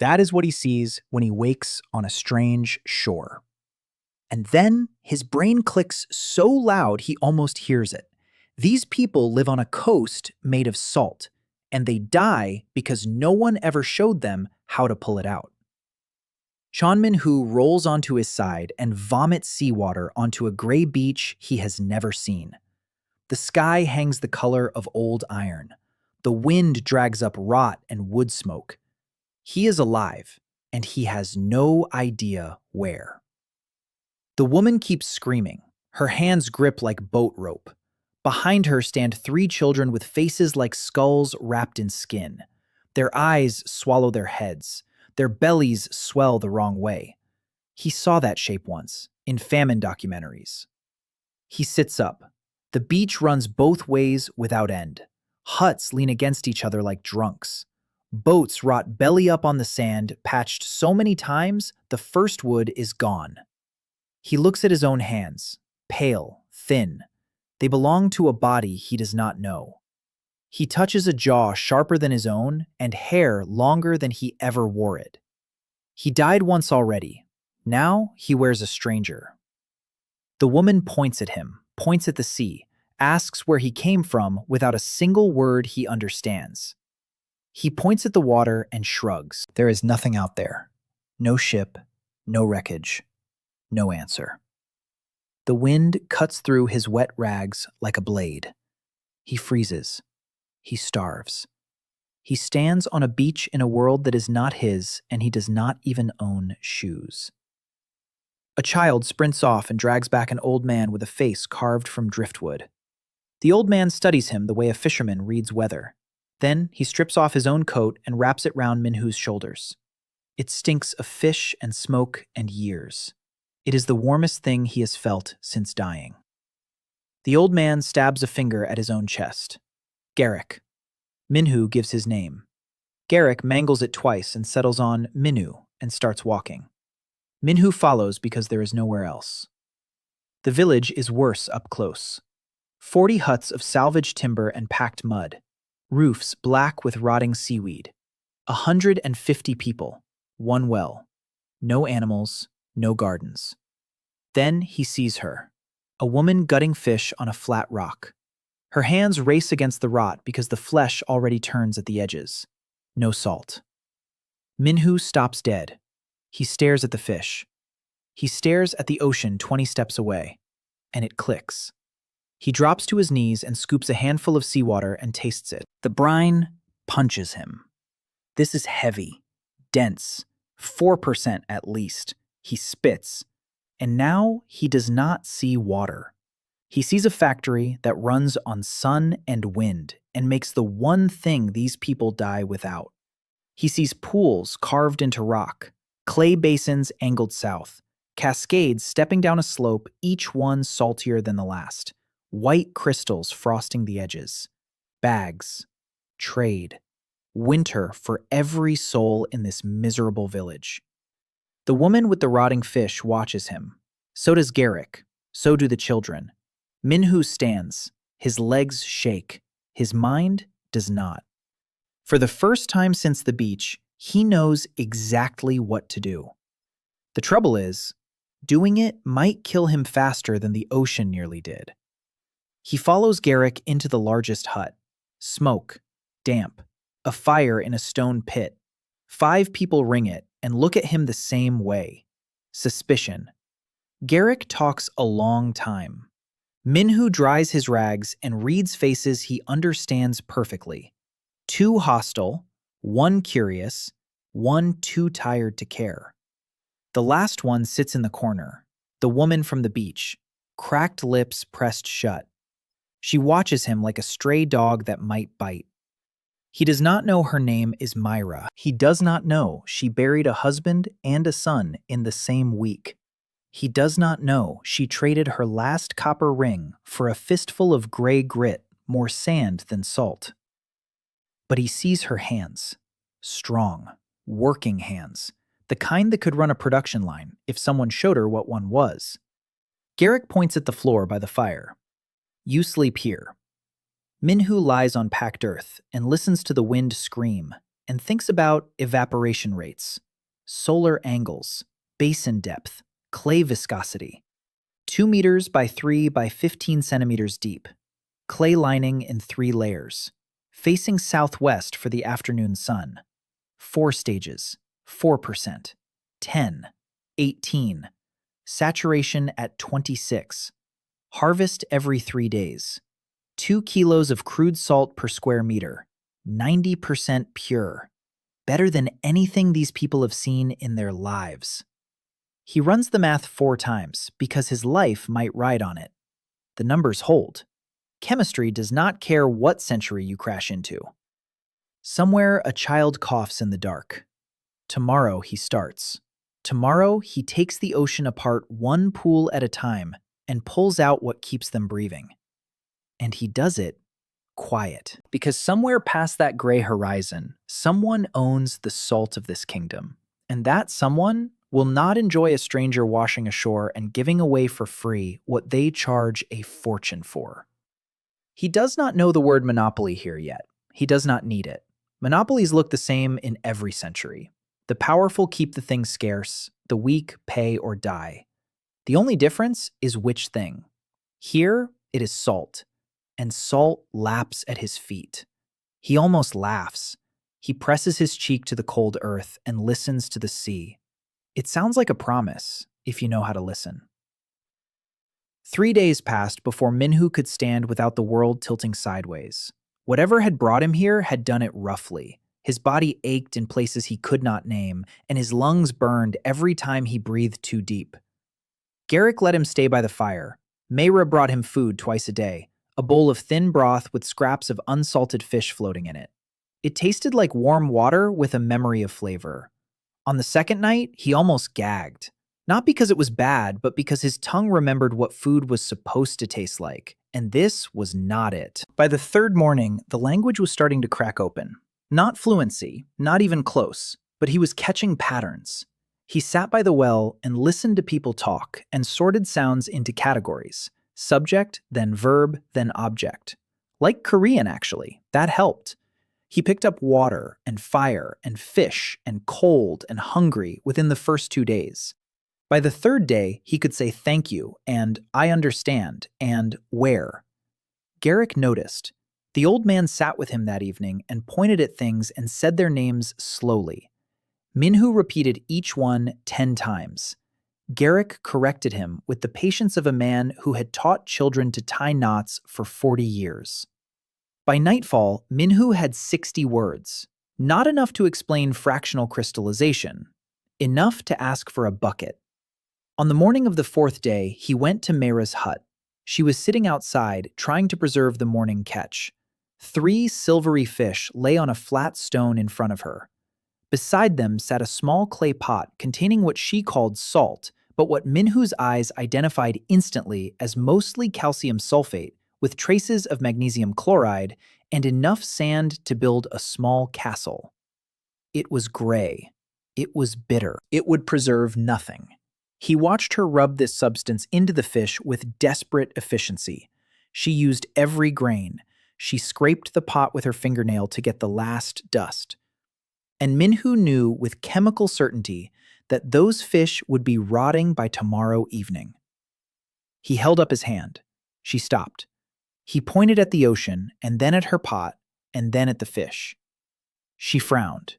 That is what he sees when he wakes on a strange shore. And then his brain clicks so loud he almost hears it. These people live on a coast made of salt, and they die because no one ever showed them how to pull it out. Jeon Minhu rolls onto his side and vomits seawater onto a gray beach he has never seen. The sky hangs the color of old iron. The wind drags up rot and wood smoke. He is alive, and he has no idea where. The woman keeps screaming. Her hands grip like boat rope. Behind her stand 3 children with faces like skulls wrapped in skin. Their eyes swallow their heads. Their bellies swell the wrong way. He saw that shape once, in famine documentaries. He sits up. The beach runs both ways without end. Huts lean against each other like drunks. Boats rot belly up on the sand, patched so many times the first wood is gone. He looks at his own hands, pale, thin. They belong to a body he does not know. He touches a jaw sharper than his own and hair longer than he ever wore it. He died once already. Now he wears a stranger. The woman points at him, points at the sea, asks where he came from without a single word he understands. He points at the water and shrugs. There is nothing out there. No ship, no wreckage, no answer. The wind cuts through his wet rags like a blade. He freezes. He starves. He stands on a beach in a world that is not his, and he does not even own shoes. A child sprints off and drags back an old man with a face carved from driftwood. The old man studies him the way a fisherman reads weather. Then he strips off his own coat and wraps it round Minhu's shoulders. It stinks of fish and smoke and years. It is the warmest thing he has felt since dying. The old man stabs a finger at his own chest. Garrick. Minhu gives his name. Garrick mangles it twice and settles on Minhu and starts walking. Minhu follows because there is nowhere else. The village is worse up close. 40 huts of salvaged timber and packed mud. Roofs black with rotting seaweed. 150 people. One well. No animals, no gardens. Then he sees her. A woman gutting fish on a flat rock. Her hands race against the rot because the flesh already turns at the edges. No salt. Minhu stops dead. He stares at the fish. He stares at the ocean 20 steps away, and it clicks. He drops to his knees and scoops a handful of seawater and tastes it. The brine punches him. This is heavy, dense, 4% at least. He spits, and now he does not see water. He sees a factory that runs on sun and wind and makes the one thing these people die without. He sees pools carved into rock, clay basins angled south, cascades stepping down a slope, each one saltier than the last, white crystals frosting the edges, bags, trade, winter for every soul in this miserable village. The woman with the rotting fish watches him. So does Garrick. So do the children. Minhu stands. His legs shake. His mind does not. For the first time since the beach, he knows exactly what to do. The trouble is, doing it might kill him faster than the ocean nearly did. He follows Garrick into the largest hut. Smoke, damp, a fire in a stone pit. 5 people ring it and look at him the same way. Suspicion. Garrick talks a long time. Minhu dries his rags and reads faces he understands perfectly. 2 hostile, 1 curious, 1 too tired to care. The last one sits in the corner, the woman from the beach, cracked lips pressed shut. She watches him like a stray dog that might bite. He does not know her name is Myra. He does not know she buried a husband and a son in the same week. He does not know she traded her last copper ring for a fistful of gray grit, more sand than salt. But he sees her hands. Strong, working hands. The kind that could run a production line if someone showed her what one was. Garrick points at the floor by the fire. You sleep here. Minhu lies on packed earth and listens to the wind scream and thinks about evaporation rates, solar angles, basin depth, clay viscosity. 2 meters by 3 by 15 centimeters deep. Clay lining in 3 layers. Facing southwest for the afternoon sun. 4 stages. 4%. 10. 18. Saturation at 26. Harvest every 3 days. 2 kilos of crude salt per square meter. 90% pure. Better than anything these people have seen in their lives. He runs the math 4 times because his life might ride on it. The numbers hold. Chemistry does not care what century you crash into. Somewhere a child coughs in the dark. Tomorrow he starts. Tomorrow he takes the ocean apart one pool at a time and pulls out what keeps them breathing. And he does it quiet. Because somewhere past that gray horizon, someone owns the salt of this kingdom. And that someone will not enjoy a stranger washing ashore and giving away for free what they charge a fortune for. He does not know the word monopoly here yet. He does not need it. Monopolies look the same in every century. The powerful keep the thing scarce, the weak pay or die. The only difference is which thing. Here, it is salt, and salt laps at his feet. He almost laughs. He presses his cheek to the cold earth and listens to the sea. It sounds like a promise, if you know how to listen. 3 days passed before Minhu could stand without the world tilting sideways. Whatever had brought him here had done it roughly. His body ached in places he could not name, and his lungs burned every time he breathed too deep. Garrick let him stay by the fire. Mayra brought him food twice a day, a bowl of thin broth with scraps of unsalted fish floating in it. It tasted like warm water with a memory of flavor. On the second night, he almost gagged. Not because it was bad, but because his tongue remembered what food was supposed to taste like, and this was not it. By the third morning, the language was starting to crack open. Not fluency, not even close, but he was catching patterns. He sat by the well and listened to people talk and sorted sounds into categories. Subject, then verb, then object. Like Korean, actually. That helped. He picked up water and fire and fish and cold and hungry within the first 2 days. By the third day, he could say thank you and I understand and where. Garrick noticed. The old man sat with him that evening and pointed at things and said their names slowly. Minhu repeated each one 10 times. Garrick corrected him with the patience of a man who had taught children to tie knots for 40 years. By nightfall, Minhu had 60 words. Not enough to explain fractional crystallization. Enough to ask for a bucket. On the morning of the 4th day, he went to Mayra's hut. She was sitting outside, trying to preserve the morning catch. 3 silvery fish lay on a flat stone in front of her. Beside them sat a small clay pot containing what she called salt, but what Minhu's eyes identified instantly as mostly calcium sulfate with traces of magnesium chloride and enough sand to build a small castle. It was gray. It was bitter. It would preserve nothing. He watched her rub this substance into the fish with desperate efficiency. She used every grain. She scraped the pot with her fingernail to get the last dust. And Minhu knew with chemical certainty that those fish would be rotting by tomorrow evening. He held up his hand. She stopped. He pointed at the ocean, and then at her pot, and then at the fish. She frowned.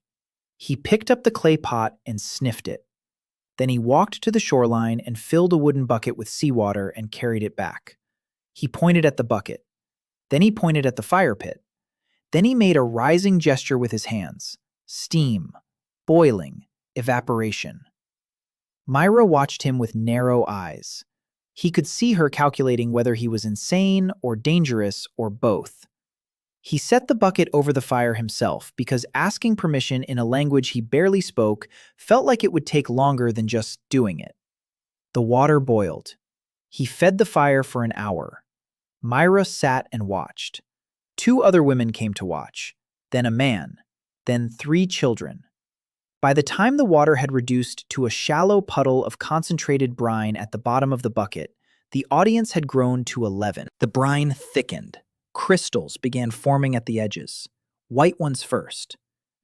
He picked up the clay pot and sniffed it. Then he walked to the shoreline and filled a wooden bucket with seawater and carried it back. He pointed at the bucket. Then he pointed at the fire pit. Then he made a rising gesture with his hands. Steam, boiling, evaporation. Mayra watched him with narrow eyes. He could see her calculating whether he was insane or dangerous or both. He set the bucket over the fire himself because asking permission in a language he barely spoke felt like it would take longer than just doing it. The water boiled. He fed the fire for an hour. Mayra sat and watched. 2 other women came to watch, then a man, then 3 children. By the time the water had reduced to a shallow puddle of concentrated brine at the bottom of the bucket, the audience had grown to 11. The brine thickened. Crystals began forming at the edges, white ones first.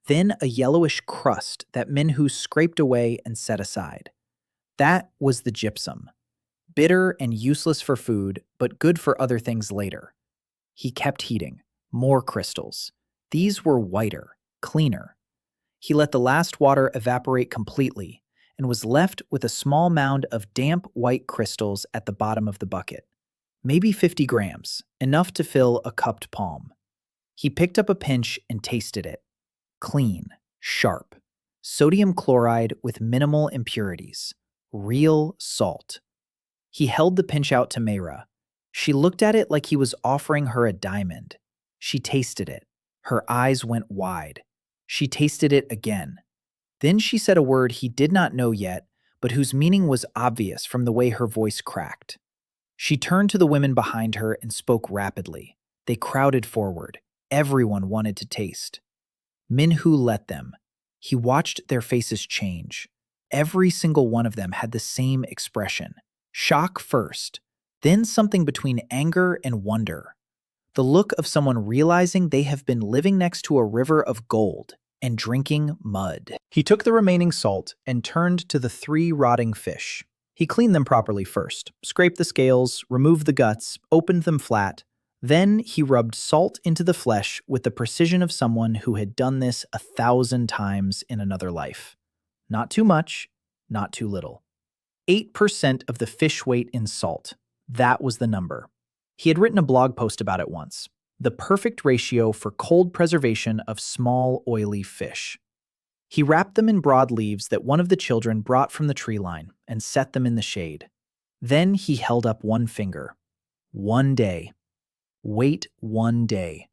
then a yellowish crust that Minhu scraped away and set aside. That was the gypsum. Bitter and useless for food, but good for other things later. He kept heating. More crystals. These were whiter, cleaner. He let the last water evaporate completely and was left with a small mound of damp white crystals at the bottom of the bucket. Maybe 50 grams, enough to fill a cupped palm. He picked up a pinch and tasted it. Clean, sharp. Sodium chloride with minimal impurities. Real salt. He held the pinch out to Mayra. She looked at it like he was offering her a diamond. She tasted it. Her eyes went wide. She tasted it again. Then she said a word he did not know yet, but whose meaning was obvious from the way her voice cracked. She turned to the women behind her and spoke rapidly. They crowded forward. Everyone wanted to taste. Minhu let them. He watched their faces change. Every single one of them had the same expression. Shock first, then something between anger and wonder. The look of someone realizing they have been living next to a river of gold and drinking mud. He took the remaining salt and turned to the 3 rotting fish. He cleaned them properly first, scraped the scales, removed the guts, opened them flat. Then he rubbed salt into the flesh with the precision of someone who had done this 1,000 times in another life. Not too much, not too little. 8% of the fish weight in salt. That was the number. He had written a blog post about it once. The perfect ratio for cold preservation of small, oily fish. He wrapped them in broad leaves that one of the children brought from the tree line and set them in the shade. Then he held up one finger. 1 day. Wait 1 day.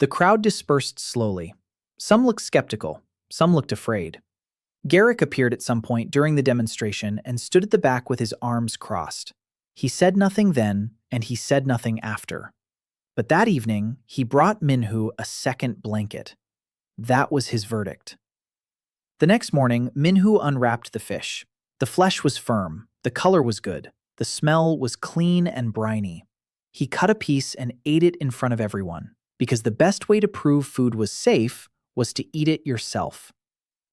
The crowd dispersed slowly. Some looked skeptical. Some looked afraid. Garrick appeared at some point during the demonstration and stood at the back with his arms crossed. He said nothing then, and he said nothing after. But that evening, he brought Minhu a second blanket. That was his verdict. The next morning, Minhu unwrapped the fish. The flesh was firm, the color was good, the smell was clean and briny. He cut a piece and ate it in front of everyone, because the best way to prove food was safe was to eat it yourself.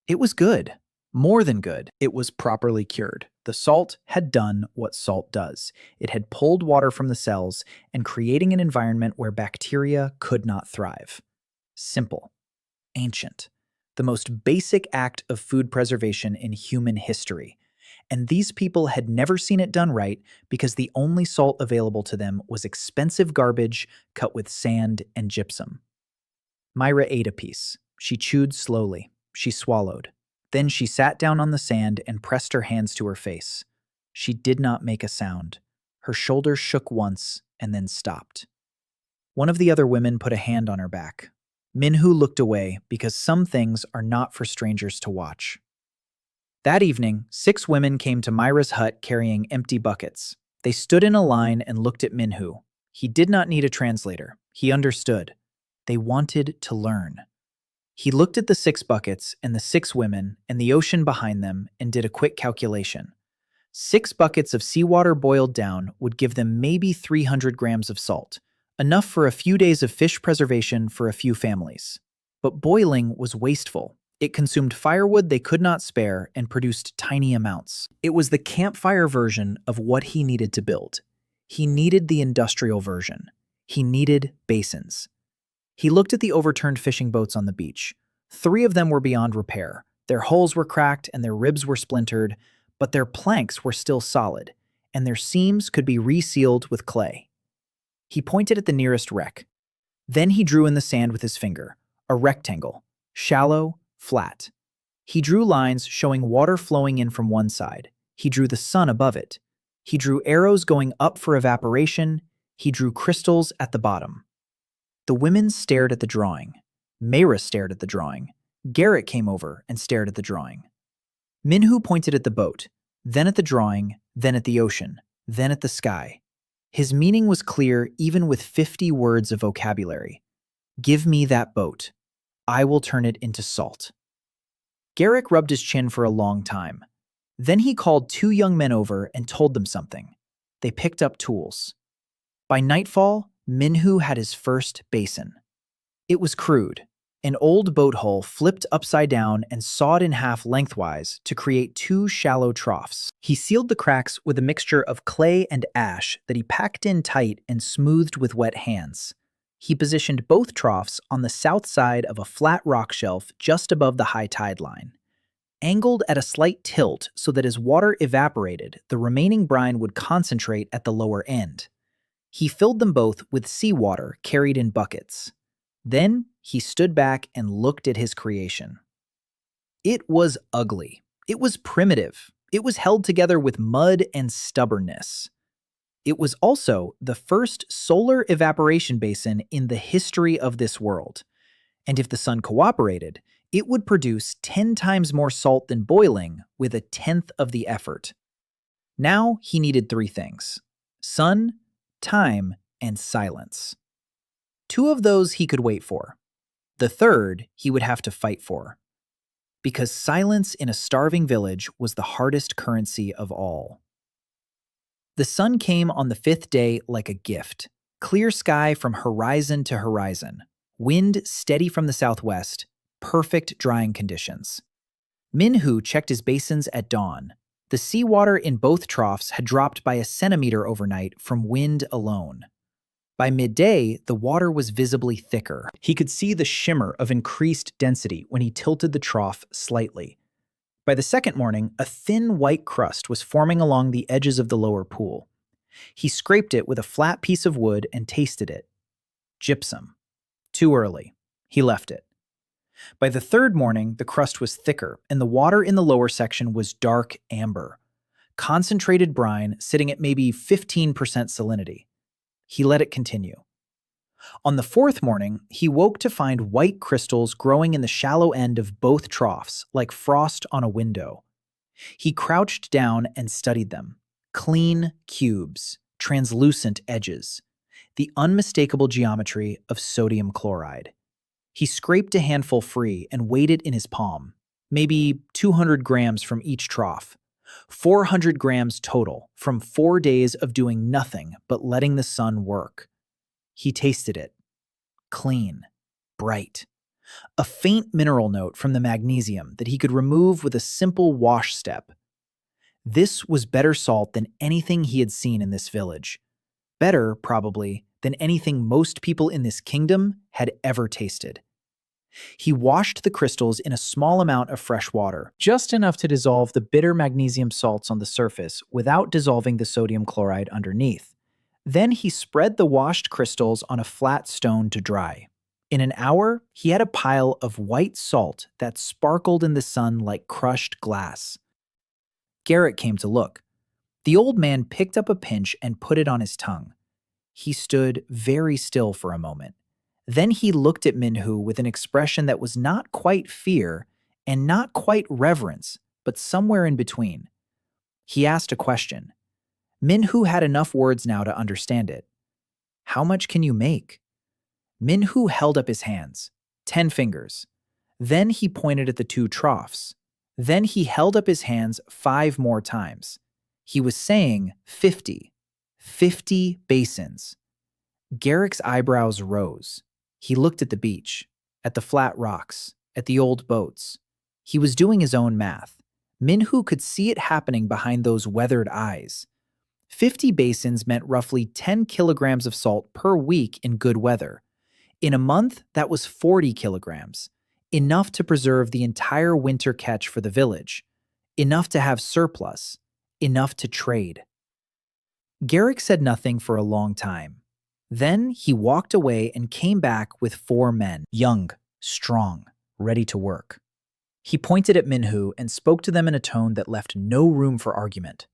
It was good. More than good. It was properly cured. The salt had done what salt does. It had pulled water from the cells and creating an environment where bacteria could not thrive. Simple. Ancient. The most basic act of food preservation in human history. And these people had never seen it done right because the only salt available to them was expensive garbage cut with sand and gypsum. Mayra ate a piece. She chewed slowly. She swallowed. Then she sat down on the sand and pressed her hands to her face. She did not make a sound. Her shoulders shook once and then stopped. One of the other women put a hand on her back. Minhu looked away because some things are not for strangers to watch. That evening, 6 women came to Mayra's hut carrying empty buckets. They stood in a line and looked at Minhu. He did not need a translator. He understood. They wanted to learn. He looked at the 6 buckets and the 6 women and the ocean behind them and did a quick calculation. 6 buckets of seawater boiled down would give them maybe 300 grams of salt, enough for a few days of fish preservation for a few families. But boiling was wasteful. It consumed firewood they could not spare and produced tiny amounts. It was the campfire version of what he needed to build. He needed the industrial version. He needed basins. He looked at the overturned fishing boats on the beach. 3 of them were beyond repair. Their hulls were cracked and their ribs were splintered, but their planks were still solid, and their seams could be resealed with clay. He pointed at the nearest wreck. Then he drew in the sand with his finger, a rectangle, shallow, flat. He drew lines showing water flowing in from one side. He drew the sun above it. He drew arrows going up for evaporation. He drew crystals at the bottom. The women stared at the drawing. Mayra stared at the drawing. Garrett came over and stared at the drawing. Minhu pointed at the boat, then at the drawing, then at the ocean, then at the sky. His meaning was clear even with 50 words of vocabulary. Give me that boat. I will turn it into salt. Garrick rubbed his chin for a long time. Then he called 2 young men over and told them something. They picked up tools. By nightfall, Minhu had his first basin. It was crude. An old boat hull flipped upside down and sawed in half lengthwise to create two shallow troughs. He sealed the cracks with a mixture of clay and ash that he packed in tight and smoothed with wet hands. He positioned both troughs on the south side of a flat rock shelf just above the high tide line. Angled at a slight tilt so that as water evaporated, the remaining brine would concentrate at the lower end. He filled them both with seawater carried in buckets. Then he stood back and looked at his creation. It was ugly. It was primitive. It was held together with mud and stubbornness. It was also the first solar evaporation basin in the history of this world. And if the sun cooperated, it would produce 10 times more salt than boiling with a tenth of the effort. Now he needed 3 things: sun, time, and silence. 2 of those he could wait for. The third he would have to fight for. Because silence in a starving village was the hardest currency of all. The sun came on the 5th day like a gift. Clear sky from horizon to horizon. Wind steady from the southwest. Perfect drying conditions. Minhu checked his basins at dawn. The seawater in both troughs had dropped by a centimeter overnight from wind alone. By midday, the water was visibly thicker. He could see the shimmer of increased density when he tilted the trough slightly. By the second morning, a thin white crust was forming along the edges of the lower pool. He scraped it with a flat piece of wood and tasted it. Gypsum. Too early. He left it. By the third morning, the crust was thicker, and the water in the lower section was dark amber. Concentrated brine sitting at maybe 15% salinity. He let it continue. On the 4th morning, he woke to find white crystals growing in the shallow end of both troughs, like frost on a window. He crouched down and studied them. Clean cubes, translucent edges, the unmistakable geometry of sodium chloride. He scraped a handful free and weighed it in his palm, maybe 200 grams from each trough. 400 grams total from 4 days of doing nothing but letting the sun work. He tasted it. Clean. Bright. A faint mineral note from the magnesium that he could remove with a simple wash step. This was better salt than anything he had seen in this village. Better, probably, than anything most people in this kingdom had ever tasted. He washed the crystals in a small amount of fresh water, just enough to dissolve the bitter magnesium salts on the surface without dissolving the sodium chloride underneath. Then he spread the washed crystals on a flat stone to dry. In an hour, he had a pile of white salt that sparkled in the sun like crushed glass. Garrett came to look. The old man picked up a pinch and put it on his tongue. He stood very still for a moment. Then he looked at Minhu with an expression that was not quite fear and not quite reverence, but somewhere in between. He asked a question. Minhu had enough words now to understand it. How much can you make? Minhu held up his hands, 10 fingers. Then he pointed at the 2 troughs. Then he held up his hands 5 more times. He was saying 50. 50 basins. Garrick's eyebrows rose. He looked at the beach, at the flat rocks, at the old boats. He was doing his own math. Minhu could see it happening behind those weathered eyes. 50 basins meant roughly 10 kilograms of salt per week in good weather. In a month, that was 40 kilograms, enough to preserve the entire winter catch for the village, enough to have surplus, enough to trade. Garrick said nothing for a long time. Then he walked away and came back with 4 men, young, strong, ready to work. He pointed at Minhu and spoke to them in a tone that left no room for argument.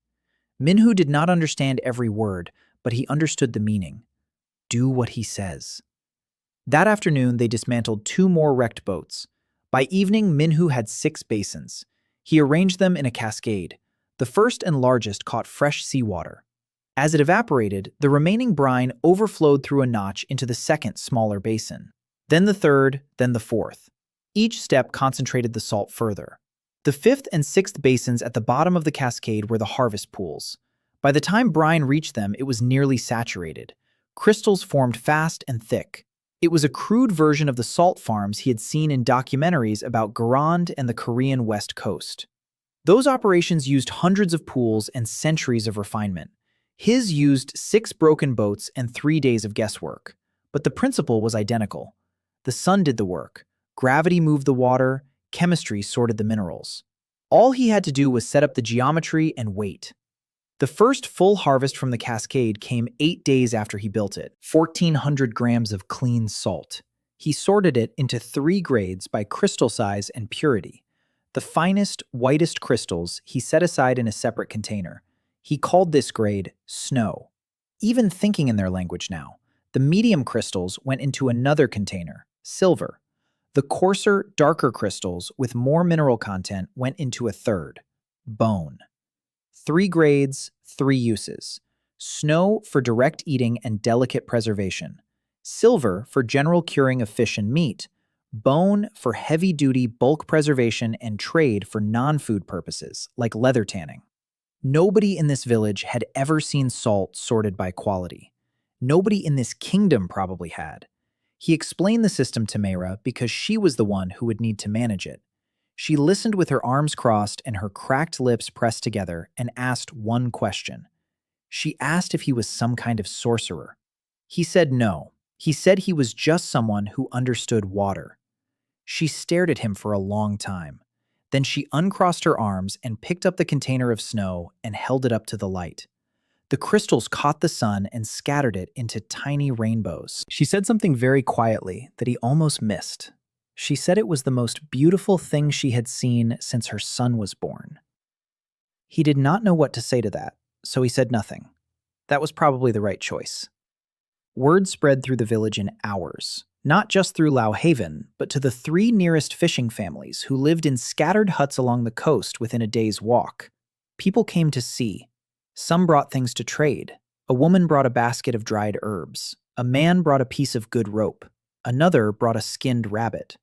Minhu did not understand every word, but he understood the meaning. Do what he says. That afternoon, they dismantled 2 more wrecked boats. By evening, Minhu had 6 basins. He arranged them in a cascade. The first and largest caught fresh seawater. As it evaporated, the remaining brine overflowed through a notch into the second, smaller basin. Then the third, then the fourth. Each step concentrated the salt further. The 5th and 6th basins at the bottom of the cascade were the harvest pools. By the time brine reached them, it was nearly saturated. Crystals formed fast and thick. It was a crude version of the salt farms he had seen in documentaries about Garand and the Korean West Coast. Those operations used hundreds of pools and centuries of refinement. His used 6 broken boats and 3 days of guesswork. But the principle was identical. The sun did the work. Gravity moved the water. Chemistry sorted the minerals. All he had to do was set up the geometry and wait. The first full harvest from the cascade came 8 days after he built it, 1,400 grams of clean salt. He sorted it into 3 grades by crystal size and purity. The finest, whitest crystals he set aside in a separate container. He called this grade snow. Even thinking in their language now, the medium crystals went into another container, silver. The coarser, darker crystals with more mineral content went into a third, bone. 3 grades, 3 uses. Snow for direct eating and delicate preservation. Silver for general curing of fish and meat. Bone for heavy-duty bulk preservation and trade for non-food purposes, like leather tanning. Nobody in this village had ever seen salt sorted by quality. Nobody in this kingdom probably had. He explained the system to Mayra because she was the one who would need to manage it. She listened with her arms crossed and her cracked lips pressed together and asked one question. She asked if he was some kind of sorcerer. He said no. He said he was just someone who understood water. She stared at him for a long time. Then she uncrossed her arms and picked up the container of snow and held it up to the light. The crystals caught the sun and scattered it into tiny rainbows. She said something very quietly that he almost missed. She said it was the most beautiful thing she had seen since her son was born. He did not know what to say to that, so he said nothing. That was probably the right choice. Word spread through the village in hours. Not just through Lau Haven, but to the 3 nearest fishing families who lived in scattered huts along the coast within a day's walk. People came to see. Some brought things to trade. A woman brought a basket of dried herbs. A man brought a piece of good rope. Another brought a skinned rabbit.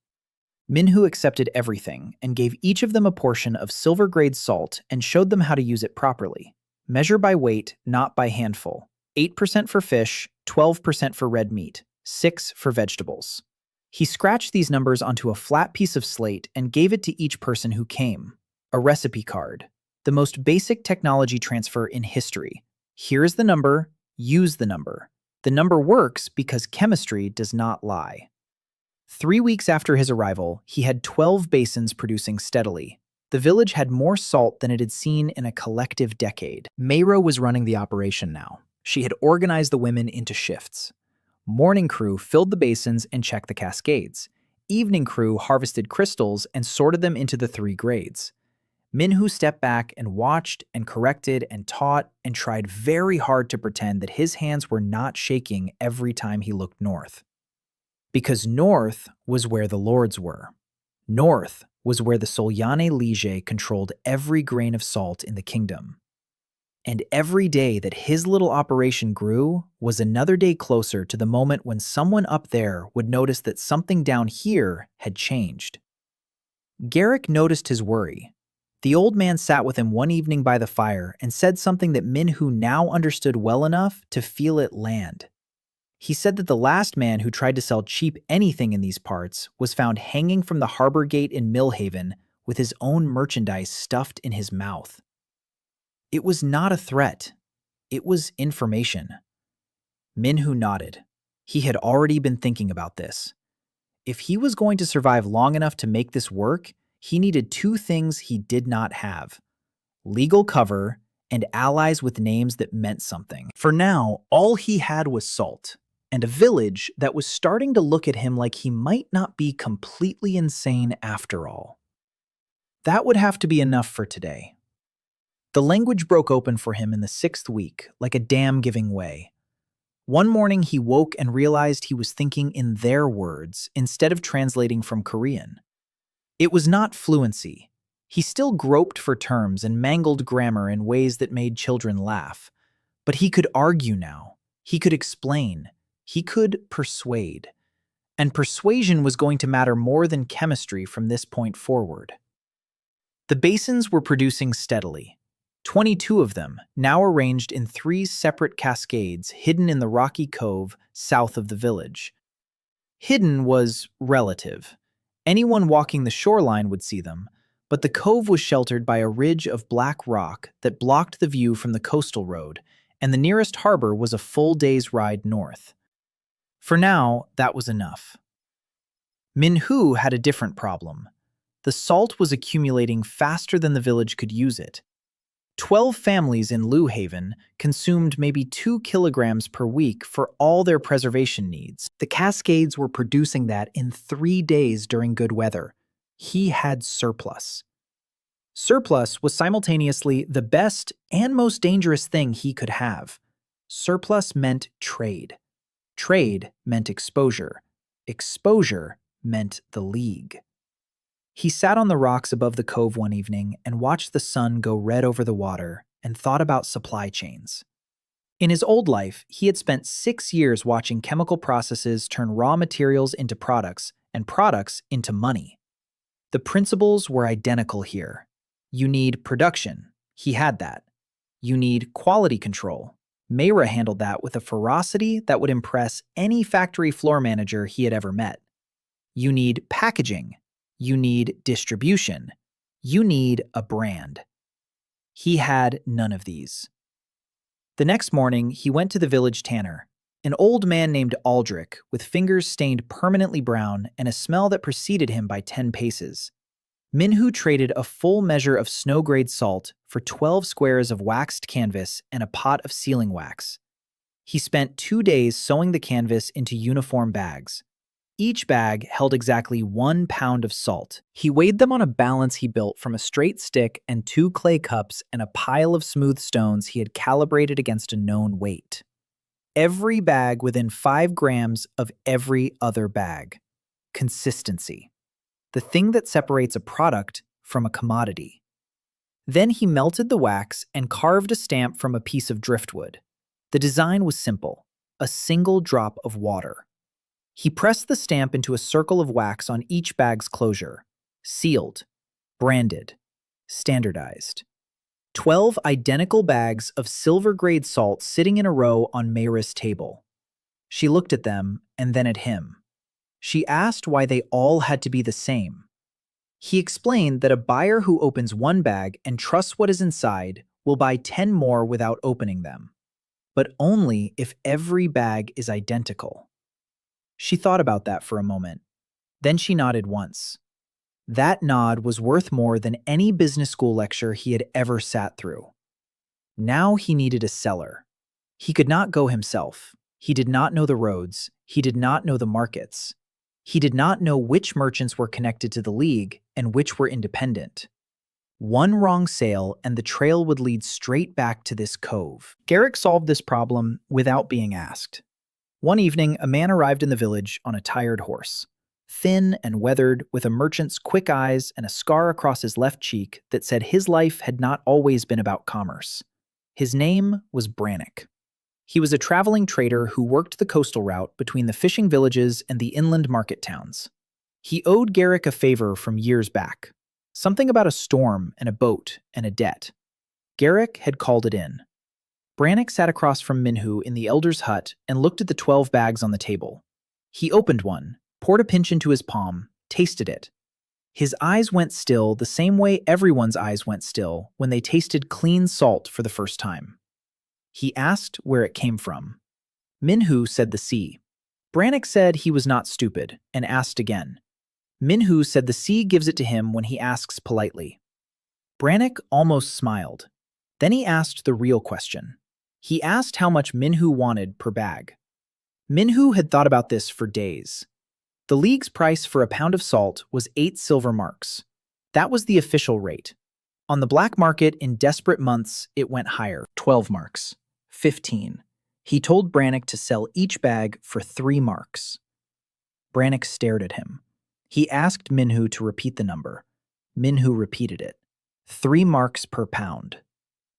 Minhu accepted everything and gave each of them a portion of silver-grade salt and showed them how to use it properly. Measure by weight, not by handful. 8% for fish, 12% for red meat. 6 for vegetables. He scratched these numbers onto a flat piece of slate and gave it to each person who came. A recipe card. The most basic technology transfer in history. Here is the number, use the number. The number works because chemistry does not lie. 3 weeks after his arrival, he had 12 basins producing steadily. The village had more salt than it had seen in a collective decade. Mayra was running the operation now. She had organized the women into shifts. Morning crew filled the basins and checked the cascades. Evening crew harvested crystals and sorted them into the 3 grades. Minhu stepped back and watched and corrected and taught and tried very hard to pretend that his hands were not shaking every time he looked north. Because north was where the lords were. North was where the Solyane Lige controlled every grain of salt in the kingdom. And every day that his little operation grew was another day closer to the moment when someone up there would notice that something down here had changed. Garrick noticed his worry. The old man sat with him one evening by the fire and said something that Minhu now understood well enough to feel it land. He said that the last man who tried to sell cheap anything in these parts was found hanging from the harbor gate in Millhaven with his own merchandise stuffed in his mouth. It was not a threat. It was information. Minhu nodded. He had already been thinking about this. If he was going to survive long enough to make this work, he needed 2 things he did not have: legal cover and allies with names that meant something. For now, all he had was salt, and a village that was starting to look at him like he might not be completely insane after all. That would have to be enough for today. The language broke open for him in the 6th week, like a dam giving way. One morning he woke and realized he was thinking in their words instead of translating from Korean. It was not fluency. He still groped for terms and mangled grammar in ways that made children laugh. But he could argue now. He could explain. He could persuade. And persuasion was going to matter more than chemistry from this point forward. The basins were producing steadily. 22 of them, now arranged in 3 separate cascades hidden in the rocky cove south of the village. Hidden was relative. Anyone walking the shoreline would see them, but the cove was sheltered by a ridge of black rock that blocked the view from the coastal road, and the nearest harbor was a full day's ride north. For now, that was enough. Minhu had a different problem. The salt was accumulating faster than the village could use it. 12 families in Lou Haven consumed maybe 2 kilograms per week for all their preservation needs. The Cascades were producing that in 3 days during good weather. He had surplus. Surplus was simultaneously the best and most dangerous thing he could have. Surplus meant trade. Trade meant exposure. Exposure meant the League. He sat on the rocks above the cove one evening and watched the sun go red over the water and thought about supply chains. In his old life, he had spent 6 years watching chemical processes turn raw materials into products and products into money. The principles were identical here. You need production. He had that. You need quality control. Mayra handled that with a ferocity that would impress any factory floor manager he had ever met. You need packaging. You need distribution. You need a brand. He had none of these. The next morning, he went to the village tanner, an old man named Aldrich with fingers stained permanently brown and a smell that preceded him by 10 paces. Minhu traded a full measure of snow-grade salt for 12 squares of waxed canvas and a pot of sealing wax. He spent 2 days sewing the canvas into uniform bags. Each bag held exactly 1 pound of salt. He weighed them on a balance he built from a straight stick and 2 clay cups and a pile of smooth stones he had calibrated against a known weight. Every bag within 5 grams of every other bag. Consistency. The thing that separates a product from a commodity. Then he melted the wax and carved a stamp from a piece of driftwood. The design was simple, a single drop of water. He pressed the stamp into a circle of wax on each bag's closure. Sealed, branded, standardized. 12 identical bags of silver-grade salt sitting in a row on Mayra's table. She looked at them and then at him. She asked why they all had to be the same. He explained that a buyer who opens 1 bag and trusts what is inside will buy 10 more without opening them, but only if every bag is identical. She thought about that for a moment. Then she nodded once. That nod was worth more than any business school lecture he had ever sat through. Now he needed a seller. He could not go himself. He did not know the roads. He did not know the markets. He did not know which merchants were connected to the League and which were independent. One wrong sale and the trail would lead straight back to this cove. Garrick solved this problem without being asked. One evening, a man arrived in the village on a tired horse, thin and weathered, with a merchant's quick eyes and a scar across his left cheek that said his life had not always been about commerce. His name was Brannick. He was a traveling trader who worked the coastal route between the fishing villages and the inland market towns. He owed Garrick a favor from years back, something about a storm and a boat and a debt. Garrick had called it in. Brannick sat across from Minhu in the elder's hut and looked at the 12 bags on the table. He opened one, poured a pinch into his palm, tasted it. His eyes went still the same way everyone's eyes went still when they tasted clean salt for the first time. He asked where it came from. Minhu said the sea. Brannick said he was not stupid and asked again. Minhu said the sea gives it to him when he asks politely. Brannick almost smiled. Then he asked the real question. He asked how much Minhu wanted per bag. Minhu had thought about this for days. The League's price for a pound of salt was 8 silver marks. That was the official rate. On the black market in desperate months, it went higher. 12 marks. 15. He told Brannick to sell each bag for 3 marks. Brannick stared at him. He asked Minhu to repeat the number. Minhu repeated it. 3 marks per pound.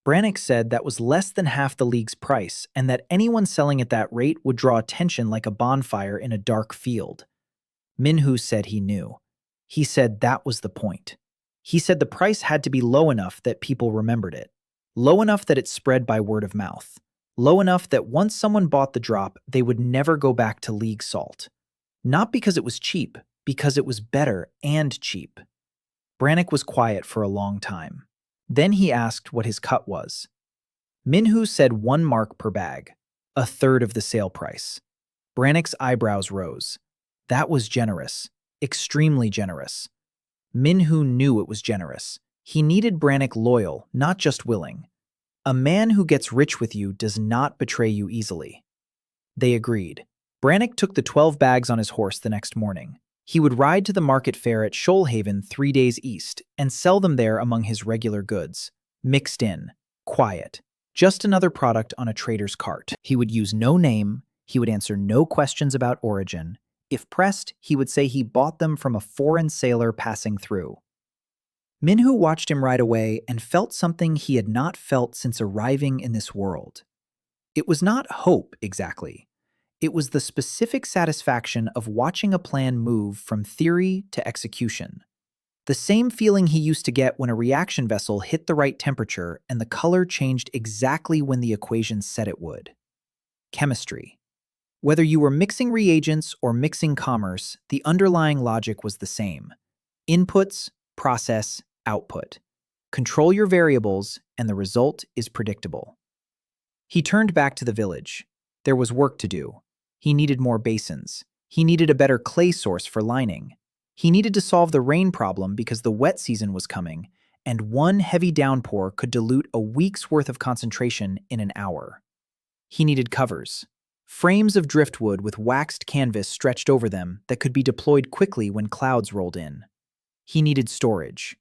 Brannick said that was less than half the League's price and that anyone selling at that rate would draw attention like a bonfire in a dark field. Minhu said he knew. He said that was the point. He said the price had to be low enough that people remembered it. Low enough that it spread by word of mouth. Low enough that once someone bought the drop, they would never go back to League salt. Not because it was cheap, because it was better and cheap. Brannick was quiet for a long time. Then he asked what his cut was. Minhu said 1 mark per bag, a third of the sale price. Brannick's eyebrows rose. That was generous, extremely generous. Minhu knew it was generous. He needed Brannick loyal, not just willing. A man who gets rich with you does not betray you easily. They agreed. Brannick took the 12 bags on his horse the next morning. He would ride to the market fair at Shoalhaven 3 days east and sell them there among his regular goods. Mixed in, quiet, just another product on a trader's cart. He would use no name, he would answer no questions about origin. If pressed, he would say he bought them from a foreign sailor passing through. Minhu watched him ride away and felt something he had not felt since arriving in this world. It was not hope, exactly. It was the specific satisfaction of watching a plan move from theory to execution. The same feeling he used to get when a reaction vessel hit the right temperature and the color changed exactly when the equation said it would. Chemistry. Whether you were mixing reagents or mixing commerce, the underlying logic was the same. Inputs, process, output. Control your variables, and the result is predictable. He turned back to the village. There was work to do. He needed more basins. He needed a better clay source for lining. He needed to solve the rain problem because the wet season was coming, and one heavy downpour could dilute a week's worth of concentration in an hour. He needed covers. Frames of driftwood with waxed canvas stretched over them that could be deployed quickly when clouds rolled in. He needed storage.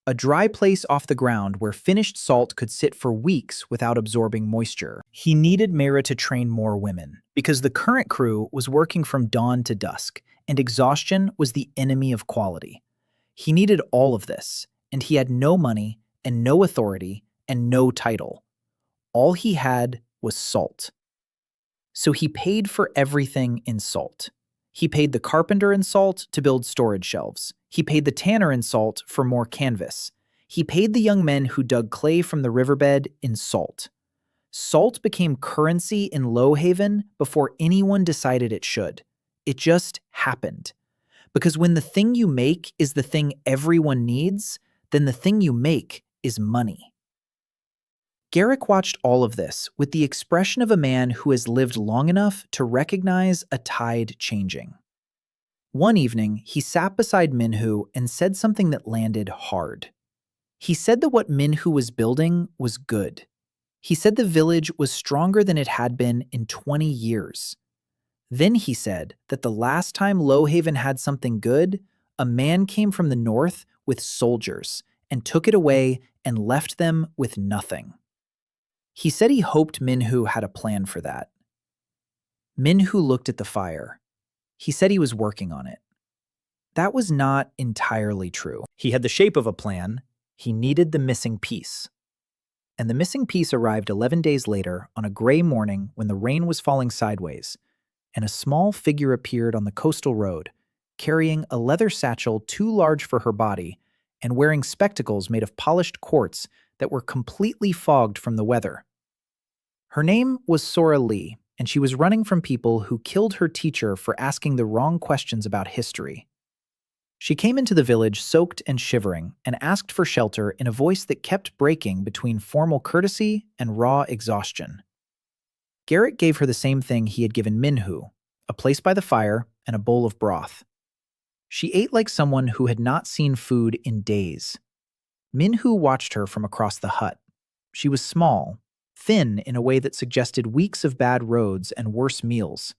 A dry place off the ground where finished salt could sit for weeks without absorbing moisture. He needed Mera to train more women, because the current crew was working from dawn to dusk, and exhaustion was the enemy of quality. He needed all of this, and he had no money, and no authority, and no title. All he had was salt. So he paid for everything in salt. He paid the carpenter in salt to build storage shelves. He paid the tanner in salt for more canvas. He paid the young men who dug clay from the riverbed in salt. Salt became currency in Lowhaven before anyone decided it should. It just happened. Because when the thing you make is the thing everyone needs, then the thing you make is money. Garrick watched all of this with the expression of a man who has lived long enough to recognize a tide changing. One evening, he sat beside Minhu and said something that landed hard. He said that what Minhu was building was good. He said the village was stronger than it had been in 20 years. Then he said that the last time Lowhaven had something good, a man came from the north with soldiers and took it away and left them with nothing. He said he hoped Minhu had a plan for that. Minhu looked at the fire. He said he was working on it. That was not entirely true. He had the shape of a plan. He needed the missing piece. And the missing piece arrived 11 days later on a gray morning when the rain was falling sideways, and a small figure appeared on the coastal road, carrying a leather satchel too large for her body and wearing spectacles made of polished quartz that were completely fogged from the weather. Her name was Sora Lee, and she was running from people who killed her teacher for asking the wrong questions about history. She came into the village soaked and shivering and asked for shelter in a voice that kept breaking between formal courtesy and raw exhaustion. Garrett gave her the same thing he had given Minhu, a place by the fire and a bowl of broth. She ate like someone who had not seen food in days. Minhu watched her from across the hut. She was small, thin in a way that suggested weeks of bad roads and worse meals.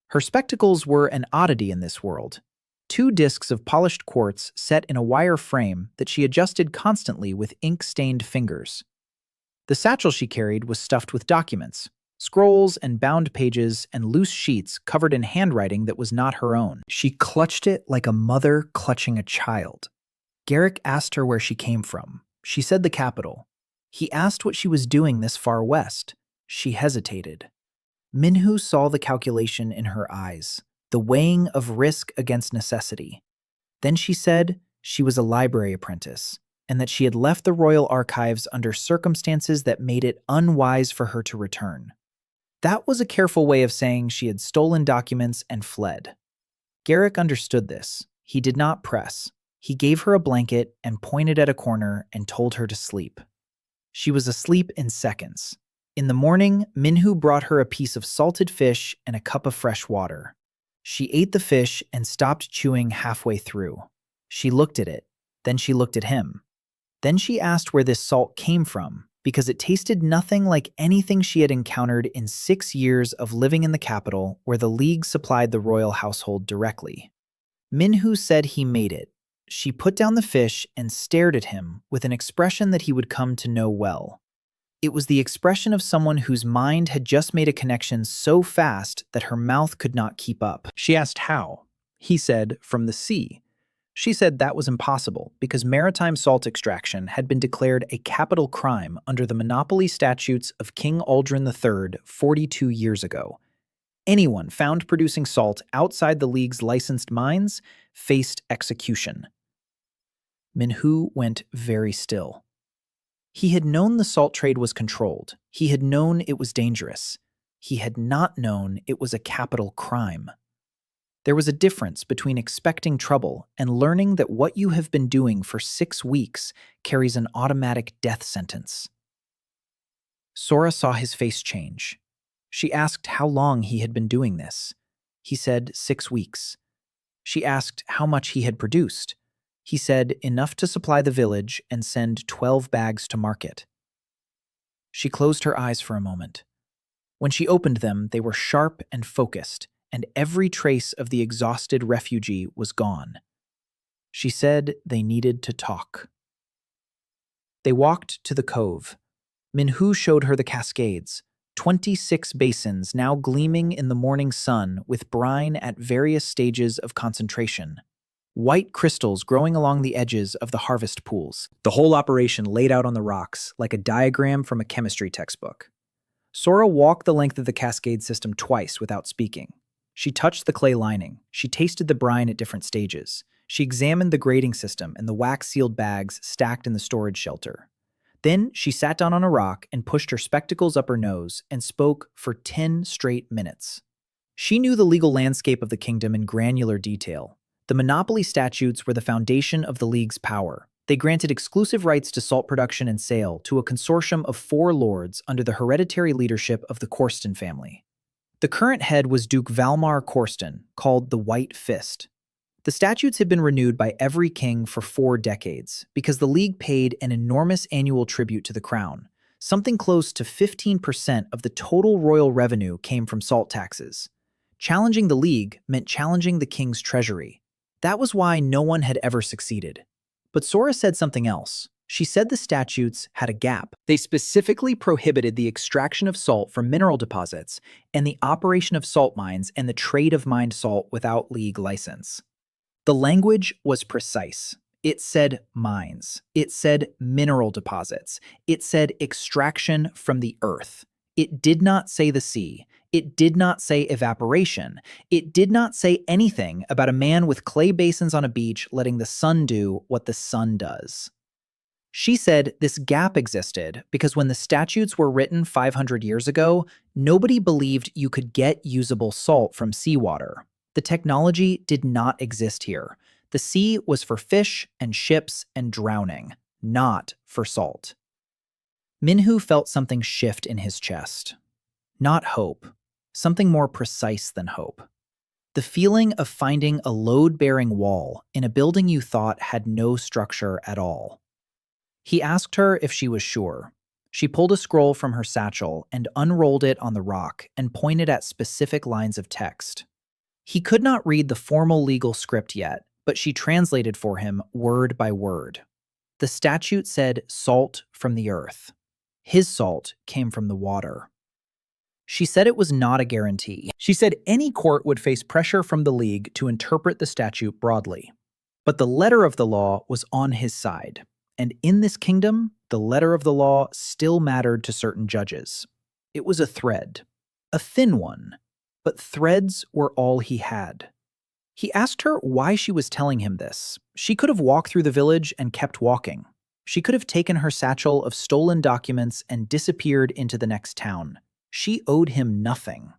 Her spectacles were an oddity in this world. 2 discs of polished quartz set in a wire frame that she adjusted constantly with ink-stained fingers. The satchel she carried was stuffed with documents, scrolls and bound pages and loose sheets covered in handwriting that was not her own. She clutched it like a mother clutching a child. Garrick asked her where she came from. She said the capital. He asked what she was doing this far west. She hesitated. Minhu saw the calculation in her eyes, the weighing of risk against necessity. Then she said she was a library apprentice, and that she had left the royal archives under circumstances that made it unwise for her to return. That was a careful way of saying she had stolen documents and fled. Garrick understood this. He did not press. He gave her a blanket and pointed at a corner and told her to sleep. She was asleep in seconds. In the morning, Minhu brought her a piece of salted fish and a cup of fresh water. She ate the fish and stopped chewing halfway through. She looked at it. Then she looked at him. Then she asked where this salt came from, because it tasted nothing like anything she had encountered in 6 years of living in the capital, where the League supplied the royal household directly. Minhu said he made it. She put down the fish and stared at him with an expression that he would come to know well. It was the expression of someone whose mind had just made a connection so fast that her mouth could not keep up. She asked how. He said, from the sea. She said that was impossible because maritime salt extraction had been declared a capital crime under the monopoly statutes of King Aldrin III 42 years ago. Anyone found producing salt outside the League's licensed mines faced execution. Minhu went very still. He had known the salt trade was controlled. He had known it was dangerous. He had not known it was a capital crime. There was a difference between expecting trouble and learning that what you have been doing for 6 weeks carries an automatic death sentence. Sora saw his face change. She asked how long he had been doing this. He said 6 weeks. She asked how much he had produced. He said enough to supply the village and send 12 bags to market. She closed her eyes for a moment. When she opened them, they were sharp and focused, and every trace of the exhausted refugee was gone. She said they needed to talk. They walked to the cove. Minhu showed her the cascades, 26 basins now gleaming in the morning sun with brine at various stages of concentration. White crystals growing along the edges of the harvest pools. The whole operation laid out on the rocks like a diagram from a chemistry textbook. Sora walked the length of the cascade system twice without speaking. She touched the clay lining. She tasted the brine at different stages. She examined the grading system and the wax-sealed bags stacked in the storage shelter. Then she sat down on a rock and pushed her spectacles up her nose and spoke for 10 straight minutes. She knew the legal landscape of the kingdom in granular detail. The monopoly statutes were the foundation of the League's power. They granted exclusive rights to salt production and sale to a consortium of 4 lords under the hereditary leadership of the Corsten family. The current head was Duke Valmar Corsten, called the White Fist. The statutes had been renewed by every king for 4 decades because the League paid an enormous annual tribute to the crown. Something close to 15% of the total royal revenue came from salt taxes. Challenging the League meant challenging the king's treasury. That was why no one had ever succeeded. But Sora said something else. She said the statutes had a gap. They specifically prohibited the extraction of salt from mineral deposits and the operation of salt mines and the trade of mined salt without League license. The language was precise. It said mines. It said mineral deposits. It said extraction from the earth. It did not say the sea. It did not say evaporation. It did not say anything about a man with clay basins on a beach letting the sun do what the sun does. She said this gap existed because when the statutes were written 500 years ago, nobody believed you could get usable salt from seawater. The technology did not exist here. The sea was for fish and ships and drowning, not for salt. Minhu felt something shift in his chest. Not hope. Something more precise than hope. The feeling of finding a load-bearing wall in a building you thought had no structure at all. He asked her if she was sure. She pulled a scroll from her satchel and unrolled it on the rock and pointed at specific lines of text. He could not read the formal legal script yet, but she translated for him word by word. The statute said salt from the earth. His salt came from the water. She said it was not a guarantee. She said any court would face pressure from the League to interpret the statute broadly. But the letter of the law was on his side. And in this kingdom, the letter of the law still mattered to certain judges. It was a thread. A thin one. But threads were all he had. He asked her why she was telling him this. She could have walked through the village and kept walking. She could have taken her satchel of stolen documents and disappeared into the next town. She owed him nothing.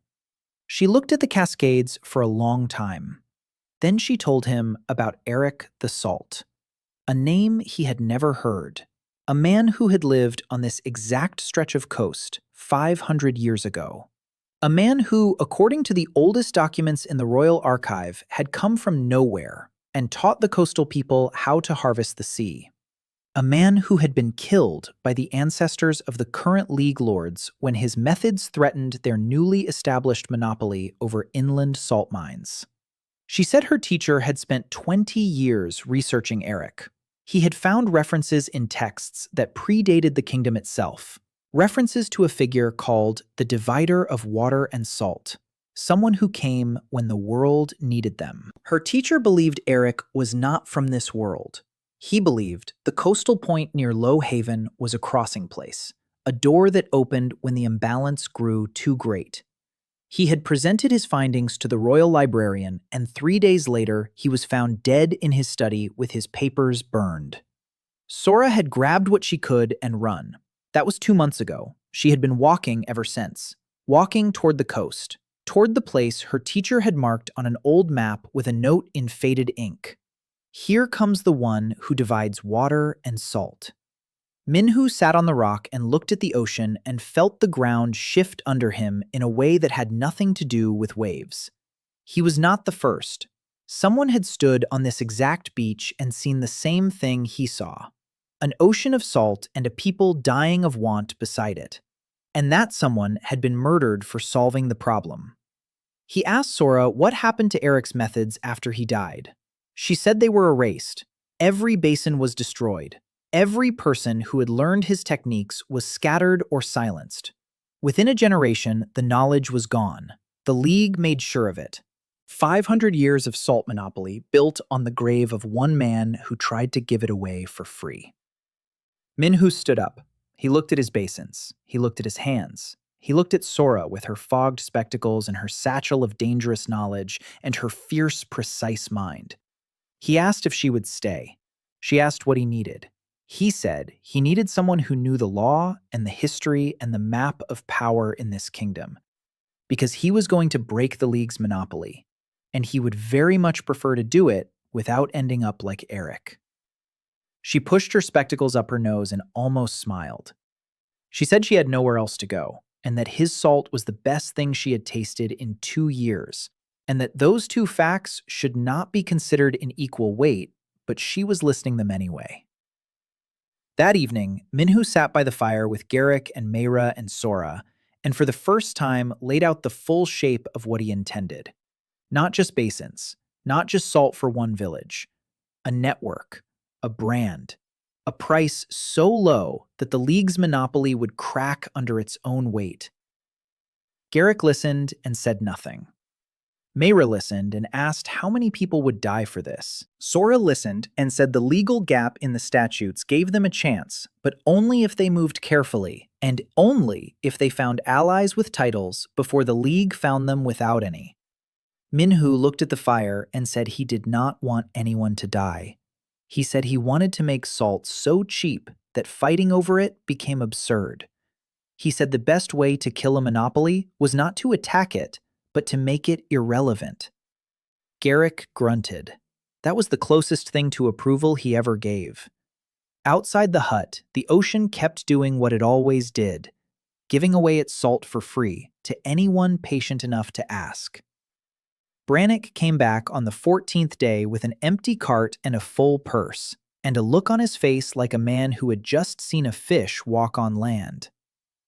She looked at the cascades for a long time. Then she told him about Eric the Salt, a name he had never heard, a man who had lived on this exact stretch of coast 500 years ago. A man who, according to the oldest documents in the Royal Archive, had come from nowhere and taught the coastal people how to harvest the sea. A man who had been killed by the ancestors of the current League Lords when his methods threatened their newly established monopoly over inland salt mines. She said her teacher had spent 20 years researching Eric. He had found references in texts that predated the kingdom itself, references to a figure called the Divider of Water and Salt, someone who came when the world needed them. Her teacher believed Eric was not from this world. He believed the coastal point near Low Haven was a crossing place, a door that opened when the imbalance grew too great. He had presented his findings to the royal librarian, and 3 days later, he was found dead in his study with his papers burned. Sora had grabbed what she could and run. That was 2 months ago. She had been walking ever since, walking toward the coast, toward the place her teacher had marked on an old map with a note in faded ink. Here comes the one who divides water and salt. Minhu sat on the rock and looked at the ocean and felt the ground shift under him in a way that had nothing to do with waves. He was not the first. Someone had stood on this exact beach and seen the same thing he saw. An ocean of salt and a people dying of want beside it. And that someone had been murdered for solving the problem. He asked Sora what happened to Eric's methods after he died. She said they were erased. Every basin was destroyed. Every person who had learned his techniques was scattered or silenced. Within a generation, the knowledge was gone. The League made sure of it. 500 years of salt monopoly built on the grave of one man who tried to give it away for free. Minhu stood up. He looked at his basins. He looked at his hands. He looked at Sora with her fogged spectacles and her satchel of dangerous knowledge and her fierce, precise mind. He asked if she would stay. She asked what he needed. He said he needed someone who knew the law and the history and the map of power in this kingdom, because he was going to break the League's monopoly, and he would very much prefer to do it without ending up like Eric. She pushed her spectacles up her nose and almost smiled. She said she had nowhere else to go, and that his salt was the best thing she had tasted in 2 years, and that those two facts should not be considered in equal weight, but she was listing them anyway. That evening, Minhu sat by the fire with Garrick and Mayra and Sora, and for the first time laid out the full shape of what he intended. Not just basins, not just salt for one village. A network, a brand, a price so low that the League's monopoly would crack under its own weight. Garrick listened and said nothing. Mayra listened and asked how many people would die for this. Sora listened and said the legal gap in the statutes gave them a chance, but only if they moved carefully, and only if they found allies with titles before the League found them without any. Minhu looked at the fire and said he did not want anyone to die. He said he wanted to make salt so cheap that fighting over it became absurd. He said the best way to kill a monopoly was not to attack it, but to make it irrelevant. Garrick grunted. That was the closest thing to approval he ever gave. Outside the hut, the ocean kept doing what it always did, giving away its salt for free to anyone patient enough to ask. Brannick came back on the 14th day with an empty cart and a full purse, and a look on his face like a man who had just seen a fish walk on land.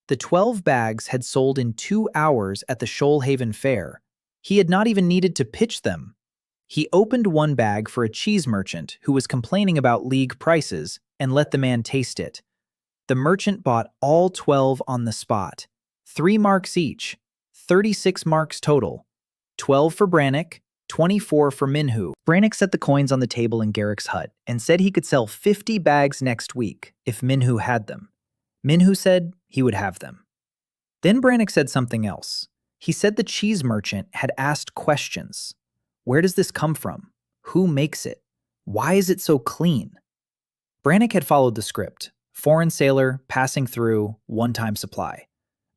The 12 bags had sold in 2 hours at the Shoalhaven Fair. He had not even needed to pitch them. He opened one bag for a cheese merchant who was complaining about League prices and let the man taste it. The merchant bought all 12 on the spot. 3 marks each, 36 marks total. 12 for Brannick, 24 for Minhu. Brannick set the coins on the table in Garrick's hut and said he could sell 50 bags next week if Minhu had them. Minhu said he would have them. Then Brannick said something else. He said the cheese merchant had asked questions. Where does this come from? Who makes it? Why is it so clean? Brannick had followed the script. Foreign sailor, passing through, one-time supply.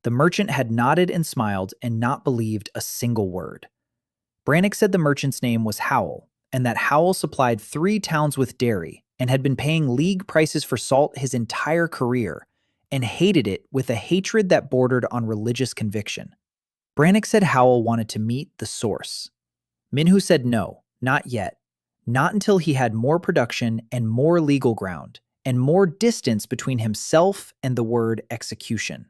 The merchant had nodded and smiled and not believed a single word. Brannick said the merchant's name was Howell, and that Howell supplied 3 towns with dairy and had been paying league prices for salt his entire career, and hated it with a hatred that bordered on religious conviction. Brannick said Howell wanted to meet the source. Minhu said no, not yet. Not until he had more production and more legal ground, and more distance between himself and the word execution.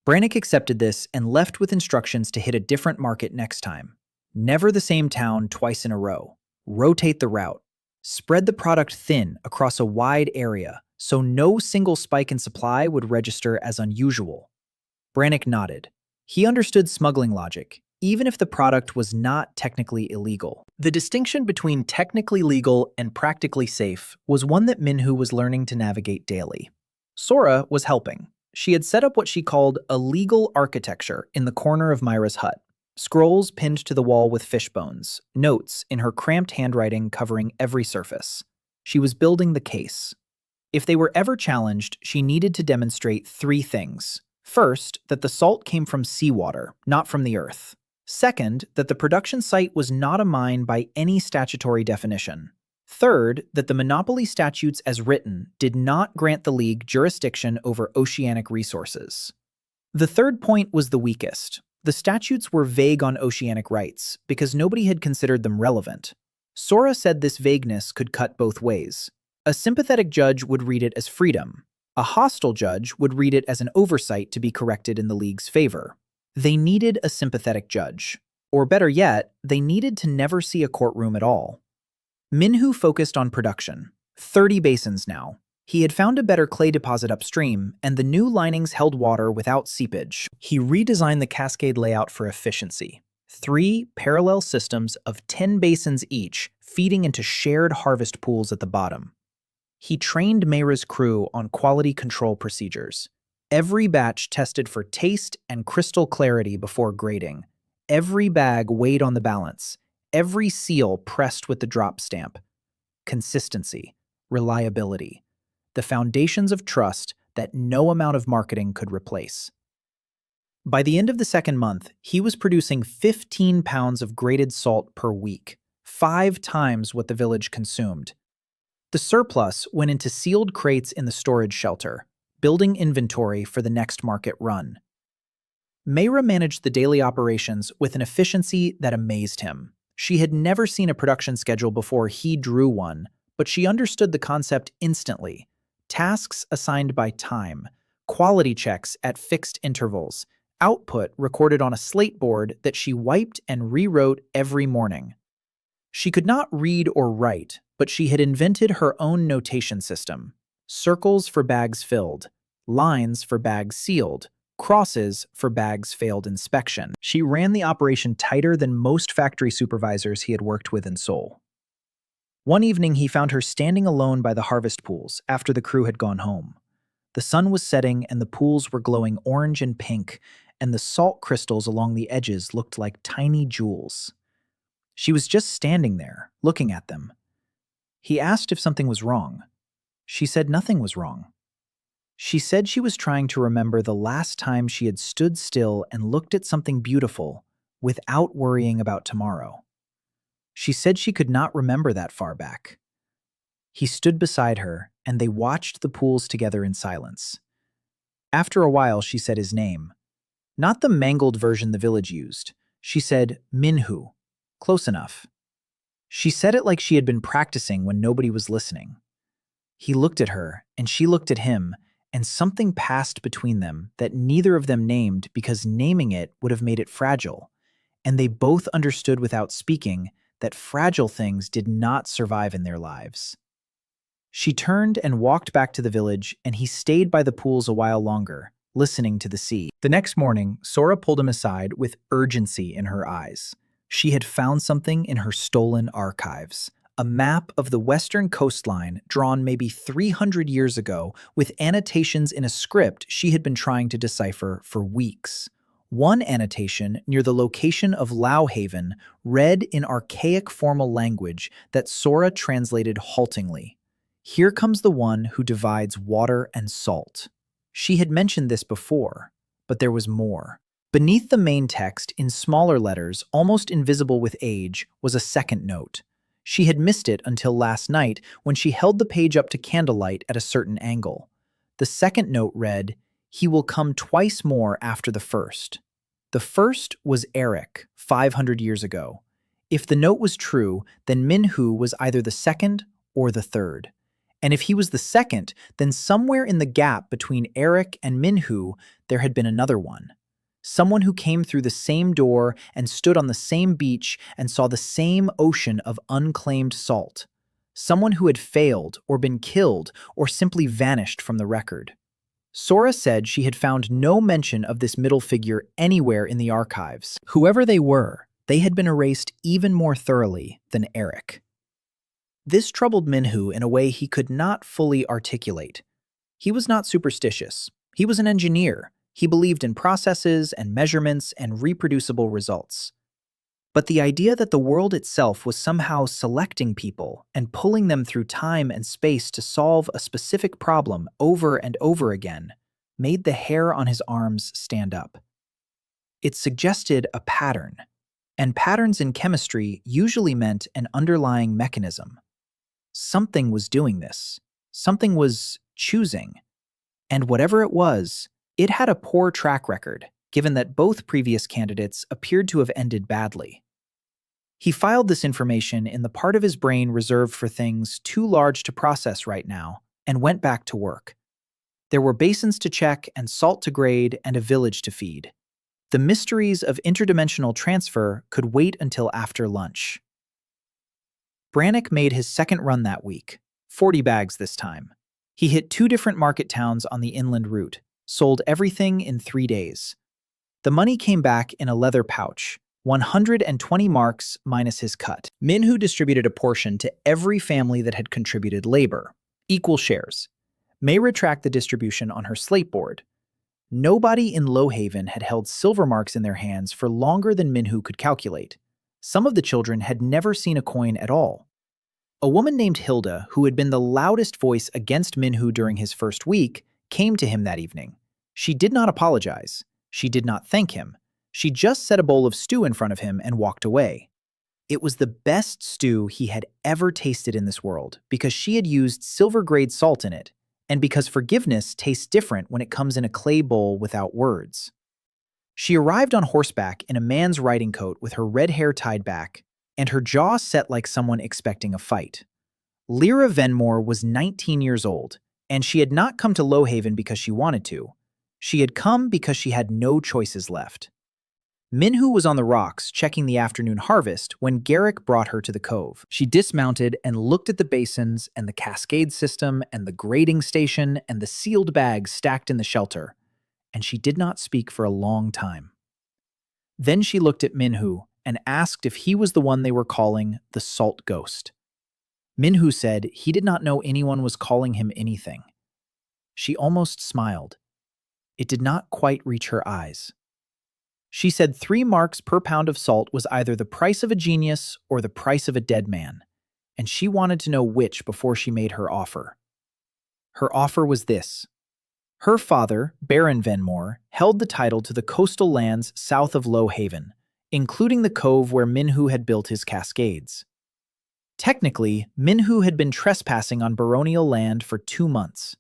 Brannick accepted this and left with instructions to hit a different market next time. Never the same town twice in a row. Rotate the route. Spread the product thin across a wide area so no single spike in supply would register as unusual. Brannick nodded. He understood smuggling logic, even if the product was not technically illegal. The distinction between technically legal and practically safe was one that Minhu was learning to navigate daily. Sora was helping. She had set up what she called a legal architecture in the corner of Myra's hut. Scrolls pinned to the wall with fish bones, notes in her cramped handwriting covering every surface. She was building the case. If they were ever challenged, she needed to demonstrate 3 things. First, that the salt came from seawater, not from the earth. Second, that the production site was not a mine by any statutory definition. Third, that the monopoly statutes as written did not grant the League jurisdiction over oceanic resources. The third point was the weakest. The statutes were vague on oceanic rights because nobody had considered them relevant. Sora said this vagueness could cut both ways. A sympathetic judge would read it as freedom. A hostile judge would read it as an oversight to be corrected in the League's favor. They needed a sympathetic judge. Or better yet, they needed to never see a courtroom at all. Minhu focused on production. 30 basins now. He had found a better clay deposit upstream, and the new linings held water without seepage. He redesigned the cascade layout for efficiency. 3 parallel systems of 10 basins each, feeding into shared harvest pools at the bottom. He trained Mayra's crew on quality control procedures. Every batch tested for taste and crystal clarity before grading. Every bag weighed on the balance. Every seal pressed with the drop stamp. Consistency, reliability, the foundations of trust that no amount of marketing could replace. By the end of the second month, he was producing 15 pounds of grated salt per week, 5 times what the village consumed. The surplus went into sealed crates in the storage shelter, building inventory for the next market run. Mayra managed the daily operations with an efficiency that amazed him. She had never seen a production schedule before he drew one, but she understood the concept instantly. Tasks assigned by time, quality checks at fixed intervals, output recorded on a slate board that she wiped and rewrote every morning. She could not read or write, but she had invented her own notation system. Circles for bags filled, lines for bags sealed, crosses for bags failed inspection. She ran the operation tighter than most factory supervisors he had worked with in Seoul. One evening, he found her standing alone by the harvest pools after the crew had gone home. The sun was setting and the pools were glowing orange and pink, and the salt crystals along the edges looked like tiny jewels. She was just standing there, looking at them. He asked if something was wrong. She said nothing was wrong. She said she was trying to remember the last time she had stood still and looked at something beautiful without worrying about tomorrow. She said she could not remember that far back. He stood beside her, and they watched the pools together in silence. After a while, she said his name. Not the mangled version the village used. She said, Minhu. Close enough. She said it like she had been practicing when nobody was listening. He looked at her, and she looked at him, and something passed between them that neither of them named because naming it would have made it fragile, and they both understood without speaking that fragile things did not survive in their lives. She turned and walked back to the village, and he stayed by the pools a while longer, listening to the sea. The next morning, Sora pulled him aside with urgency in her eyes. She had found something in her stolen archives. A map of the western coastline drawn maybe 300 years ago with annotations in a script she had been trying to decipher for weeks. One annotation near the location of Lao Haven read in archaic formal language that Sora translated haltingly. Here comes the one who divides water and salt. She had mentioned this before, but there was more. Beneath the main text, in smaller letters, almost invisible with age, was a second note. She had missed it until last night when she held the page up to candlelight at a certain angle. The second note read, "He will come twice more after the first." The first was Eric, 500 years ago. If the note was true, then Minhu was either the second or the third. And if he was the second, then somewhere in the gap between Eric and Minhu, there had been another one. Someone who came through the same door and stood on the same beach and saw the same ocean of unclaimed salt. Someone who had failed or been killed or simply vanished from the record. Sora said she had found no mention of this middle figure anywhere in the archives. Whoever they were, they had been erased even more thoroughly than Eric. This troubled Minhu in a way he could not fully articulate. He was not superstitious. He was an engineer. He believed in processes and measurements and reproducible results. But the idea that the world itself was somehow selecting people and pulling them through time and space to solve a specific problem over and over again made the hair on his arms stand up. It suggested a pattern, and patterns in chemistry usually meant an underlying mechanism. Something was doing this. Something was choosing. And whatever it was, it had a poor track record, given that both previous candidates appeared to have ended badly. He filed this information in the part of his brain reserved for things too large to process right now and went back to work. There were basins to check and salt to grade and a village to feed. The mysteries of interdimensional transfer could wait until after lunch. Brannick made his second run that week, 40 bags this time. He hit 2 different market towns on the inland route, sold everything in 3 days. The money came back in a leather pouch, 120 marks minus his cut. Minhu distributed a portion to every family that had contributed labor, equal shares. May retract the distribution on her slate board. Nobody in Lowhaven had held silver marks in their hands for longer than Minhu could calculate. Some of the children had never seen a coin at all. A woman named Hilda, who had been the loudest voice against Minhu during his first week, came to him that evening. She did not apologize. She did not thank him. She just set a bowl of stew in front of him and walked away. It was the best stew he had ever tasted in this world because she had used silver-grade salt in it, and because forgiveness tastes different when it comes in a clay bowl without words. She arrived on horseback in a man's riding coat with her red hair tied back, and her jaw set like someone expecting a fight. Lyra Venmore was 19 years old, and she had not come to Lowhaven because she wanted to. She had come because she had no choices left. Minhu was on the rocks checking the afternoon harvest when Garrick brought her to the cove. She dismounted and looked at the basins and the cascade system and the grading station and the sealed bags stacked in the shelter, and she did not speak for a long time. Then she looked at Minhu and asked if he was the one they were calling the Salt Ghost. Minhu said he did not know anyone was calling him anything. She almost smiled. It did not quite reach her eyes. She said 3 marks per pound of salt was either the price of a genius or the price of a dead man, and she wanted to know which before she made her offer. Her offer was this. Her father, Baron Venmore, held the title to the coastal lands south of Lowhaven, including the cove where Minhu had built his cascades. Technically, Minhu had been trespassing on baronial land for 2 months.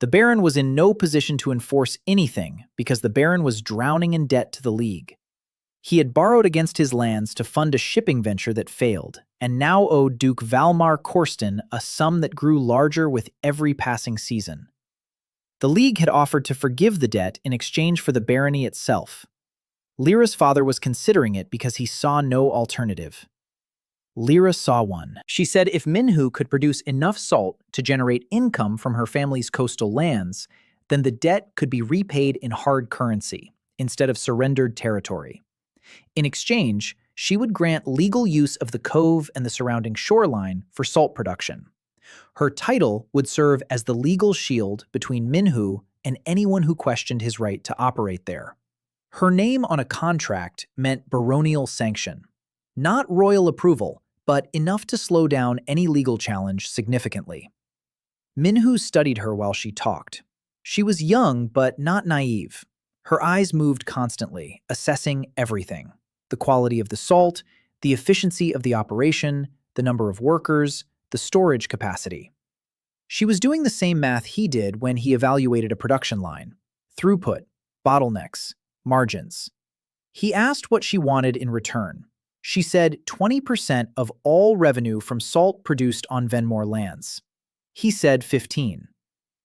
The Baron was in no position to enforce anything because the Baron was drowning in debt to the League. He had borrowed against his lands to fund a shipping venture that failed, and now owed Duke Valmar Corsten a sum that grew larger with every passing season. The League had offered to forgive the debt in exchange for the barony itself. Lyra's father was considering it because he saw no alternative. Lyra saw one. She said if Minhu could produce enough salt to generate income from her family's coastal lands, then the debt could be repaid in hard currency instead of surrendered territory. In exchange, she would grant legal use of the cove and the surrounding shoreline for salt production. Her title would serve as the legal shield between Minhu and anyone who questioned his right to operate there. Her name on a contract meant baronial sanction, not royal approval, but enough to slow down any legal challenge significantly. Minhu studied her while she talked. She was young but not naive. Her eyes moved constantly, assessing everything: the quality of the salt, the efficiency of the operation, the number of workers, the storage capacity. She was doing the same math he did when he evaluated a production line: throughput, bottlenecks, margins. He asked what she wanted in return. She said 20% of all revenue from salt produced on Venmore lands. He said 15.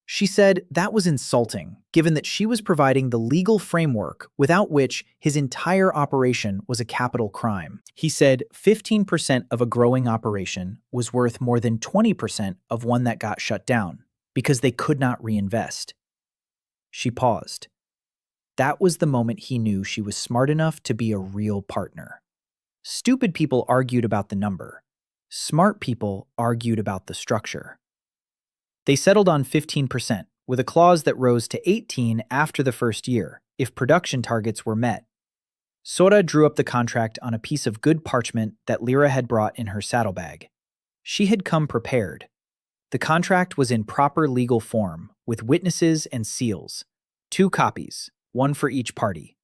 She said that was insulting, given that she was providing the legal framework without which his entire operation was a capital crime. He said 15% of a growing operation was worth more than 20% of one that got shut down, because they could not reinvest. She paused. That was the moment he knew she was smart enough to be a real partner. Stupid people argued about the number. Smart people argued about the structure. They settled on 15%, with a clause that rose to 18% after the first year, if production targets were met. Sora drew up the contract on a piece of good parchment that Lyra had brought in her saddlebag. She had come prepared. The contract was in proper legal form, with witnesses and seals. 2 copies, one for each party.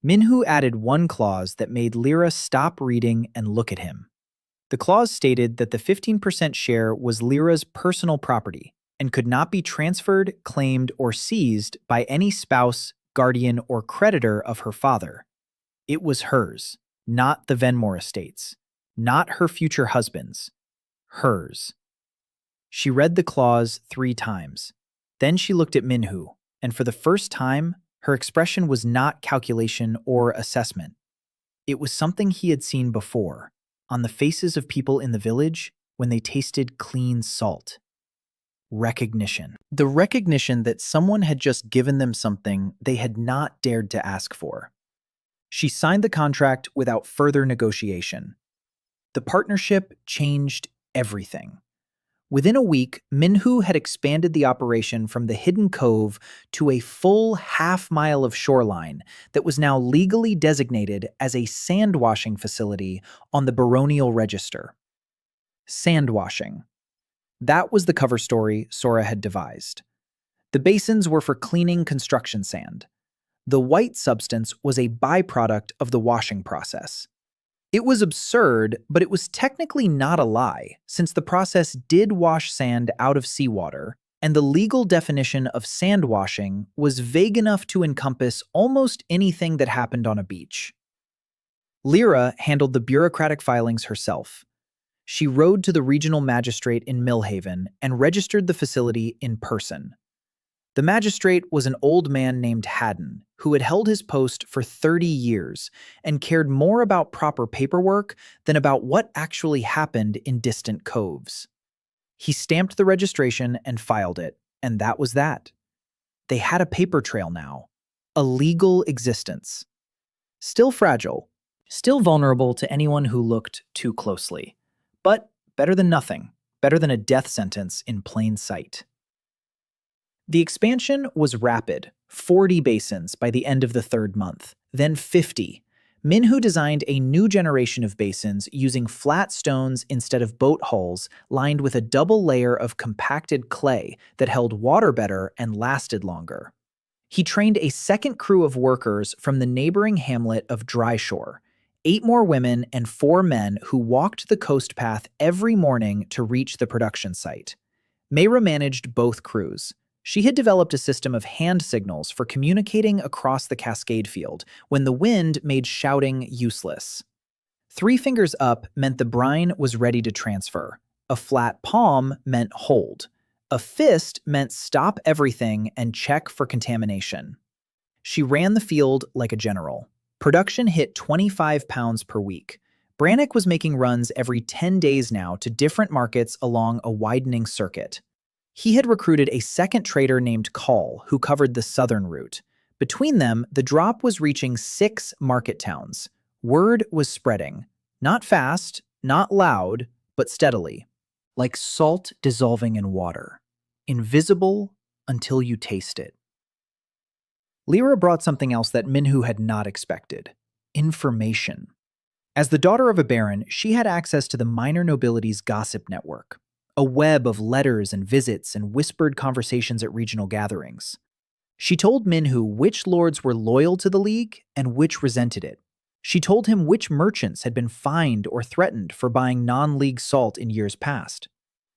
Minhu added one clause that made Lyra stop reading and look at him. The clause stated that the 15% share was Lyra's personal property and could not be transferred, claimed, or seized by any spouse, guardian, or creditor of her father. It was hers, not the Venmore estate's, not her future husband's. Hers. She read the clause 3 times. Then she looked at Minhu, and for the first time, her expression was not calculation or assessment. It was something he had seen before, on the faces of people in the village when they tasted clean salt. Recognition. The recognition that someone had just given them something they had not dared to ask for. She signed the contract without further negotiation. The partnership changed everything. Within a week, Minhu had expanded the operation from the hidden cove to a full half-mile of shoreline that was now legally designated as a sand-washing facility on the baronial register. Sand-washing. That was the cover story Sora had devised. The basins were for cleaning construction sand. The white substance was a byproduct of the washing process. It was absurd, but it was technically not a lie, since the process did wash sand out of seawater, and the legal definition of sand washing was vague enough to encompass almost anything that happened on a beach. Lyra handled the bureaucratic filings herself. She rode to the regional magistrate in Millhaven and registered the facility in person. The magistrate was an old man named Haddon, who had held his post for 30 years and cared more about proper paperwork than about what actually happened in distant coves. He stamped the registration and filed it, and that was that. They had a paper trail now, a legal existence. Still fragile, still vulnerable to anyone who looked too closely, but better than nothing, better than a death sentence in plain sight. The expansion was rapid, 40 basins by the end of the 3rd month, then 50. Minhu designed a new generation of basins using flat stones instead of boat hulls lined with a double layer of compacted clay that held water better and lasted longer. He trained a second crew of workers from the neighboring hamlet of Dryshore, 8 more women and 4 men who walked the coast path every morning to reach the production site. Mayra managed both crews. She had developed a system of hand signals for communicating across the Cascade Field when the wind made shouting useless. 3 fingers up meant the brine was ready to transfer. A flat palm meant hold. A fist meant stop everything and check for contamination. She ran the field like a general. Production hit 25 pounds per week. Brannick was making runs every 10 days now to different markets along a widening circuit. He had recruited a second trader named Call, who covered the southern route. Between them, the drop was reaching 6 market towns. Word was spreading. Not fast, not loud, but steadily. Like salt dissolving in water. Invisible until you taste it. Lyra brought something else that Minhu had not expected. Information. As the daughter of a baron, she had access to the minor nobility's gossip network. A web of letters and visits and whispered conversations at regional gatherings. She told Minhu which lords were loyal to the League and which resented it. She told him which merchants had been fined or threatened for buying non-League salt in years past.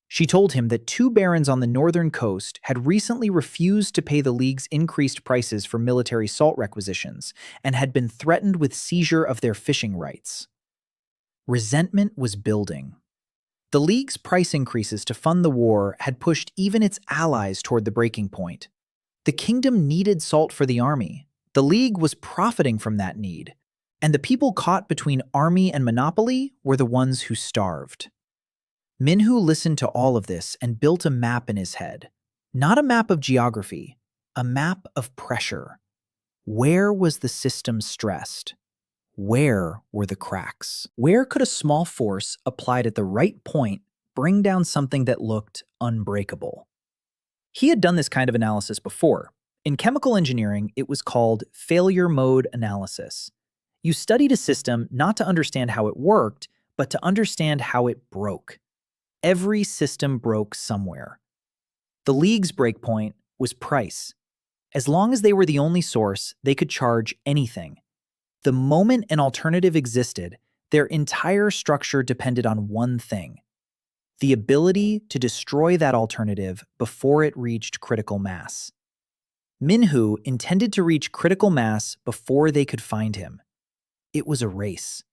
She told him that two barons on the northern coast had recently refused to pay the League's increased prices for military salt requisitions and had been threatened with seizure of their fishing rights. Resentment was building. The League's price increases to fund the war had pushed even its allies toward the breaking point. The kingdom needed salt for the army. The League was profiting from that need. And the people caught between army and monopoly were the ones who starved. Minhu listened to all of this and built a map in his head. Not a map of geography, a map of pressure. Where was the system stressed? Where were the cracks? Where could a small force applied at the right point bring down something that looked unbreakable? He had done this kind of analysis before. In chemical engineering, it was called failure mode analysis. You studied a system not to understand how it worked, but to understand how it broke. Every system broke somewhere. The League's breakpoint was price. As long as they were the only source, they could charge anything. The moment an alternative existed, their entire structure depended on one thing: the ability to destroy that alternative before it reached critical mass. Minhu intended to reach critical mass before they could find him. It was a race.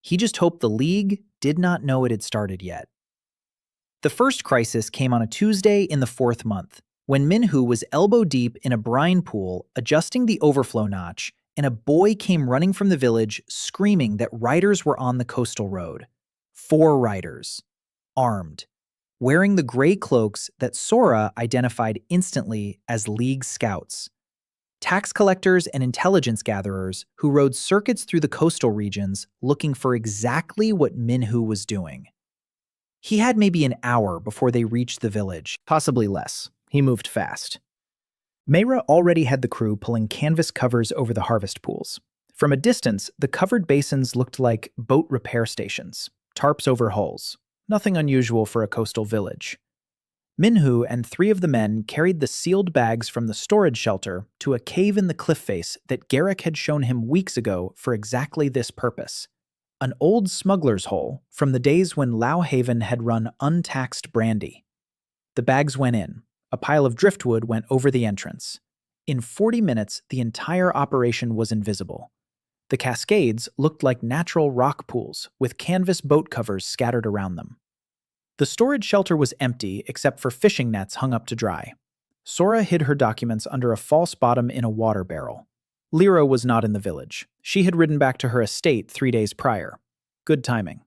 He just hoped the League did not know it had started yet. The first crisis came on a Tuesday in the 4th month, when Minhu was elbow-deep in a brine pool adjusting the overflow notch, and a boy came running from the village screaming that riders were on the coastal road. 4 riders, armed, wearing the gray cloaks that Sora identified instantly as League scouts. Tax collectors and intelligence gatherers who rode circuits through the coastal regions looking for exactly what Minhu was doing. He had maybe an hour before they reached the village, possibly less. He moved fast. Mayra already had the crew pulling canvas covers over the harvest pools. From a distance, the covered basins looked like boat repair stations, tarps over hulls. Nothing unusual for a coastal village. Minhu and 3 of the men carried the sealed bags from the storage shelter to a cave in the cliff face that Garrick had shown him weeks ago for exactly this purpose. An old smuggler's hole from the days when Lauhaven had run untaxed brandy. The bags went in. A pile of driftwood went over the entrance. In 40 minutes, the entire operation was invisible. The cascades looked like natural rock pools with canvas boat covers scattered around them. The storage shelter was empty except for fishing nets hung up to dry. Sora hid her documents under a false bottom in a water barrel. Lyra was not in the village. She had ridden back to her estate 3 days prior. Good timing.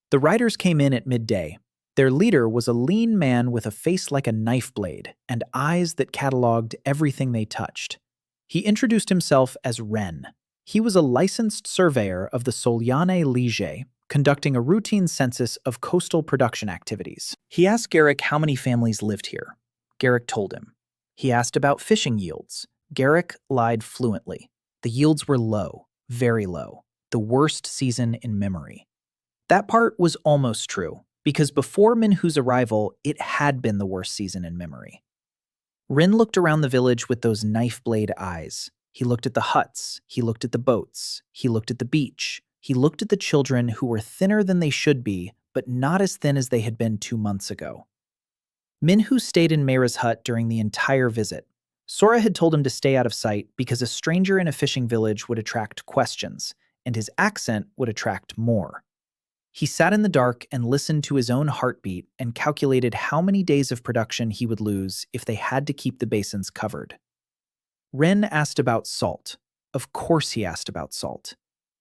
The riders came in at midday. Their leader was a lean man with a face like a knife blade and eyes that cataloged everything they touched. He introduced himself as Ren. He was a licensed surveyor of the Solyane Lige, conducting a routine census of coastal production activities. He asked Garrick how many families lived here. Garrick told him. He asked about fishing yields. Garrick lied fluently. The yields were low, very low, the worst season in memory. That part was almost true, because before Minhu's arrival, it had been the worst season in memory. Rin looked around the village with those knife blade eyes. He looked at the huts, he looked at the boats, he looked at the beach, he looked at the children who were thinner than they should be, but not as thin as they had been 2 months ago. Minhu stayed in Mayra's hut during the entire visit. Sora had told him to stay out of sight because a stranger in a fishing village would attract questions, and his accent would attract more. He sat in the dark and listened to his own heartbeat and calculated how many days of production he would lose if they had to keep the basins covered. Ren asked about salt. Of course he asked about salt.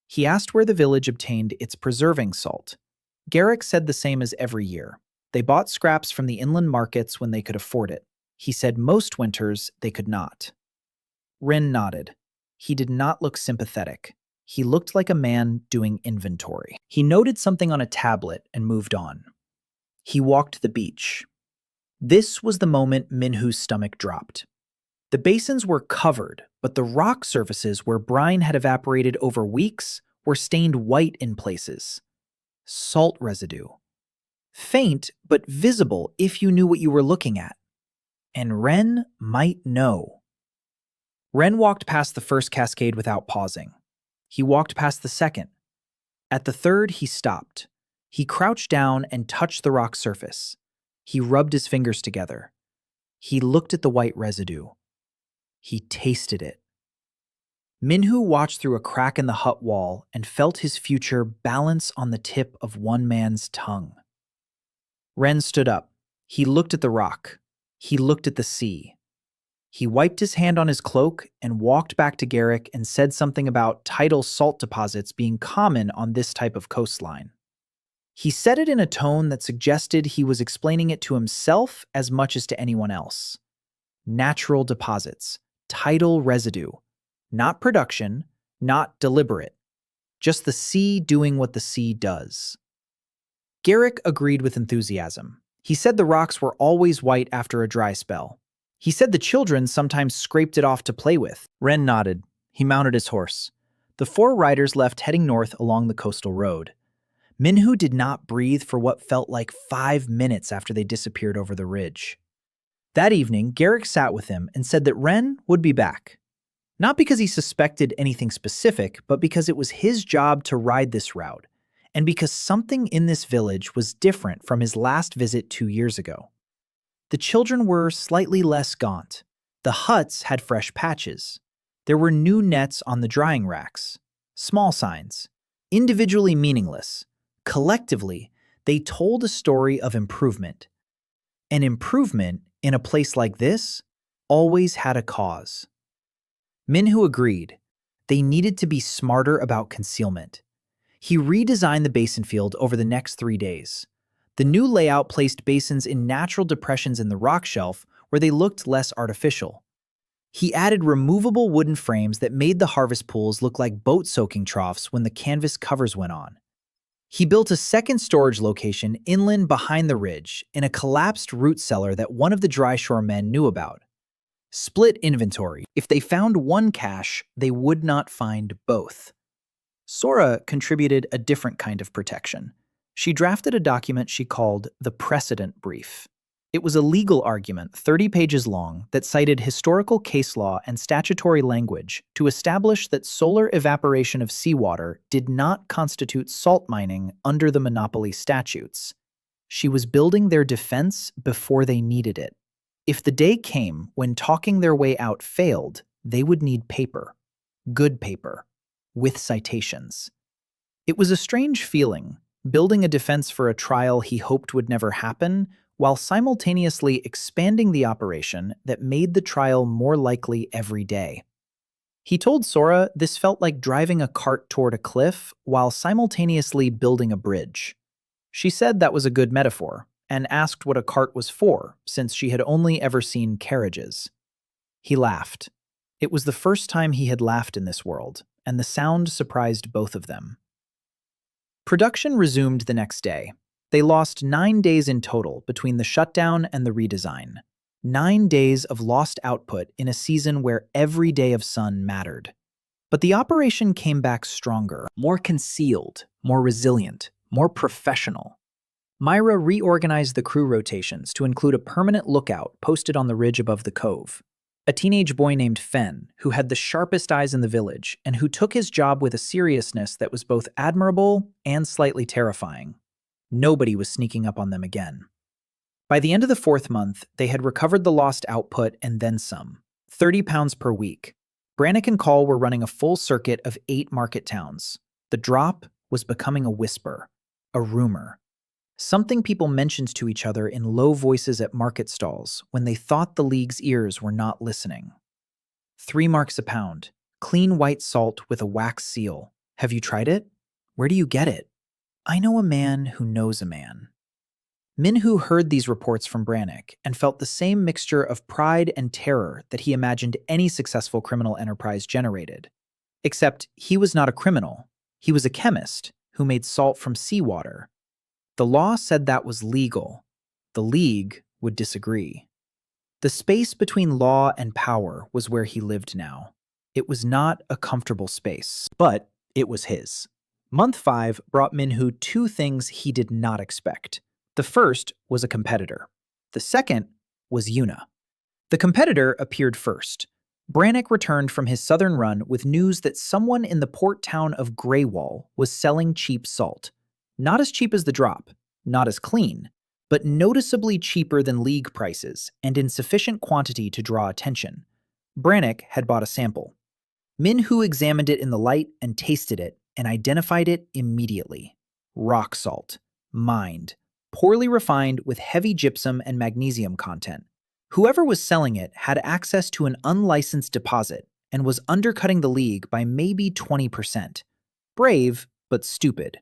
He asked where the village obtained its preserving salt. Garrick said the same as every year. They bought scraps from the inland markets when they could afford it. He said most winters they could not. Ren nodded. He did not look sympathetic. He looked like a man doing inventory. He noted something on a tablet and moved on. He walked the beach. This was the moment Minhu's stomach dropped. The basins were covered, but the rock surfaces where brine had evaporated over weeks were stained white in places. Salt residue. Faint, but visible if you knew what you were looking at. And Ren might know. Ren walked past the first cascade without pausing. He walked past the second. At the third, he stopped. He crouched down and touched the rock surface. He rubbed his fingers together. He looked at the white residue. He tasted it. Minhu watched through a crack in the hut wall and felt his future balance on the tip of one man's tongue. Ren stood up. He looked at the rock. He looked at the sea. He wiped his hand on his cloak and walked back to Garrick and said something about tidal salt deposits being common on this type of coastline. He said it in a tone that suggested he was explaining it to himself as much as to anyone else. Natural deposits, tidal residue, not production, not deliberate, just the sea doing what the sea does. Garrick agreed with enthusiasm. He said the rocks were always white after a dry spell. He said the children sometimes scraped it off to play with. Ren nodded. He mounted his horse. The four riders left heading north along the coastal road. Minhu did not breathe for what felt like 5 minutes after they disappeared over the ridge. That evening, Garrick sat with him and said that Ren would be back. Not because he suspected anything specific, but because it was his job to ride this route, and because something in this village was different from his last visit 2 years ago. The children were slightly less gaunt. The huts had fresh patches. There were new nets on the drying racks. Small signs. Individually meaningless. Collectively, they told a story of improvement. And improvement, in a place like this, always had a cause. Minhu agreed. They needed to be smarter about concealment. He redesigned the basin field over the next 3 days. The new layout placed basins in natural depressions in the rock shelf where they looked less artificial. He added removable wooden frames that made the harvest pools look like boat soaking troughs when the canvas covers went on. He built a second storage location inland behind the ridge in a collapsed root cellar that one of the dry shore men knew about. Split inventory. If they found one cache, they would not find both. Sora contributed a different kind of protection. She drafted a document she called the precedent brief. It was a legal argument 30 pages long that cited historical case law and statutory language to establish that solar evaporation of seawater did not constitute salt mining under the monopoly statutes. She was building their defense before they needed it. If the day came when talking their way out failed, they would need paper. Good paper. With citations. It was a strange feeling, building a defense for a trial he hoped would never happen, while simultaneously expanding the operation that made the trial more likely every day. He told Sora this felt like driving a cart toward a cliff while simultaneously building a bridge. She said that was a good metaphor, and asked what a cart was for, since she had only ever seen carriages. He laughed. It was the first time he had laughed in this world, and the sound surprised both of them. Production resumed the next day. They lost 9 days in total between the shutdown and the redesign. 9 days of lost output in a season where every day of sun mattered. But the operation came back stronger, more concealed, more resilient, more professional. Myra reorganized the crew rotations to include a permanent lookout posted on the ridge above the cove. A teenage boy named Fen, who had the sharpest eyes in the village and who took his job with a seriousness that was both admirable and slightly terrifying. Nobody was sneaking up on them again. By the end of the 4th month, they had recovered the lost output and then some, 30 pounds per week. Brannick and Call were running a full circuit of 8 market towns. The drop was becoming a whisper, a rumor. Something people mentioned to each other in low voices at market stalls when they thought the league's ears were not listening. 3 marks a pound, clean white salt with a wax seal. Have you tried it? Where do you get it? I know a man who knows a man. Minhu heard these reports from Brannick and felt the same mixture of pride and terror that he imagined any successful criminal enterprise generated. Except he was not a criminal. He was a chemist who made salt from seawater. The law said that was legal. The League would disagree. The space between law and power was where he lived now. It was not a comfortable space, but it was his. Month 5 brought Minhu 2 things he did not expect. The first was a competitor. The second was Yuna. The competitor appeared first. Brannick returned from his southern run with news that someone in the port town of Greywall was selling cheap salt. Not as cheap as the drop, not as clean, but noticeably cheaper than league prices and in sufficient quantity to draw attention. Brannick had bought a sample. Minhu examined it in the light and tasted it and identified it immediately. Rock salt. Mined. Poorly refined with heavy gypsum and magnesium content. Whoever was selling it had access to an unlicensed deposit and was undercutting the league by maybe 20%. Brave, but stupid.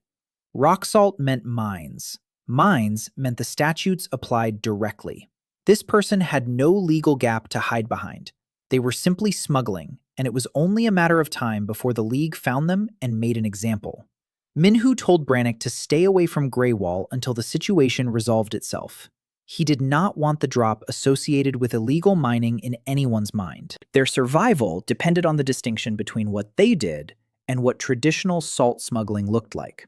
Rock salt meant mines. Mines meant the statutes applied directly. This person had no legal gap to hide behind. They were simply smuggling, and it was only a matter of time before the league found them and made an example. Minhu told Brannick to stay away from Greywall until the situation resolved itself. He did not want the drop associated with illegal mining in anyone's mind. Their survival depended on the distinction between what they did and what traditional salt smuggling looked like.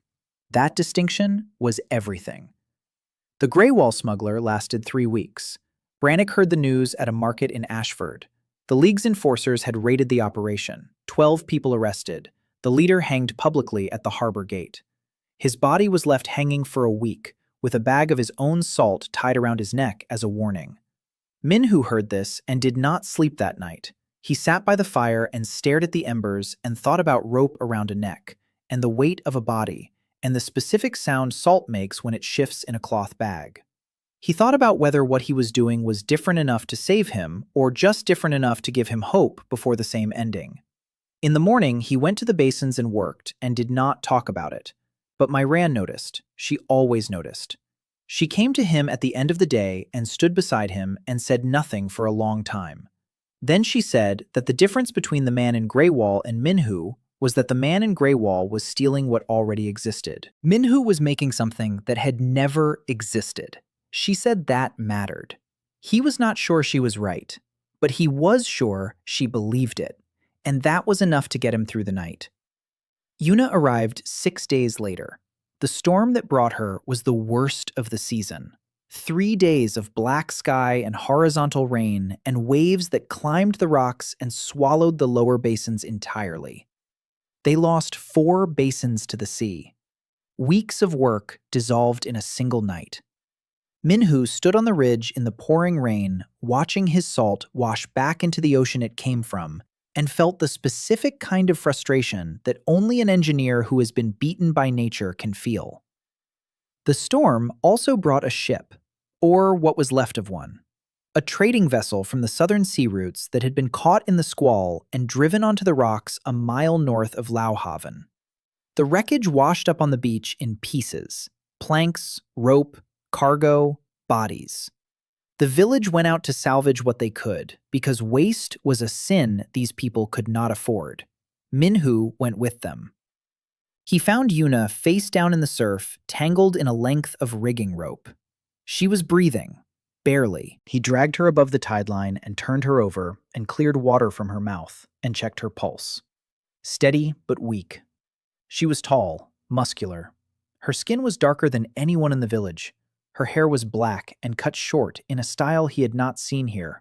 That distinction was everything. The Greywall smuggler lasted 3 weeks. Brannick heard the news at a market in Ashford. The League's enforcers had raided the operation, 12 people arrested, the leader hanged publicly at the harbor gate. His body was left hanging for a week, with a bag of his own salt tied around his neck as a warning. Minhu heard this and did not sleep that night. He sat by the fire and stared at the embers and thought about rope around a neck, and the weight of a body, and the specific sound salt makes when it shifts in a cloth bag. He thought about whether what he was doing was different enough to save him or just different enough to give him hope before the same ending. In the morning, he went to the basins and worked and did not talk about it. But Myran noticed. She always noticed. She came to him at the end of the day and stood beside him and said nothing for a long time. Then she said that the difference between the man in Greywall and Minhu was that the man in Greywall was stealing what already existed. Minhu was making something that had never existed. She said that mattered. He was not sure she was right, but he was sure she believed it, and that was enough to get him through the night. Yuna arrived 6 days later. The storm that brought her was the worst of the season. 3 days of black sky and horizontal rain and waves that climbed the rocks and swallowed the lower basins entirely. They lost 4 basins to the sea. Weeks of work dissolved in a single night. Minhu stood on the ridge in the pouring rain, watching his salt wash back into the ocean it came from, and felt the specific kind of frustration that only an engineer who has been beaten by nature can feel. The storm also brought a ship, or what was left of one, a trading vessel from the southern sea routes that had been caught in the squall and driven onto the rocks a mile north of Lauhaven. The wreckage washed up on the beach in pieces: planks, rope, cargo, bodies. The village went out to salvage what they could, because waste was a sin these people could not afford. Minhu went with them. He found Yuna face down in the surf, tangled in a length of rigging rope. She was breathing, barely. He dragged her above the tide line and turned her over and cleared water from her mouth and checked her pulse. Steady but weak. She was tall, muscular. Her skin was darker than anyone in the village. Her hair was black and cut short in a style he had not seen here.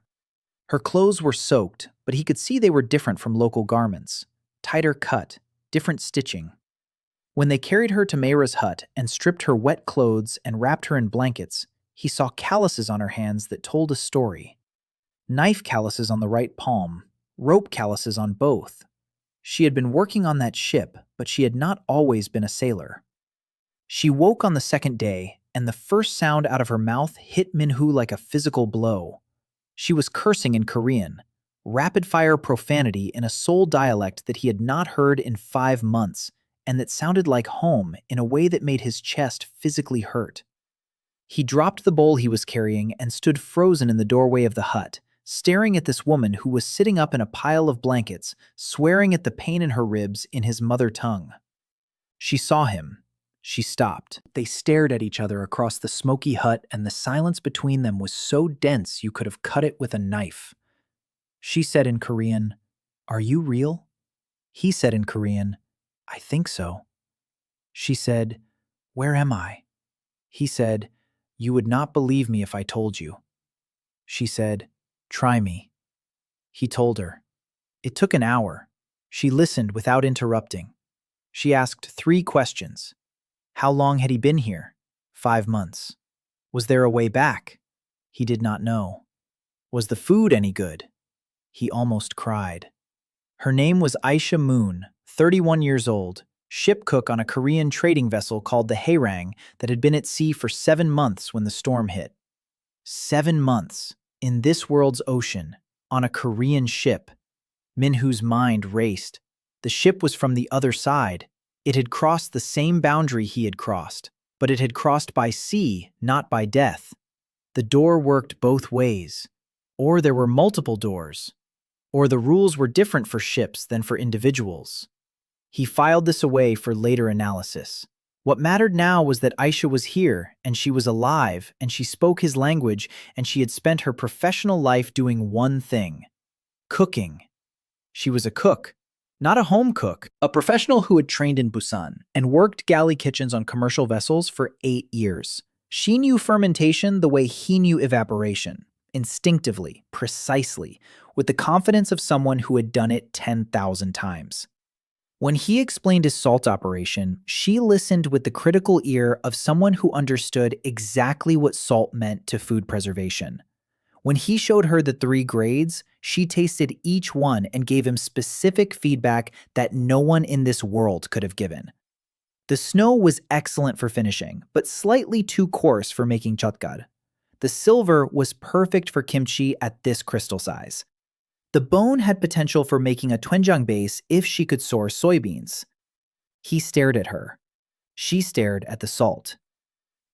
Her clothes were soaked, but he could see they were different from local garments. Tighter cut, different stitching. When they carried her to Mayra's hut and stripped her wet clothes and wrapped her in blankets, he saw calluses on her hands that told a story. Knife calluses on the right palm, rope calluses on both. She had been working on that ship, but she had not always been a sailor. She woke on the second day, and the first sound out of her mouth hit Minhu like a physical blow. She was cursing in Korean, rapid-fire profanity in a Seoul dialect that he had not heard in 5 months, and that sounded like home in a way that made his chest physically hurt. He dropped the bowl he was carrying and stood frozen in the doorway of the hut, staring at this woman who was sitting up in a pile of blankets, swearing at the pain in her ribs in his mother tongue. She saw him. She stopped. They stared at each other across the smoky hut, and the silence between them was so dense you could have cut it with a knife. She said in Korean, "Are you real?" He said in Korean, "I think so." She said, "Where am I?" He said, "You would not believe me if I told you." She said, "Try me." He told her. It took an hour. She listened without interrupting. She asked 3 questions. How long had he been here? 5 months. Was there a way back? He did not know. Was the food any good? He almost cried. Her name was Aisha Moon, 31 years old, ship cook on a Korean trading vessel called the Haerang that had been at sea for 7 months when the storm hit. 7 months, in this world's ocean, on a Korean ship. Minhu's mind raced. The ship was from the other side. It had crossed the same boundary he had crossed, but it had crossed by sea, not by death. The door worked both ways. Or there were multiple doors. Or the rules were different for ships than for individuals. He filed this away for later analysis. What mattered now was that Aisha was here, and she was alive, and she spoke his language, and she had spent her professional life doing one thing: cooking. She was a cook, not a home cook, a professional who had trained in Busan and worked galley kitchens on commercial vessels for 8 years. She knew fermentation the way he knew evaporation, instinctively, precisely, with the confidence of someone who had done it 10,000 times. When he explained his salt operation, she listened with the critical ear of someone who understood exactly what salt meant to food preservation. When he showed her the 3 grades, she tasted each one and gave him specific feedback that no one in this world could have given. The snow was excellent for finishing, but slightly too coarse for making jeotgad. The silver was perfect for kimchi at this crystal size. The bone had potential for making a doenjang base if she could source soybeans. He stared at her. She stared at the salt.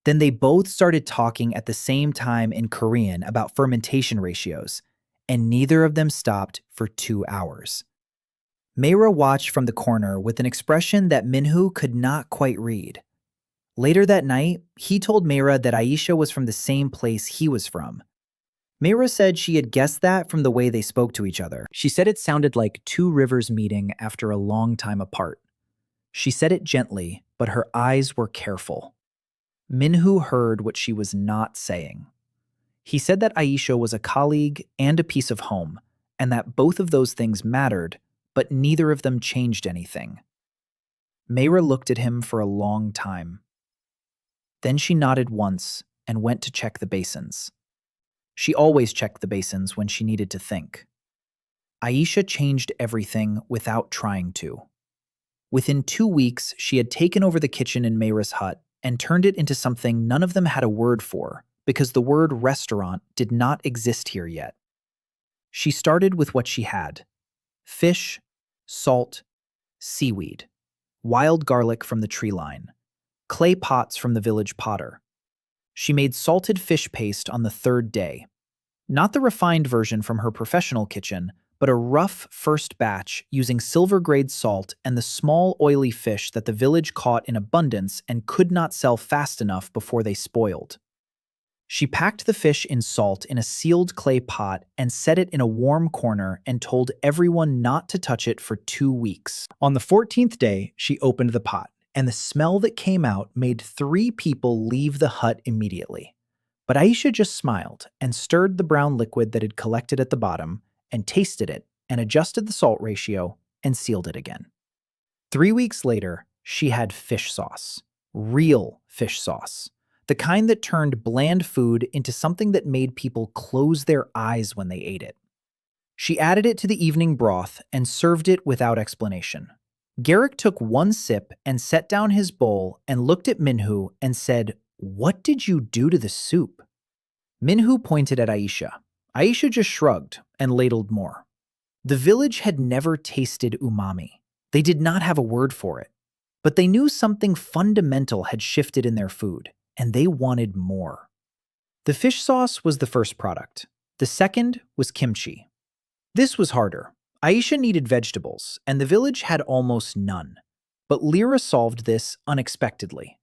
Then they both started talking at the same time in Korean about fermentation ratios, and neither of them stopped for 2 hours. Mayra watched from the corner with an expression that Minhu could not quite read. Later that night, he told Mayra that Aisha was from the same place he was from. Mayra said she had guessed that from the way they spoke to each other. She said it sounded like 2 rivers meeting after a long time apart. She said it gently, but her eyes were careful. Minhu heard what she was not saying. He said that Aisha was a colleague and a piece of home, and that both of those things mattered, but neither of them changed anything. Mayra looked at him for a long time. Then she nodded once and went to check the basins. She always checked the basins when she needed to think. Aisha changed everything without trying to. Within 2 weeks, she had taken over the kitchen in Mayra's hut and turned it into something none of them had a word for, because the word restaurant did not exist here yet. She started with what she had: fish, salt, seaweed, wild garlic from the tree line, clay pots from the village potter. She made salted fish paste on the 3rd day. Not the refined version from her professional kitchen, but a rough first batch using silver-grade salt and the small oily fish that the village caught in abundance and could not sell fast enough before they spoiled. She packed the fish in salt in a sealed clay pot and set it in a warm corner and told everyone not to touch it for 2 weeks. On the 14th day, she opened the pot, and the smell that came out made 3 people leave the hut immediately. But Aisha just smiled and stirred the brown liquid that had collected at the bottom and tasted it and adjusted the salt ratio and sealed it again. 3 weeks later, she had fish sauce. Real fish sauce. The kind that turned bland food into something that made people close their eyes when they ate it. She added it to the evening broth and served it without explanation. Garrick took 1 sip and set down his bowl and looked at Minhu and said, "What did you do to the soup?" Minhu pointed at Aisha. Aisha just shrugged and ladled more. The village had never tasted umami. They did not have a word for it. But they knew something fundamental had shifted in their food, and they wanted more. The fish sauce was the first product. The second was kimchi. This was harder. Aisha needed vegetables, and the village had almost none. But Lyra solved this unexpectedly.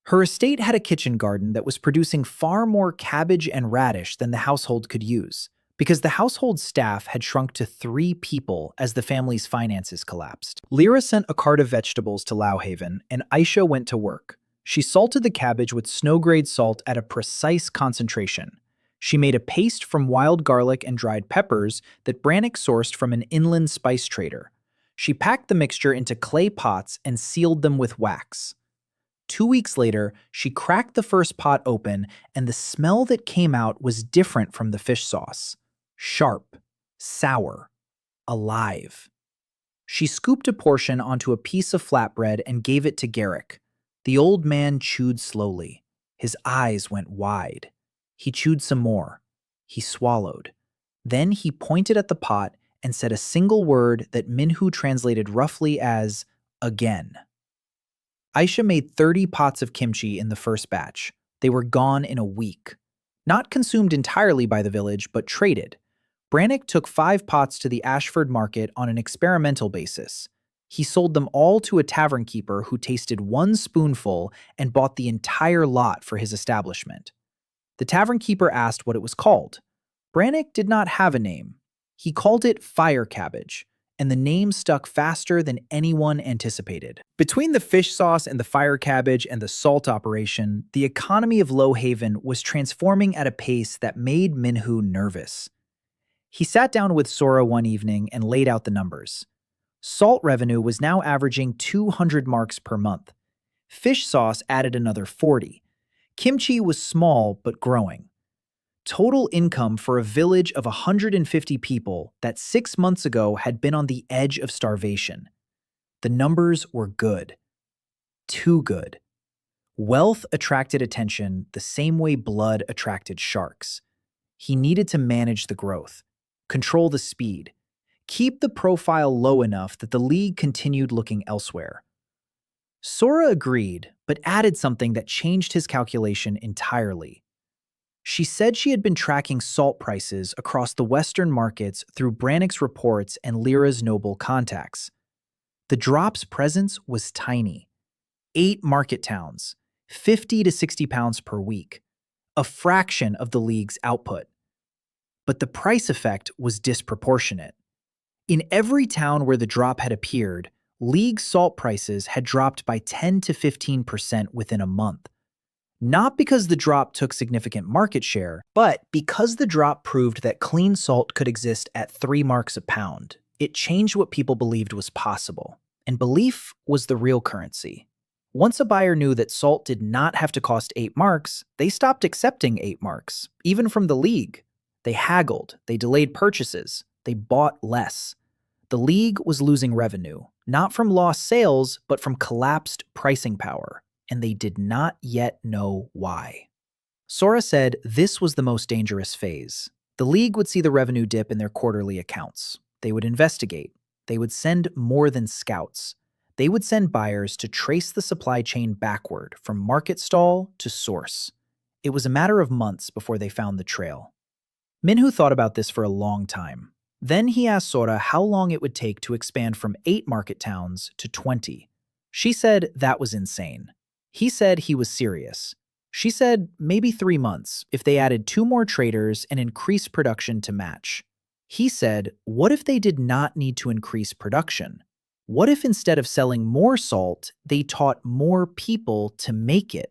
Her estate had a kitchen garden that was producing far more cabbage and radish than the household could use, because the household staff had shrunk to 3 people as the family's finances collapsed. Lyra sent a cart of vegetables to Lauhaven, and Aisha went to work. She salted the cabbage with snow-grade salt at a precise concentration. She made a paste from wild garlic and dried peppers that Brannick sourced from an inland spice trader. She packed the mixture into clay pots and sealed them with wax. 2 weeks later, she cracked the first pot open, and the smell that came out was different from the fish sauce. Sharp, sour, alive. She scooped a portion onto a piece of flatbread and gave it to Garrick. The old man chewed slowly. His eyes went wide. He chewed some more. He swallowed. Then he pointed at the pot and said a single word that Minhu translated roughly as, again. Aisha made 30 pots of kimchi in the first batch. They were gone in a week. Not consumed entirely by the village, but traded. Brannick took 5 pots to the Ashford market on an experimental basis. He sold them all to a tavern keeper who tasted 1 spoonful and bought the entire lot for his establishment. The tavern keeper asked what it was called. Brannick did not have a name. He called it fire cabbage, and the name stuck faster than anyone anticipated. Between the fish sauce and the fire cabbage and the salt operation, the economy of Low Haven was transforming at a pace that made Minhu nervous. He sat down with Sora one evening and laid out the numbers. Salt revenue was now averaging 200 marks per month. Fish sauce added another 40. Kimchi was small but growing. Total income for a village of 150 people that 6 months ago had been on the edge of starvation. The numbers were good. Too good. Wealth attracted attention the same way blood attracted sharks. He needed to manage the growth, control the speed, keep the profile low enough that the league continued looking elsewhere. Sora agreed, but added something that changed his calculation entirely. She said she had been tracking salt prices across the Western markets through Brannick's reports and Lyra's noble contacts. The drop's presence was tiny. 8 market towns, 50 to 60 pounds per week, a fraction of the league's output. But the price effect was disproportionate. In every town where the drop had appeared, league salt prices had dropped by 10 to 15% within a month. Not because the drop took significant market share, but because the drop proved that clean salt could exist at 3 marks a pound. It changed what people believed was possible, and belief was the real currency. Once a buyer knew that salt did not have to cost 8 marks, they stopped accepting 8 marks, even from the league. They haggled, they delayed purchases, they bought less. The league was losing revenue, not from lost sales, but from collapsed pricing power. And they did not yet know why. Sora said this was the most dangerous phase. The league would see the revenue dip in their quarterly accounts. They would investigate. They would send more than scouts. They would send buyers to trace the supply chain backward from market stall to source. It was a matter of months before they found the trail. Minhu thought about this for a long time. Then he asked Sora how long it would take to expand from 8 market towns to 20. She said that was insane. He said he was serious. She said maybe 3 months if they added 2 more traders and increased production to match. He said, what if they did not need to increase production? What if instead of selling more salt, they taught more people to make it?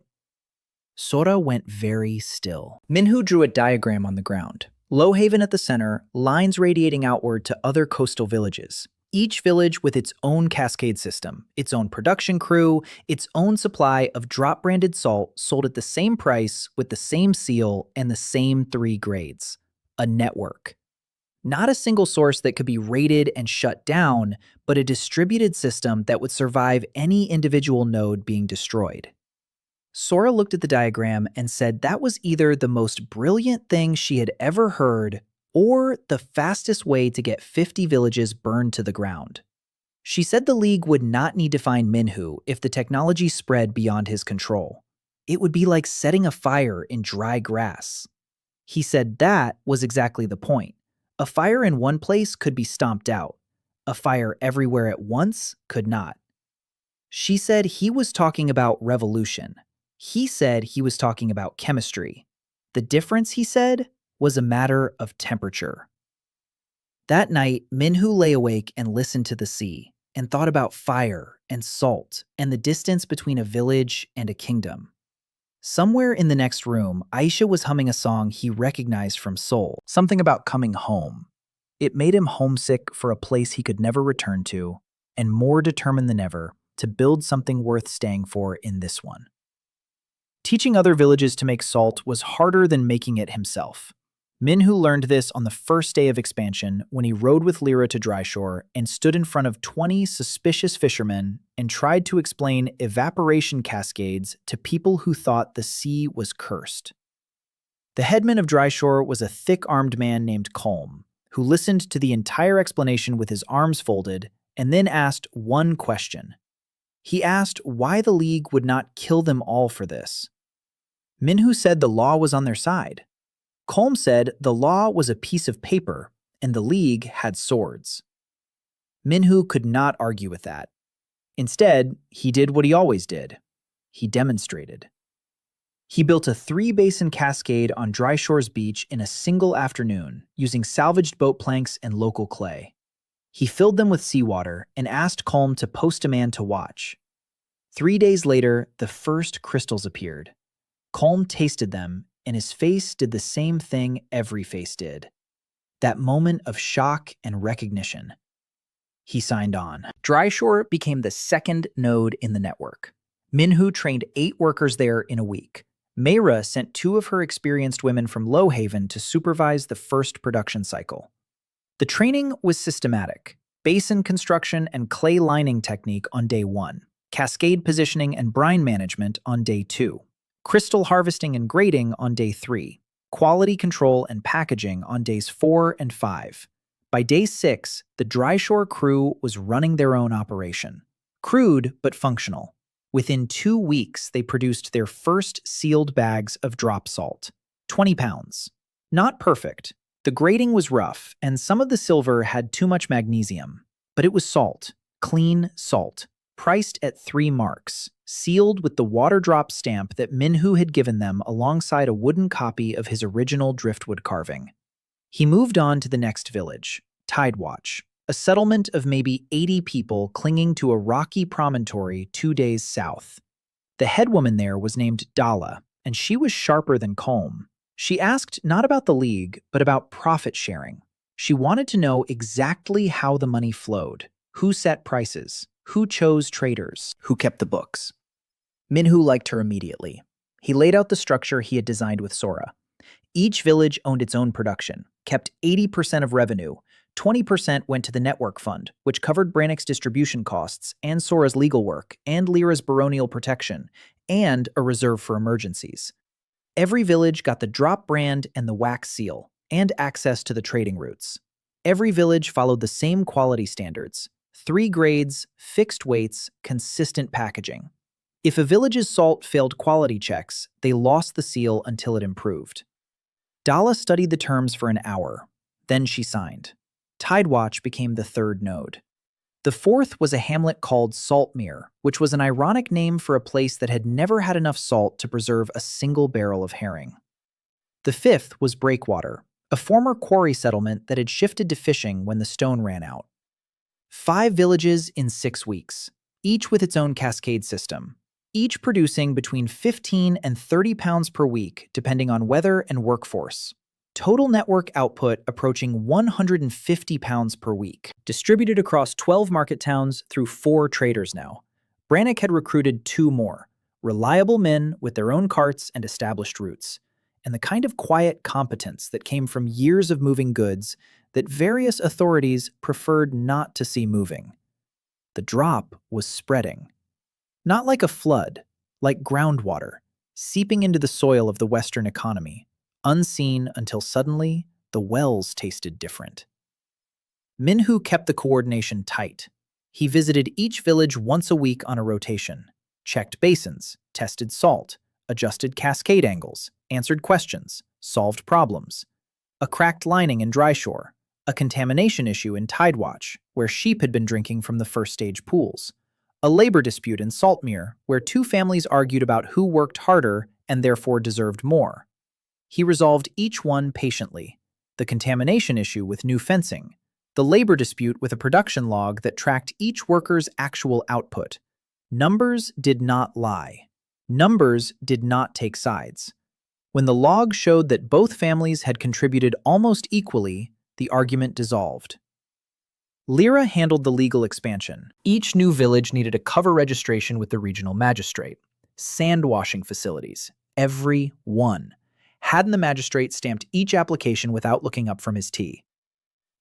Sora went very still. Minhu drew a diagram on the ground. Low Haven at the center, lines radiating outward to other coastal villages. Each village with its own cascade system, its own production crew, its own supply of drop-branded salt sold at the same price with the same seal and the same 3 grades. A network. Not a single source that could be raided and shut down, but a distributed system that would survive any individual node being destroyed. Sora looked at the diagram and said that was either the most brilliant thing she had ever heard or the fastest way to get 50 villages burned to the ground. She said the league would not need to find Minhu if the technology spread beyond his control. It would be like setting a fire in dry grass. He said that was exactly the point. A fire in one place could be stomped out. A fire everywhere at once could not. She said he was talking about revolution. He said he was talking about chemistry. The difference, he said, was a matter of temperature. That night, Minhu lay awake and listened to the sea, and thought about fire and salt and the distance between a village and a kingdom. Somewhere in the next room, Aisha was humming a song he recognized from Seoul, something about coming home. It made him homesick for a place he could never return to, and more determined than ever to build something worth staying for in this one. Teaching other villages to make salt was harder than making it himself. Minhu learned this on the first day of expansion when he rode with Lyra to Dryshore and stood in front of 20 suspicious fishermen and tried to explain evaporation cascades to people who thought the sea was cursed. The headman of Dryshore was a thick-armed man named Colm, who listened to the entire explanation with his arms folded and then asked one question. He asked why the League would not kill them all for this. Minhu said the law was on their side. Colm said the law was a piece of paper and the League had swords. Minhu could not argue with that. Instead, he did what he always did. He demonstrated. He built a 3-basin cascade on Dryshore's beach in a single afternoon using salvaged boat planks and local clay. He filled them with seawater and asked Colm to post a man to watch. 3 days later, the first crystals appeared. Colm tasted them, and his face did the same thing every face did. That moment of shock and recognition. He signed on. Dryshore became the second node in the network. Minhu trained 8 workers there in a week. Mayra sent 2 of her experienced women from Lowhaven to supervise the first production cycle. The training was systematic: basin construction and clay lining technique on day 1, cascade positioning and brine management on day 2, crystal harvesting and grading on day 3, quality control and packaging on days 4 and 5. By day 6, the Dryshore crew was running their own operation. Crude but functional. Within 2 weeks, they produced their first sealed bags of drop salt, 20 pounds. Not perfect. The grading was rough, and some of the silver had too much magnesium. But it was salt, clean salt, priced at 3 marks, sealed with the water drop stamp that Minhu had given them alongside a wooden copy of his original driftwood carving. He moved on to the next village, Tidewatch, a settlement of maybe 80 people clinging to a rocky promontory 2 days south. The headwoman there was named Dala, and she was sharper than Colm. She asked not about the League, but about profit sharing. She wanted to know exactly how the money flowed, who set prices, who chose traders, who kept the books. Minhu liked her immediately. He laid out the structure he had designed with Sora. Each village owned its own production, kept 80% of revenue, 20% went to the network fund, which covered Brannick's distribution costs and Sora's legal work and Lyra's baronial protection, and a reserve for emergencies. Every village got the drop brand and the wax seal, and access to the trading routes. Every village followed the same quality standards: 3 grades, fixed weights, consistent packaging. If a village's salt failed quality checks, they lost the seal until it improved. Dala studied the terms for an hour. Then she signed. Tidewatch became the 3rd node. The 4th was a hamlet called Saltmere, which was an ironic name for a place that had never had enough salt to preserve a single barrel of herring. The 5th was Breakwater, a former quarry settlement that had shifted to fishing when the stone ran out. 5 villages in 6 weeks, each with its own cascade system, each producing between 15 and 30 pounds per week, depending on weather and workforce. Total network output approaching 150 pounds per week, distributed across 12 market towns through 4 traders now. Brannick had recruited 2 more, reliable men with their own carts and established routes, and the kind of quiet competence that came from years of moving goods that various authorities preferred not to see moving. The drop was spreading. Not like a flood, like groundwater, seeping into the soil of the Western economy, unseen until suddenly the wells tasted different. Minhu kept the coordination tight. He visited each village once a week on a rotation, checked basins, tested salt, adjusted cascade angles, answered questions, solved problems. A cracked lining in Dryshore, a contamination issue in Tidewatch, where sheep had been drinking from the first stage pools, a labor dispute in Saltmere, where 2 families argued about who worked harder and therefore deserved more. He resolved each one patiently: the contamination issue with new fencing, the labor dispute with a production log that tracked each worker's actual output. Numbers did not lie. Numbers did not take sides. When the log showed that both families had contributed almost equally, the argument dissolved. Lyra handled the legal expansion. Each new village needed a cover registration with the regional magistrate. Sand washing facilities, every one. Hadn't the magistrate stamped each application without looking up from his tea.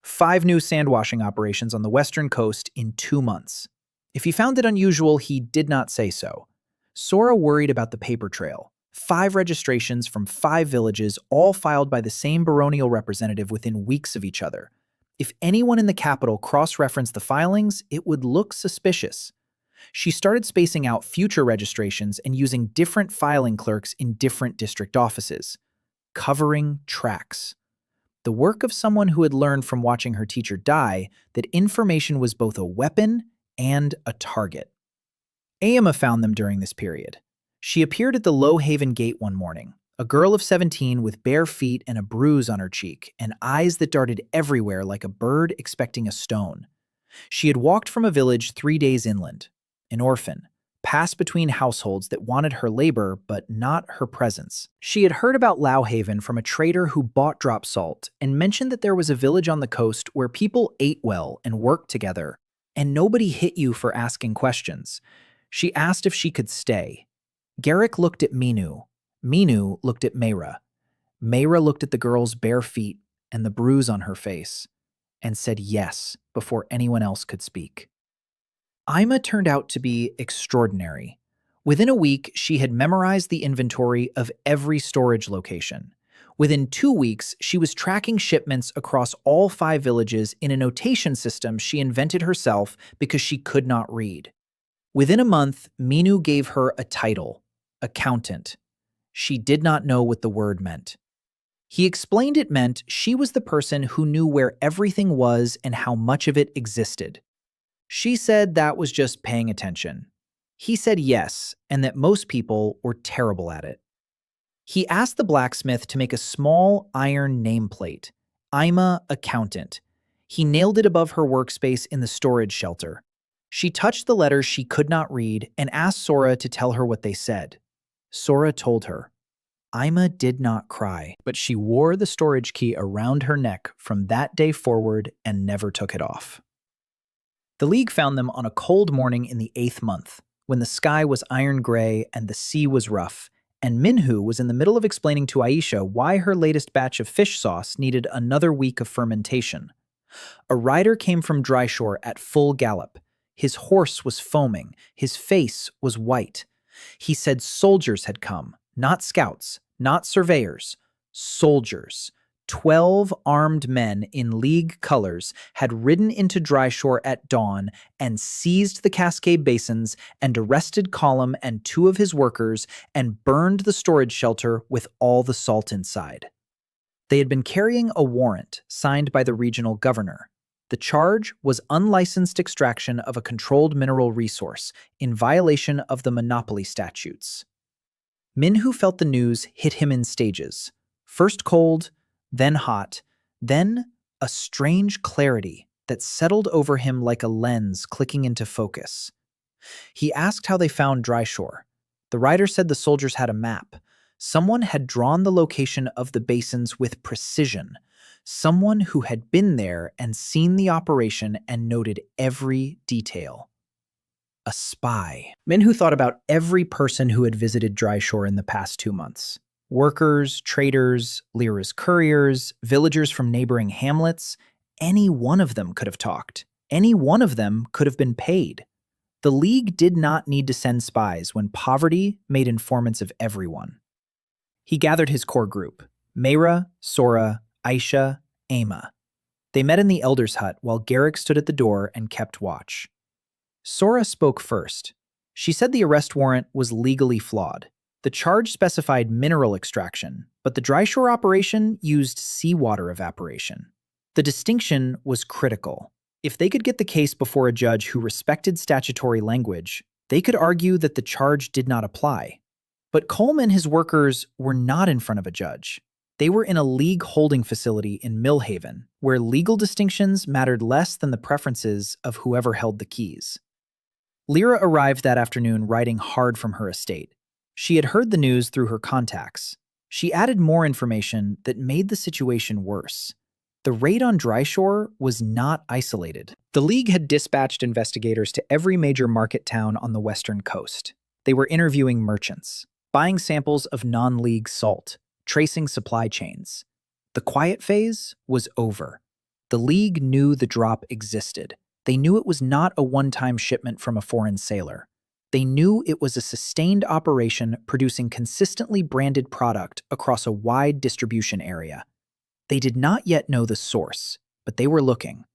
5 new sand washing operations on the western coast in 2 months. If he found it unusual, he did not say so. Sora worried about the paper trail. 5 registrations from 5 villages, all filed by the same baronial representative within weeks of each other. If anyone in the capital cross-referenced the filings, it would look suspicious. She started spacing out future registrations and using different filing clerks in different district offices. Covering tracks. The work of someone who had learned from watching her teacher die that information was both a weapon and a target. Aema found them during this period. She appeared at the Low Haven gate one morning, a girl of 17 with bare feet and a bruise on her cheek, and eyes that darted everywhere like a bird expecting a stone. She had walked from a village 3 days inland, an orphan, passed between households that wanted her labor but not her presence. She had heard about Low Haven from a trader who bought drop salt and mentioned that there was a village on the coast where people ate well and worked together, and nobody hit you for asking questions. She asked if she could stay. Garrick looked at Minhu. Minhu looked at Mayra. Mayra looked at the girl's bare feet and the bruise on her face and said yes before anyone else could speak. Aema turned out to be extraordinary. Within a week, she had memorized the inventory of every storage location. Within 2 weeks, she was tracking shipments across all 5 villages in a notation system she invented herself because she could not read. Within a month, Minhu gave her a title, accountant. She did not know what the word meant. He explained it meant she was the person who knew where everything was and how much of it existed. She said that was just paying attention. He said yes, and that most people were terrible at it. He asked the blacksmith to make a small iron nameplate, Aema Accountant. He nailed it above her workspace in the storage shelter. She touched the letters she could not read and asked Sora to tell her what they said. Sora told her. Aema did not cry, but she wore the storage key around her neck from that day forward and never took it off. The League found them on a cold morning in the 8th month, when the sky was iron gray and the sea was rough, and Minhu was in the middle of explaining to Aisha why her latest batch of fish sauce needed another week of fermentation. A rider came from Dryshore at full gallop. His horse was foaming. His face was white. He said soldiers had come, not scouts, not surveyors, soldiers. 12 armed men in League colors had ridden into Dryshore at dawn and seized the Cascade Basins and arrested Column and 2 of his workers and burned the storage shelter with all the salt inside. They had been carrying a warrant signed by the regional governor. The charge was unlicensed extraction of a controlled mineral resource in violation of the monopoly statutes. Minhu felt the news hit him in stages. First cold, then hot, then a strange clarity that settled over him like a lens clicking into focus. He asked how they found Dryshore. The rider said the soldiers had a map. Someone had drawn the location of the basins with precision. Someone who had been there and seen the operation and noted every detail. A spy. Minhu thought about every person who had visited Dryshore in the past 2 months. Workers, traders, Lyra's couriers, villagers from neighboring hamlets. Any one of them could have talked. Any one of them could have been paid. The League did not need to send spies when poverty made informants of everyone. He gathered his core group, Mayra, Sora, Aisha, Aema. They met in the Elder's hut while Garrick stood at the door and kept watch. Sora spoke first. She said the arrest warrant was legally flawed. The charge specified mineral extraction, but the Dryshore operation used seawater evaporation. The distinction was critical. If they could get the case before a judge who respected statutory language, they could argue that the charge did not apply. But Coleman and his workers were not in front of a judge. They were in a League holding facility in Millhaven, where legal distinctions mattered less than the preferences of whoever held the keys. Lyra arrived that afternoon riding hard from her estate. She had heard the news through her contacts. She added more information that made the situation worse. The raid on Dryshore was not isolated. The League had dispatched investigators to every major market town on the western coast. They were interviewing merchants, buying samples of non-League salt, tracing supply chains. The quiet phase was over. The League knew the drop existed. They knew it was not a one-time shipment from a foreign sailor. They knew it was a sustained operation producing consistently branded product across a wide distribution area. They did not yet know the source, but they were looking.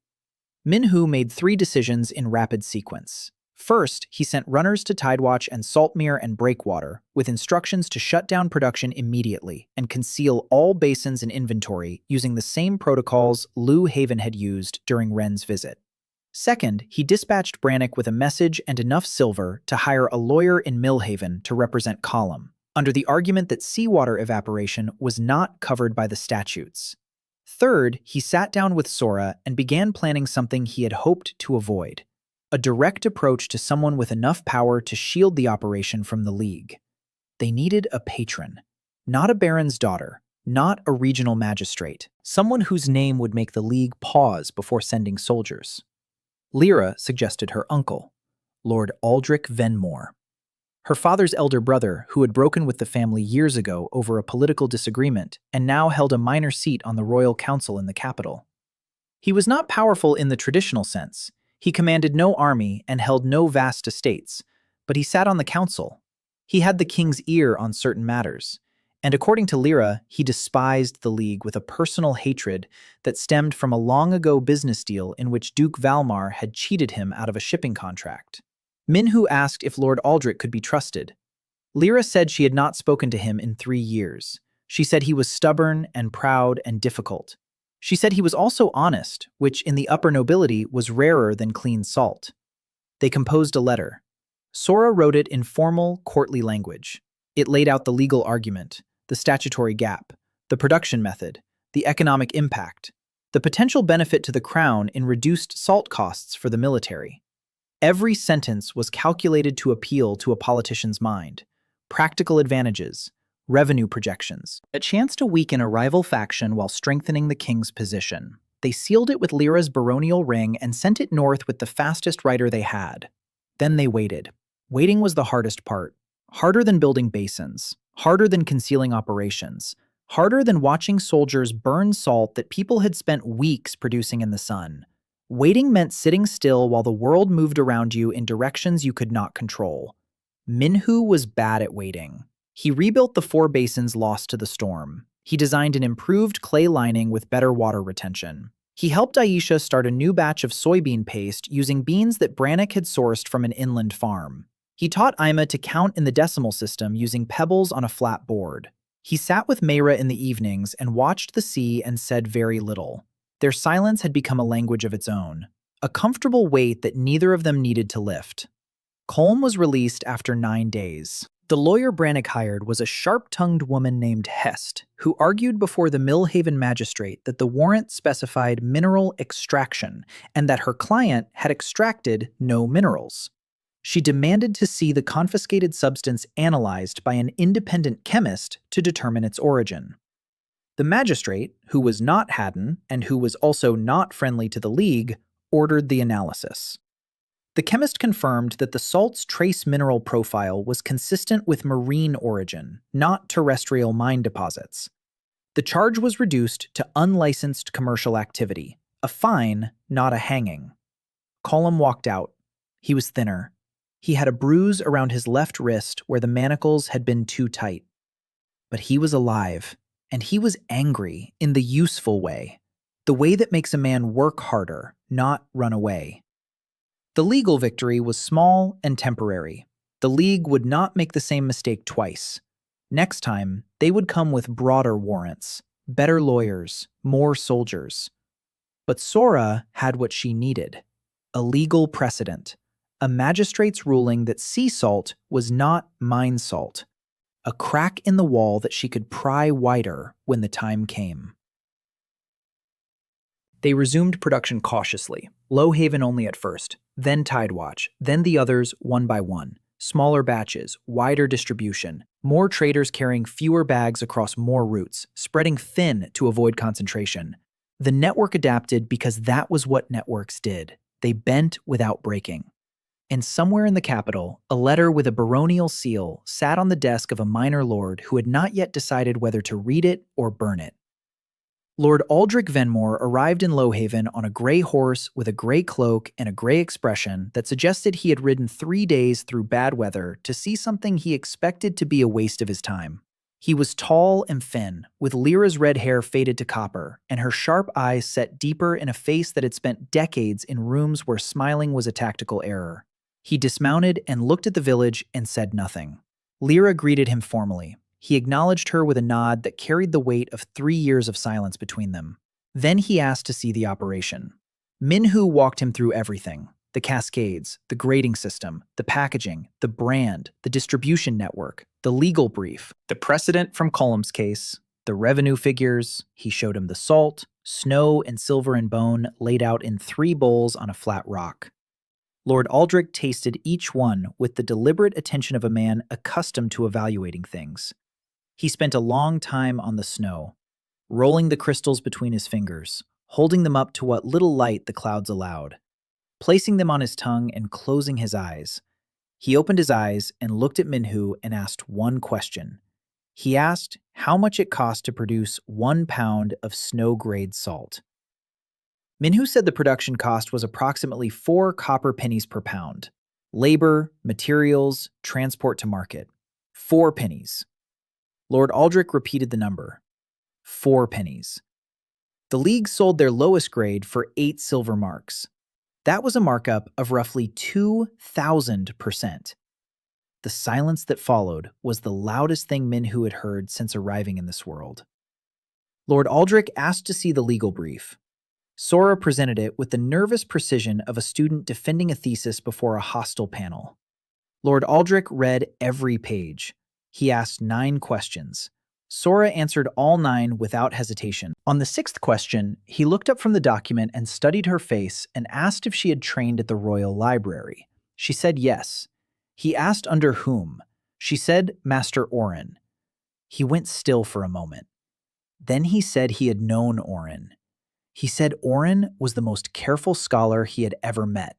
Minhu made 3 decisions in rapid sequence. First, he sent runners to Tidewatch and Saltmere and Breakwater with instructions to shut down production immediately and conceal all basins and inventory using the same protocols Lou Haven had used during Wren's visit. Second, he dispatched Brannick with a message and enough silver to hire a lawyer in Millhaven to represent Column, under the argument that seawater evaporation was not covered by the statutes. Third, he sat down with Sora and began planning something he had hoped to avoid: a direct approach to someone with enough power to shield the operation from the League. They needed a patron, not a baron's daughter, not a regional magistrate, someone whose name would make the League pause before sending soldiers. Lyra suggested her uncle, Lord Aldrich Venmore. Her father's elder brother, who had broken with the family years ago over a political disagreement and now held a minor seat on the royal council in the capital. He was not powerful in the traditional sense. He commanded no army and held no vast estates, but he sat on the council. He had the king's ear on certain matters, and according to Lyra, he despised the League with a personal hatred that stemmed from a long-ago business deal in which Duke Valmar had cheated him out of a shipping contract. Minhu asked if Lord Aldrich could be trusted. Lyra said she had not spoken to him in 3 years. She said he was stubborn and proud and difficult. She said he was also honest, which in the upper nobility was rarer than clean salt. They composed a letter. Sora wrote it in formal, courtly language. It laid out the legal argument, the statutory gap, the production method, the economic impact, the potential benefit to the crown in reduced salt costs for the military. Every sentence was calculated to appeal to a politician's mind. Practical advantages, revenue projections, a chance to weaken a rival faction while strengthening the king's position. They sealed it with Lyra's baronial ring and sent it north with the fastest rider they had. Then they waited. Waiting was the hardest part. Harder than building basins, harder than concealing operations, harder than watching soldiers burn salt that people had spent weeks producing in the sun. Waiting meant sitting still while the world moved around you in directions you could not control. Minhu was bad at waiting. He rebuilt the 4 basins lost to the storm. He designed an improved clay lining with better water retention. He helped Aisha start a new batch of soybean paste using beans that Brannick had sourced from an inland farm. He taught Ima to count in the decimal system using pebbles on a flat board. He sat with Mayra in the evenings and watched the sea and said very little. Their silence had become a language of its own, a comfortable weight that neither of them needed to lift. Colm was released after 9 days. The lawyer Brannick hired was a sharp-tongued woman named Hest, who argued before the Millhaven magistrate that the warrant specified mineral extraction and that her client had extracted no minerals. She demanded to see the confiscated substance analyzed by an independent chemist to determine its origin. The magistrate, who was not Haddon and who was also not friendly to the League, ordered the analysis. The chemist confirmed that the salt's trace mineral profile was consistent with marine origin, not terrestrial mine deposits. The charge was reduced to unlicensed commercial activity, a fine, not a hanging. Colm walked out. He was thinner. He had a bruise around his left wrist where the manacles had been too tight. But he was alive. And he was angry in the useful way, the way that makes a man work harder, not run away. The legal victory was small and temporary. The League would not make the same mistake twice. Next time, they would come with broader warrants, better lawyers, more soldiers. But Sora had what she needed: a legal precedent, a magistrate's ruling that sea salt was not mine salt. A crack in the wall that she could pry wider when the time came. They resumed production cautiously, Low Haven only at first, then Tidewatch, then the others one by one. Smaller batches, wider distribution, more traders carrying fewer bags across more routes, spreading thin to avoid concentration. The network adapted because that was what networks did. They bent without breaking. And somewhere in the capital, a letter with a baronial seal sat on the desk of a minor lord who had not yet decided whether to read it or burn it. Lord Aldrich Venmore arrived in Lowhaven on a gray horse with a gray cloak and a gray expression that suggested he had ridden 3 days through bad weather to see something he expected to be a waste of his time. He was tall and thin, with Lyra's red hair faded to copper, and her sharp eyes set deeper in a face that had spent decades in rooms where smiling was a tactical error. He dismounted and looked at the village and said nothing. Lyra greeted him formally. He acknowledged her with a nod that carried the weight of 3 years of silence between them. Then he asked to see the operation. Minhu walked him through everything: the cascades, the grading system, the packaging, the brand, the distribution network, the legal brief, the precedent from Cullum's case, the revenue figures. He showed him the salt, snow, and silver and bone laid out in 3 bowls on a flat rock. Lord Aldrich tasted each one with the deliberate attention of a man accustomed to evaluating things. He spent a long time on the snow, rolling the crystals between his fingers, holding them up to what little light the clouds allowed, placing them on his tongue and closing his eyes. He opened his eyes and looked at Minhu and asked one question. He asked how much it cost to produce 1 pound of snow-grade salt. Minhu said the production cost was approximately 4 copper pennies per pound. Labor, materials, transport to market. 4 pennies. Lord Aldrich repeated the number. 4 pennies. The League sold their lowest grade for 8 silver marks. That was a markup of roughly 2,000%. The silence that followed was the loudest thing Minhu had heard since arriving in this world. Lord Aldrich asked to see the legal brief. Sora presented it with the nervous precision of a student defending a thesis before a hostile panel. Lord Aldrich read every page. He asked 9 questions. Sora answered all 9 without hesitation. On the 6th question, he looked up from the document and studied her face and asked if she had trained at the Royal Library. She said yes. He asked under whom. She said Master Orin. He went still for a moment. Then he said he had known Orin. He said Orin was the most careful scholar he had ever met,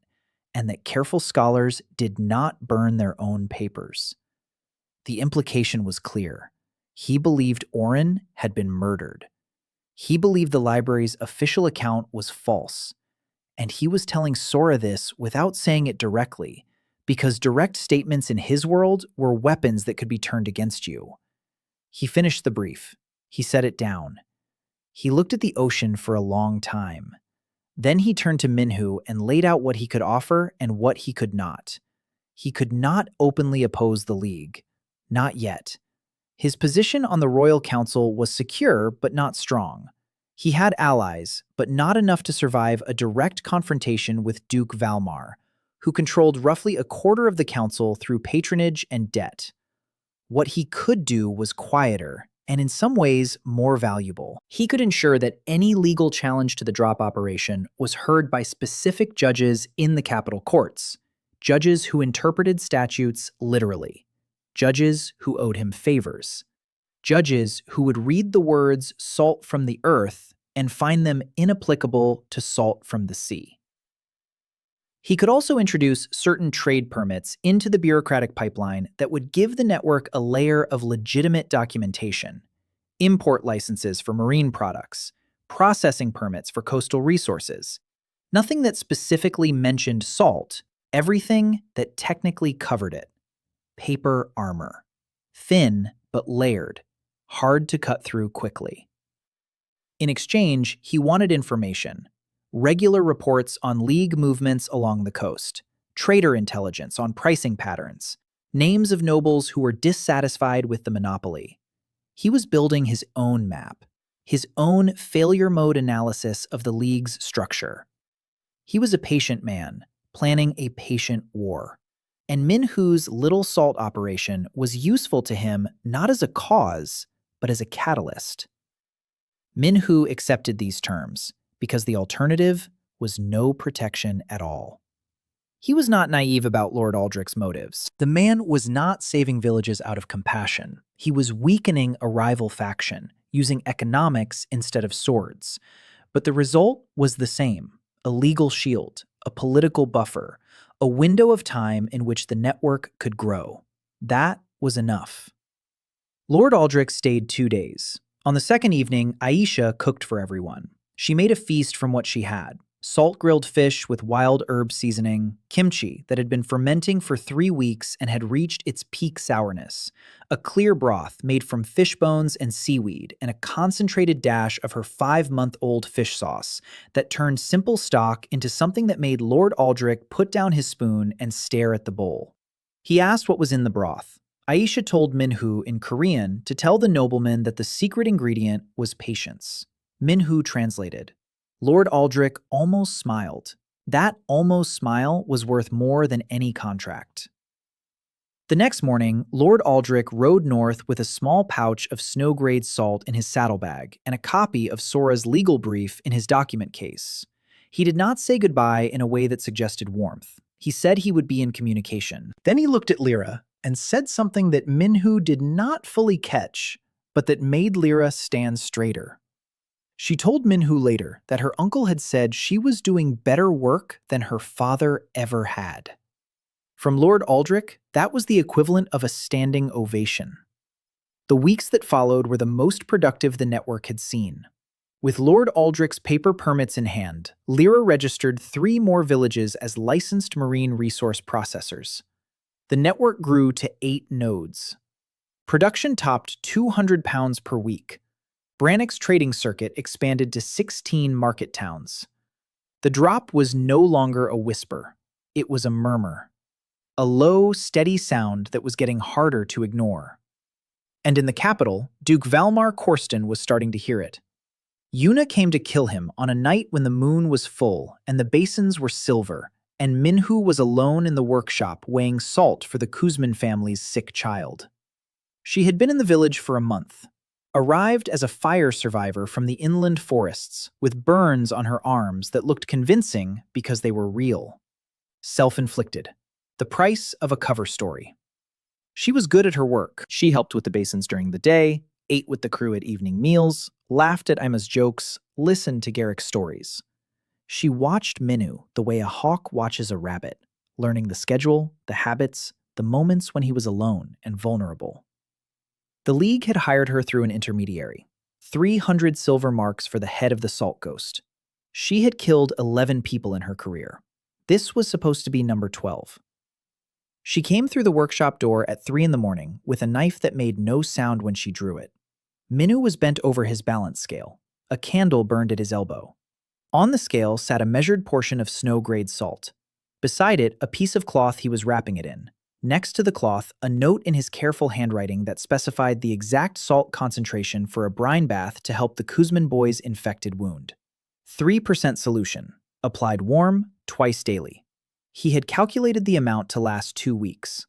and that careful scholars did not burn their own papers. The implication was clear. He believed Orin had been murdered. He believed the library's official account was false, and he was telling Sora this without saying it directly, because direct statements in his world were weapons that could be turned against you. He finished the brief. He set it down. He looked at the ocean for a long time. Then he turned to Minhu and laid out what he could offer and what he could not. He could not openly oppose the League. Not yet. His position on the Royal Council was secure but not strong. He had allies, but not enough to survive a direct confrontation with Duke Valmar, who controlled roughly a quarter of the council through patronage and debt. What he could do was quieter, and in some ways more valuable. He could ensure that any legal challenge to the drop operation was heard by specific judges in the capital courts, judges who interpreted statutes literally, judges who owed him favors, judges who would read the words salt from the earth and find them inapplicable to salt from the sea. He could also introduce certain trade permits into the bureaucratic pipeline that would give the network a layer of legitimate documentation: import licenses for marine products, processing permits for coastal resources. Nothing that specifically mentioned salt, everything that technically covered it. Paper armor. Thin but layered, hard to cut through quickly. In exchange, he wanted information. Regular reports on League movements along the coast, trader intelligence on pricing patterns, names of nobles who were dissatisfied with the monopoly. He was building his own map, his own failure mode analysis of the League's structure. He was a patient man, planning a patient war. And Minhu's Little Salt operation was useful to him not as a cause, but as a catalyst. Minhu accepted these terms, because the alternative was no protection at all. He was not naive about Lord Aldrich's motives. The man was not saving villages out of compassion. He was weakening a rival faction, using economics instead of swords. But the result was the same: a legal shield, a political buffer, a window of time in which the network could grow. That was enough. Lord Aldrich stayed 2 days. On the second evening, Aisha cooked for everyone. She made a feast from what she had: salt-grilled fish with wild herb seasoning, kimchi that had been fermenting for 3 weeks and had reached its peak sourness, a clear broth made from fish bones and seaweed, and a concentrated dash of her 5-month-old fish sauce that turned simple stock into something that made Lord Aldrich put down his spoon and stare at the bowl. He asked what was in the broth. Aisha told Minhu in Korean to tell the nobleman that the secret ingredient was patience. Minhu translated. Lord Aldrich almost smiled. That almost smile was worth more than any contract. The next morning, Lord Aldrich rode north with a small pouch of snow-grade salt in his saddlebag and a copy of Sora's legal brief in his document case. He did not say goodbye in a way that suggested warmth. He said he would be in communication. Then he looked at Lyra and said something that Minhu did not fully catch, but that made Lyra stand straighter. She told Minhu later that her uncle had said she was doing better work than her father ever had. From Lord Aldrich, that was the equivalent of a standing ovation. The weeks that followed were the most productive the network had seen. With Lord Aldrich's paper permits in hand, Lyra registered 3 more villages as licensed marine resource processors. The network grew to 8 nodes. Production topped 200 pounds per week. Brannock's trading circuit expanded to 16 market towns. The drop was no longer a whisper. It was a murmur. A low, steady sound that was getting harder to ignore. And in the capital, Duke Valmar Corsten was starting to hear it. Yuna came to kill him on a night when the moon was full and the basins were silver, and Minhu was alone in the workshop weighing salt for the Kuzmin family's sick child. She had been in the village for a month. Arrived as a fire survivor from the inland forests, with burns on her arms that looked convincing because they were real. Self-inflicted. The price of a cover story. She was good at her work. She helped with the basins during the day, ate with the crew at evening meals, laughed at Emma's jokes, listened to Garrick's stories. She watched Minhu the way a hawk watches a rabbit, learning the schedule, the habits, the moments when he was alone and vulnerable. The League had hired her through an intermediary. 300 silver marks for the head of the Salt Ghost. She had killed 11 people in her career. This was supposed to be number 12. She came through the workshop door at 3 in the morning with a knife that made no sound when she drew it. Minhu was bent over his balance scale. A candle burned at his elbow. On the scale sat a measured portion of snow-grade salt. Beside it, a piece of cloth he was wrapping it in. Next to the cloth, a note in his careful handwriting that specified the exact salt concentration for a brine bath to help the Kuzmin boy's infected wound. 3% solution. Applied warm, twice daily. He had calculated the amount to last 2 weeks.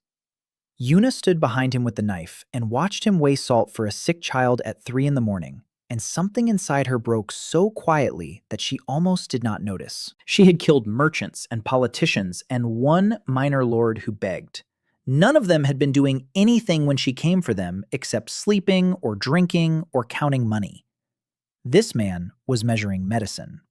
Yuna stood behind him with the knife and watched him weigh salt for a sick child at 3 in the morning, and something inside her broke so quietly that she almost did not notice. She had killed merchants and politicians and one minor lord who begged. None of them had been doing anything when she came for them except sleeping or drinking or counting money. This man was measuring medicine.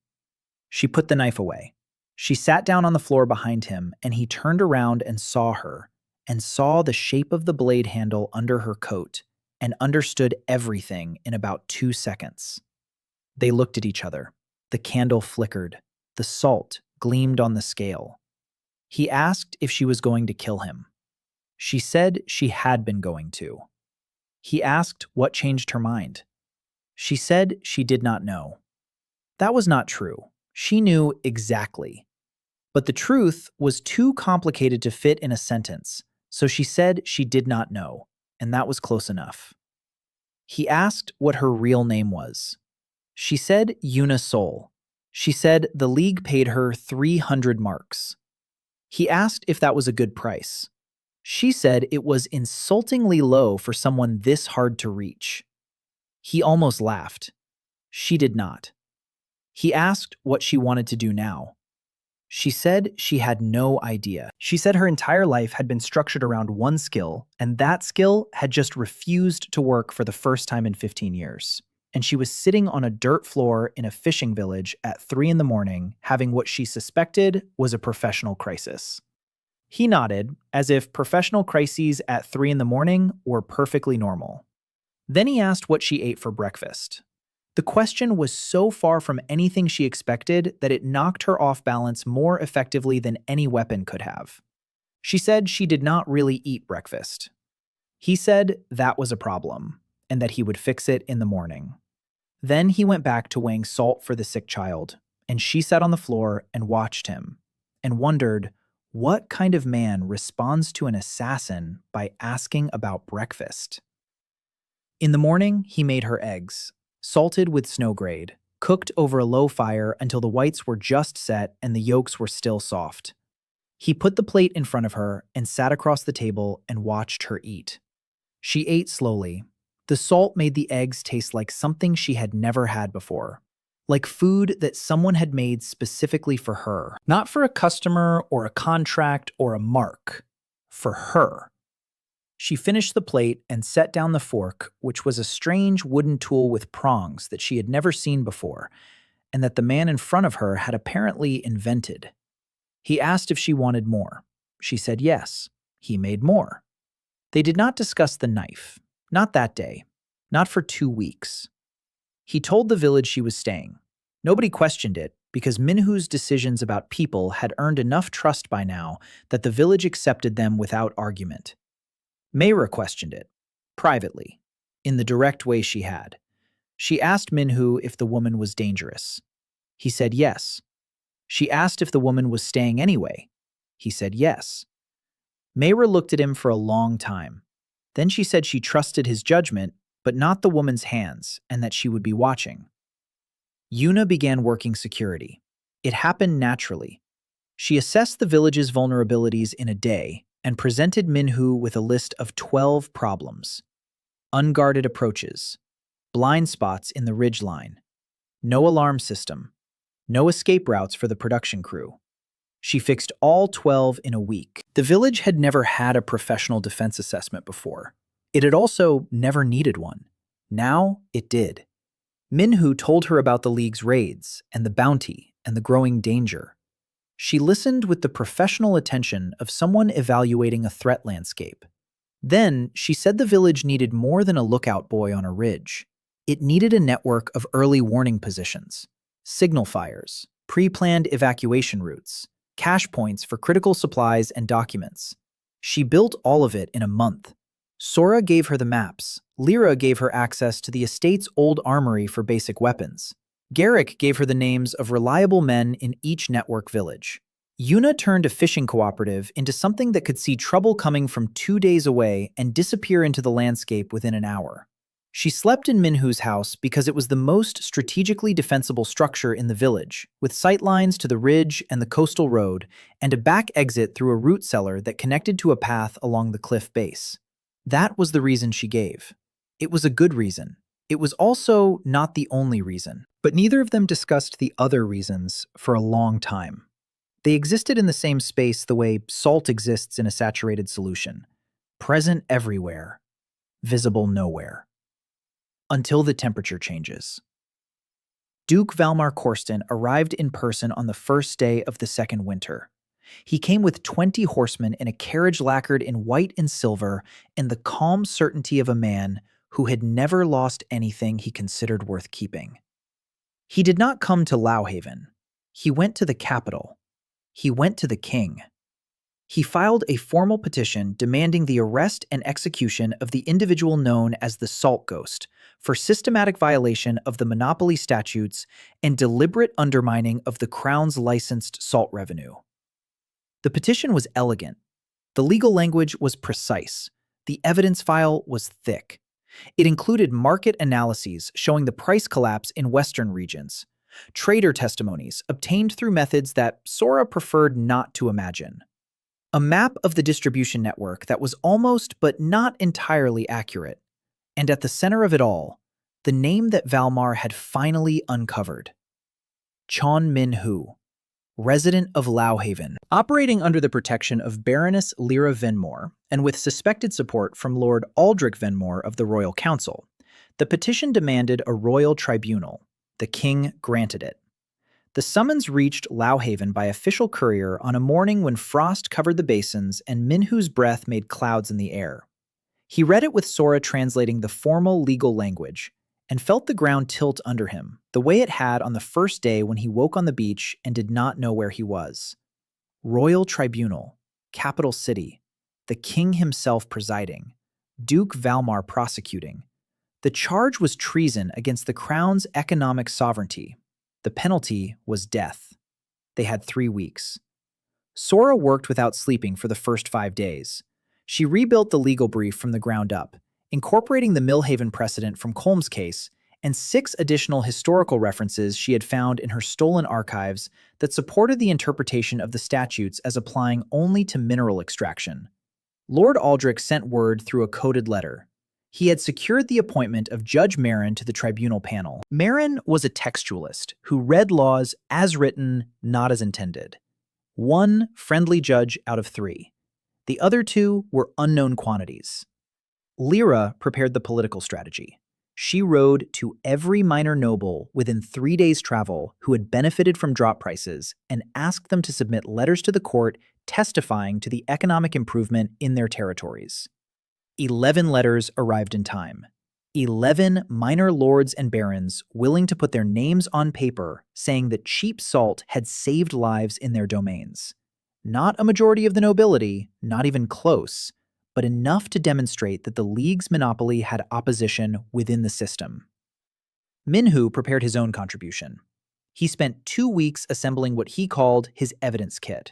She put the knife away. She sat down on the floor behind him, and he turned around and saw her, and saw the shape of the blade handle under her coat, and understood everything in about 2 seconds. They looked at each other. The candle flickered. The salt gleamed on the scale. He asked if she was going to kill him. She said she had been going to. He asked what changed her mind. She said she did not know. That was not true. She knew exactly. But the truth was too complicated to fit in a sentence, so she said she did not know, and that was close enough. He asked what her real name was. She said Yuna Sol. She said the League paid her 300 marks. He asked if that was a good price. She said it was insultingly low for someone this hard to reach. He almost laughed. She did not. He asked what she wanted to do now. She said she had no idea. She said her entire life had been structured around one skill, and that skill had just refused to work for the first time in 15 years. And she was sitting on a dirt floor in a fishing village at 3 in the morning, having what she suspected was a professional crisis. He nodded, as if professional crises at 3 in the morning were perfectly normal. Then he asked what she ate for breakfast. The question was so far from anything she expected that it knocked her off balance more effectively than any weapon could have. She said she did not really eat breakfast. He said that was a problem, and that he would fix it in the morning. Then he went back to weighing salt for the sick child, and she sat on the floor and watched him, and wondered, what kind of man responds to an assassin by asking about breakfast? In the morning, he made her eggs, salted with snow grade, cooked over a low fire until the whites were just set and the yolks were still soft. He put the plate in front of her and sat across the table and watched her eat. She ate slowly. The salt made the eggs taste like something she had never had before, like food that someone had made specifically for her, not for a customer or a contract or a mark, for her. She finished the plate and set down the fork, which was a strange wooden tool with prongs that she had never seen before, and that the man in front of her had apparently invented. He asked if she wanted more. She said yes. He made more. They did not discuss the knife. Not that day. Not for 2 weeks. He told the village she was staying. Nobody questioned it, because Minhu's decisions about people had earned enough trust by now that the village accepted them without argument. Mayra questioned it, privately, in the direct way she had. She asked Minhu if the woman was dangerous. He said yes. She asked if the woman was staying anyway. He said yes. Mayra looked at him for a long time. Then she said she trusted his judgment, but not the woman's hands, and that she would be watching. Yuna began working security. It happened naturally. She assessed the village's vulnerabilities in a day and presented Minhu with a list of 12 problems. Unguarded approaches, blind spots in the ridgeline, no alarm system, no escape routes for the production crew. She fixed all 12 in a week. The village had never had a professional defense assessment before. It had also never needed one. Now it did. Minhu told her about the League's raids and the bounty and the growing danger. She listened with the professional attention of someone evaluating a threat landscape. Then she said the village needed more than a lookout boy on a ridge. It needed a network of early warning positions, signal fires, pre-planned evacuation routes, cache points for critical supplies and documents. She built all of it in a month. Sora gave her the maps. Lyra gave her access to the estate's old armory for basic weapons. Garrick gave her the names of reliable men in each network village. Yuna turned a fishing cooperative into something that could see trouble coming from 2 days away and disappear into the landscape within an hour. She slept in Minhu's house because it was the most strategically defensible structure in the village, with sightlines to the ridge and the coastal road, and a back exit through a root cellar that connected to a path along the cliff base. That was the reason she gave. It was a good reason. It was also not the only reason, but neither of them discussed the other reasons for a long time. They existed in the same space the way salt exists in a saturated solution, present everywhere, visible nowhere. Until the temperature changes. Duke Valmar Korsten arrived in person on the first day of the second winter. He came with 20 horsemen in a carriage lacquered in white and silver and the calm certainty of a man who had never lost anything he considered worth keeping. He did not come to Lauhaven. He went to the capital. He went to the king. He filed a formal petition demanding the arrest and execution of the individual known as the Salt Ghost for systematic violation of the monopoly statutes and deliberate undermining of the crown's licensed salt revenue. The petition was elegant. The legal language was precise. The evidence file was thick. It included market analyses showing the price collapse in Western regions, trader testimonies obtained through methods that Sora preferred not to imagine, a map of the distribution network that was almost but not entirely accurate, and at the center of it all, the name that Valmar had finally uncovered. Jeon Minhu, resident of Lauhaven, operating under the protection of Baroness Lyra Venmore and with suspected support from Lord Aldrich Venmore of the Royal Council. The petition demanded a royal tribunal. The king granted it. The summons reached Lauhaven by official courier on a morning when frost covered the basins and Minhu's breath made clouds in the air. He read it with Sora translating the formal legal language, and felt the ground tilt under him, the way it had on the first day when he woke on the beach and did not know where he was. Royal Tribunal, capital city, the king himself presiding, Duke Valmar prosecuting. The charge was treason against the crown's economic sovereignty. The penalty was death. They had 3 weeks. Sora worked without sleeping for the first 5 days. She rebuilt the legal brief from the ground up, incorporating the Millhaven precedent from Colm's case and 6 additional historical references she had found in her stolen archives that supported the interpretation of the statutes as applying only to mineral extraction. Lord Aldrich sent word through a coded letter. He had secured the appointment of Judge Marin to the tribunal panel. Marin was a textualist who read laws as written, not as intended. 1 friendly judge out of 3. The other 2 were unknown quantities. Lyra prepared the political strategy. She rode to every minor noble within 3 days' travel who had benefited from drop prices and asked them to submit letters to the court testifying to the economic improvement in their territories. 11 letters arrived in time. 11 minor lords and barons willing to put their names on paper saying that cheap salt had saved lives in their domains. Not a majority of the nobility, not even close, but enough to demonstrate that the League's monopoly had opposition within the system. Minhu prepared his own contribution. He spent 2 weeks assembling what he called his evidence kit.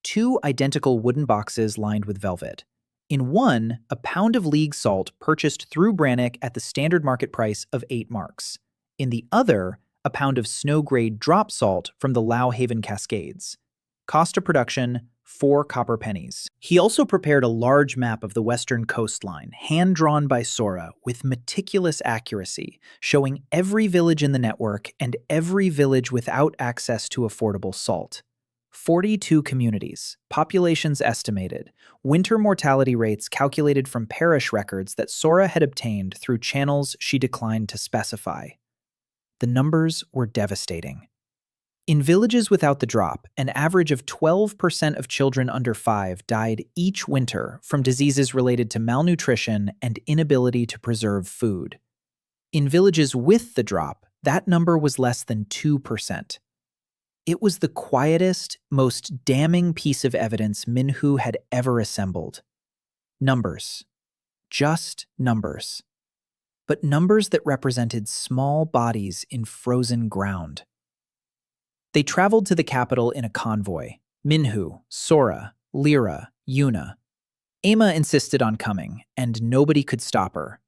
2 identical wooden boxes lined with velvet. In one, a pound of League salt purchased through Brannock at the standard market price of 8 marks. In the other, a pound of snow-grade drop salt from the Lauhaven Cascades. Cost of production, 4 copper pennies. He also prepared a large map of the western coastline, hand-drawn by Sora with meticulous accuracy, showing every village in the network and every village without access to affordable salt. 42 communities, populations estimated, winter mortality rates calculated from parish records that Sora had obtained through channels she declined to specify. The numbers were devastating. In villages without the drop, an average of 12% of children under 5 died each winter from diseases related to malnutrition and inability to preserve food. In villages with the drop, that number was less than 2%. It was the quietest, most damning piece of evidence Minhu had ever assembled. Numbers. Just numbers. But numbers that represented small bodies in frozen ground. They traveled to the capital in a convoy. Minhu, Sora, Lyra, Yuna. Ama insisted on coming, and nobody could stop her.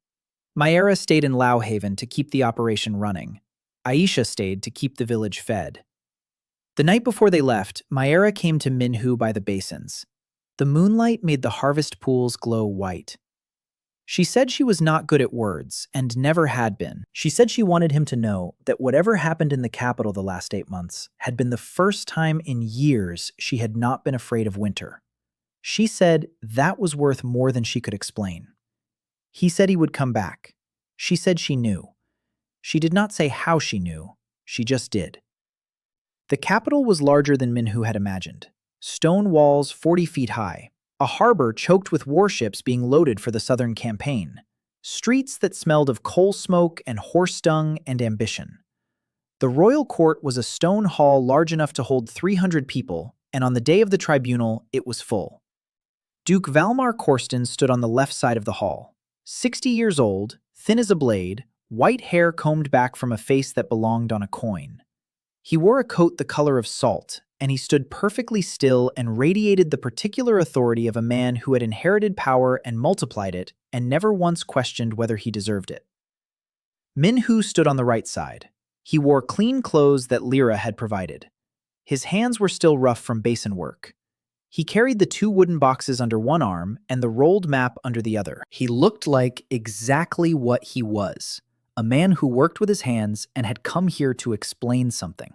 Myra stayed in Lauhaven to keep the operation running. Aisha stayed to keep the village fed. The night before they left, Myra came to Minhu by the basins. The moonlight made the harvest pools glow white. She said she was not good at words, and never had been. She said she wanted him to know that whatever happened in the capital the last 8 months had been the first time in years she had not been afraid of winter. She said that was worth more than she could explain. He said he would come back. She said she knew. She did not say how she knew. She just did. The capital was larger than Minhu had imagined. Stone walls 40 feet high. A harbor choked with warships being loaded for the southern campaign. Streets that smelled of coal smoke and horse dung and ambition. The royal court was a stone hall large enough to hold 300 people, and on the day of the tribunal, it was full. Duke Valmar Corsten stood on the left side of the hall. 60 years old, thin as a blade, white hair combed back from a face that belonged on a coin. He wore a coat the color of salt, and he stood perfectly still and radiated the particular authority of a man who had inherited power and multiplied it and never once questioned whether he deserved it. Minhu stood on the right side. He wore clean clothes that Lyra had provided. His hands were still rough from basin work. He carried the 2 wooden boxes under one arm and the rolled map under the other. He looked like exactly what he was, a man who worked with his hands and had come here to explain something.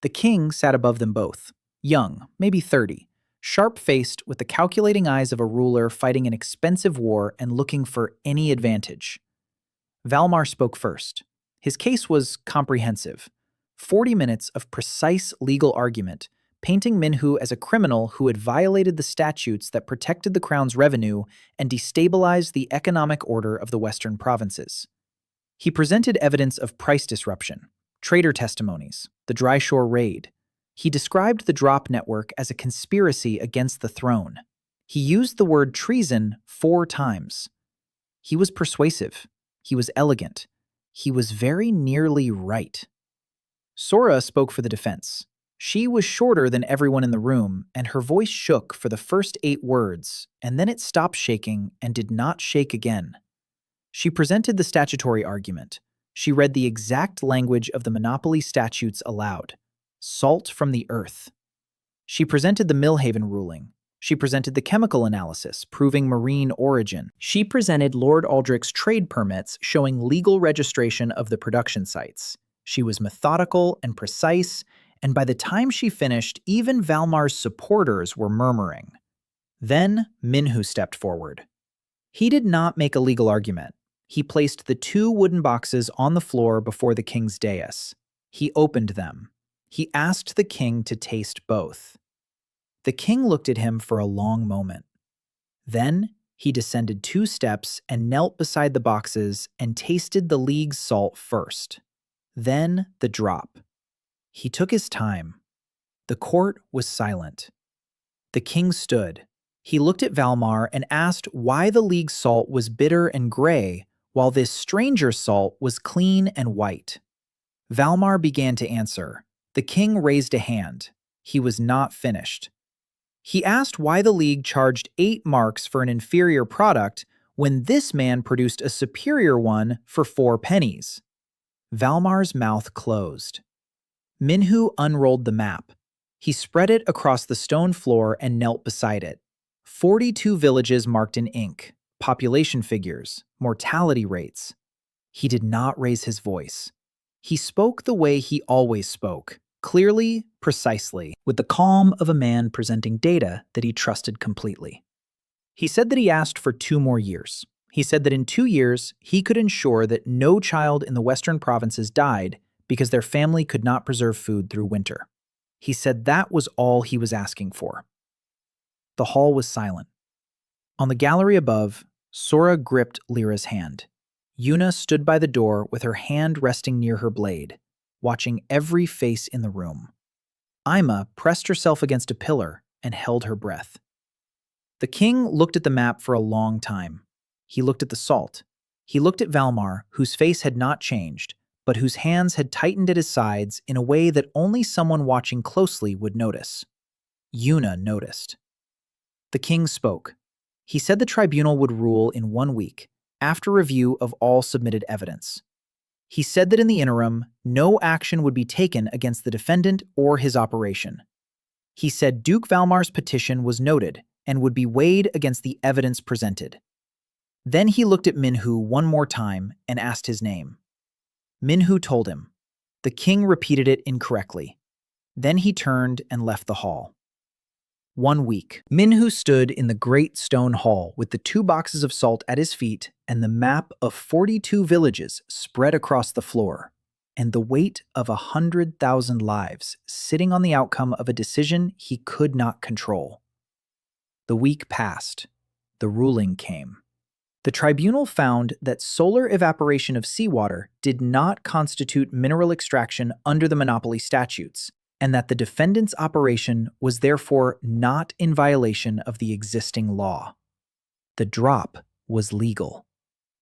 The king sat above them both, young, maybe 30, sharp-faced with the calculating eyes of a ruler fighting an expensive war and looking for any advantage. Valmar spoke first. His case was comprehensive. 40 minutes of precise legal argument, painting Minhu as a criminal who had violated the statutes that protected the crown's revenue and destabilized the economic order of the western provinces. He presented evidence of price disruption, trader testimonies, the dry shore raid. He described the drop network as a conspiracy against the throne. He used the word treason 4 times. He was persuasive. He was elegant. He was very nearly right. Sora spoke for the defense. She was shorter than everyone in the room, and her voice shook for the first 8 words, and then it stopped shaking and did not shake again. She presented the statutory argument. She read the exact language of the monopoly statutes aloud. Salt from the earth. She presented the Millhaven ruling. She presented the chemical analysis, proving marine origin. She presented Lord Aldrich's trade permits, showing legal registration of the production sites. She was methodical and precise, and by the time she finished, even Valmar's supporters were murmuring. Then Minhu stepped forward. He did not make a legal argument. He placed the 2 wooden boxes on the floor before the king's dais. He opened them. He asked the king to taste both. The king looked at him for a long moment. Then he descended 2 steps and knelt beside the boxes and tasted the league's salt first. Then the drop. He took his time. The court was silent. The king stood. He looked at Valmar and asked why the league's salt was bitter and gray, while this stranger salt was clean and white. Valmar began to answer. The king raised a hand. He was not finished. He asked why the league charged 8 marks for an inferior product when this man produced a superior one for 4 pennies. Valmar's mouth closed. Minhu unrolled the map. He spread it across the stone floor and knelt beside it. 42 villages marked in ink, population figures, mortality rates. He did not raise his voice. He spoke the way he always spoke, clearly, precisely, with the calm of a man presenting data that he trusted completely. He said that he asked for 2 more years. He said that in 2 years, he could ensure that no child in the western provinces died because their family could not preserve food through winter. He said that was all he was asking for. The hall was silent. On the gallery above, Sora gripped Lyra's hand. Yuna stood by the door with her hand resting near her blade, watching every face in the room. Ima pressed herself against a pillar and held her breath. The king looked at the map for a long time. He looked at the salt. He looked at Valmar, whose face had not changed, but whose hands had tightened at his sides in a way that only someone watching closely would notice. Yuna noticed. The king spoke. He said the tribunal would rule in 1 week, after review of all submitted evidence. He said that in the interim, no action would be taken against the defendant or his operation. He said Duke Valmar's petition was noted and would be weighed against the evidence presented. Then he looked at Minhu one more time and asked his name. Minhu told him. The king repeated it incorrectly. Then he turned and left the hall. 1 week. Minhu stood in the great stone hall with the 2 boxes of salt at his feet and the map of 42 villages spread across the floor, and the weight of 100,000 lives sitting on the outcome of a decision he could not control. The week passed. The ruling came. The tribunal found that solar evaporation of seawater did not constitute mineral extraction under the monopoly statutes, and that the defendant's operation was therefore not in violation of the existing law. The drop was legal.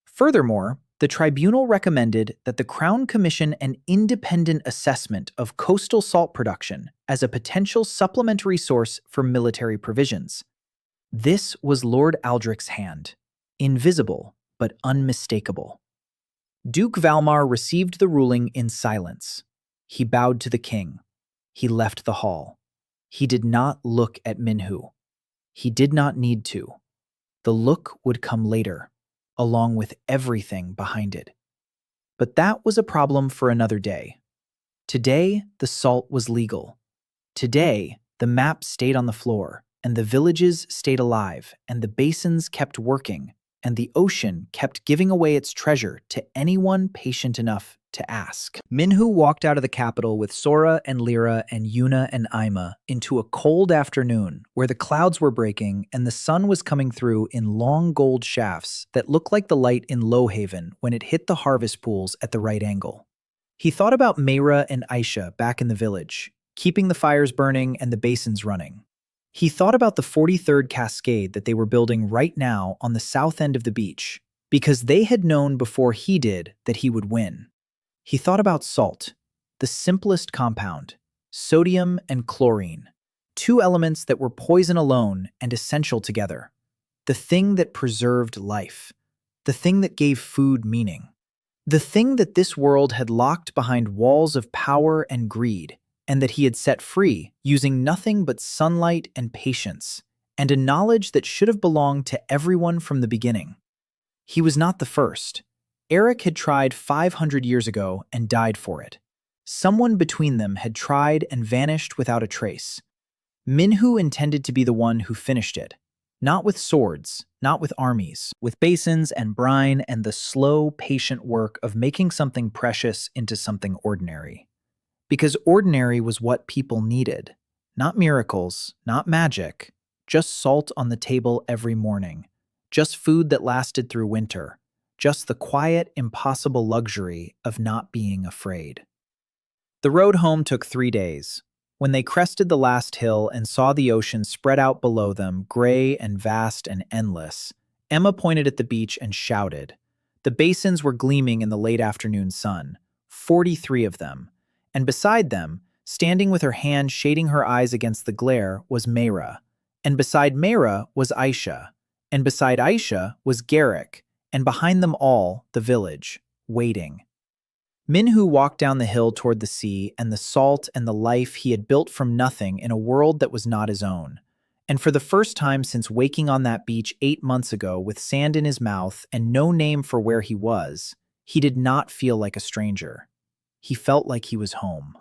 Furthermore, the tribunal recommended that the Crown commission an independent assessment of coastal salt production as a potential supplementary source for military provisions. This was Lord Aldrich's hand, invisible but unmistakable. Duke Valmar received the ruling in silence. He bowed to the king. He left the hall. He did not look at Minhu. He did not need to. The look would come later, along with everything behind it. But that was a problem for another day. Today, the salt was legal. Today, the map stayed on the floor, and the villages stayed alive, and the basins kept working, and the ocean kept giving away its treasure to anyone patient enough to ask. Minhu walked out of the capital with Sora and Lyra and Yuna and Ima into a cold afternoon where the clouds were breaking and the sun was coming through in long gold shafts that looked like the light in Lowhaven when it hit the harvest pools at the right angle. He thought about Mayra and Aisha back in the village, keeping the fires burning and the basins running. He thought about the 43rd cascade that they were building right now on the south end of the beach, because they had known before he did that he would win. He thought about salt, the simplest compound, sodium and chlorine, two elements that were poison alone and essential together. The thing that preserved life, the thing that gave food meaning, the thing that this world had locked behind walls of power and greed, and that he had set free using nothing but sunlight and patience, and a knowledge that should have belonged to everyone from the beginning. He was not the first. Eric had tried 500 years ago and died for it. Someone between them had tried and vanished without a trace. Minhu intended to be the one who finished it. Not with swords, not with armies, with basins and brine and the slow, patient work of making something precious into something ordinary. Because ordinary was what people needed. Not miracles, not magic, just salt on the table every morning, just food that lasted through winter, just the quiet, impossible luxury of not being afraid. The road home took 3 days. When they crested the last hill and saw the ocean spread out below them, gray and vast and endless, Emma pointed at the beach and shouted. The basins were gleaming in the late afternoon sun, 43 of them, and beside them, standing with her hand shading her eyes against the glare, was Mayra, and beside Mayra was Aisha, and beside Aisha was Garrick, and behind them all, the village, waiting. Minhu walked down the hill toward the sea and the salt and the life he had built from nothing in a world that was not his own. And for the first time since waking on that beach 8 months ago with sand in his mouth and no name for where he was, he did not feel like a stranger. He felt like he was home.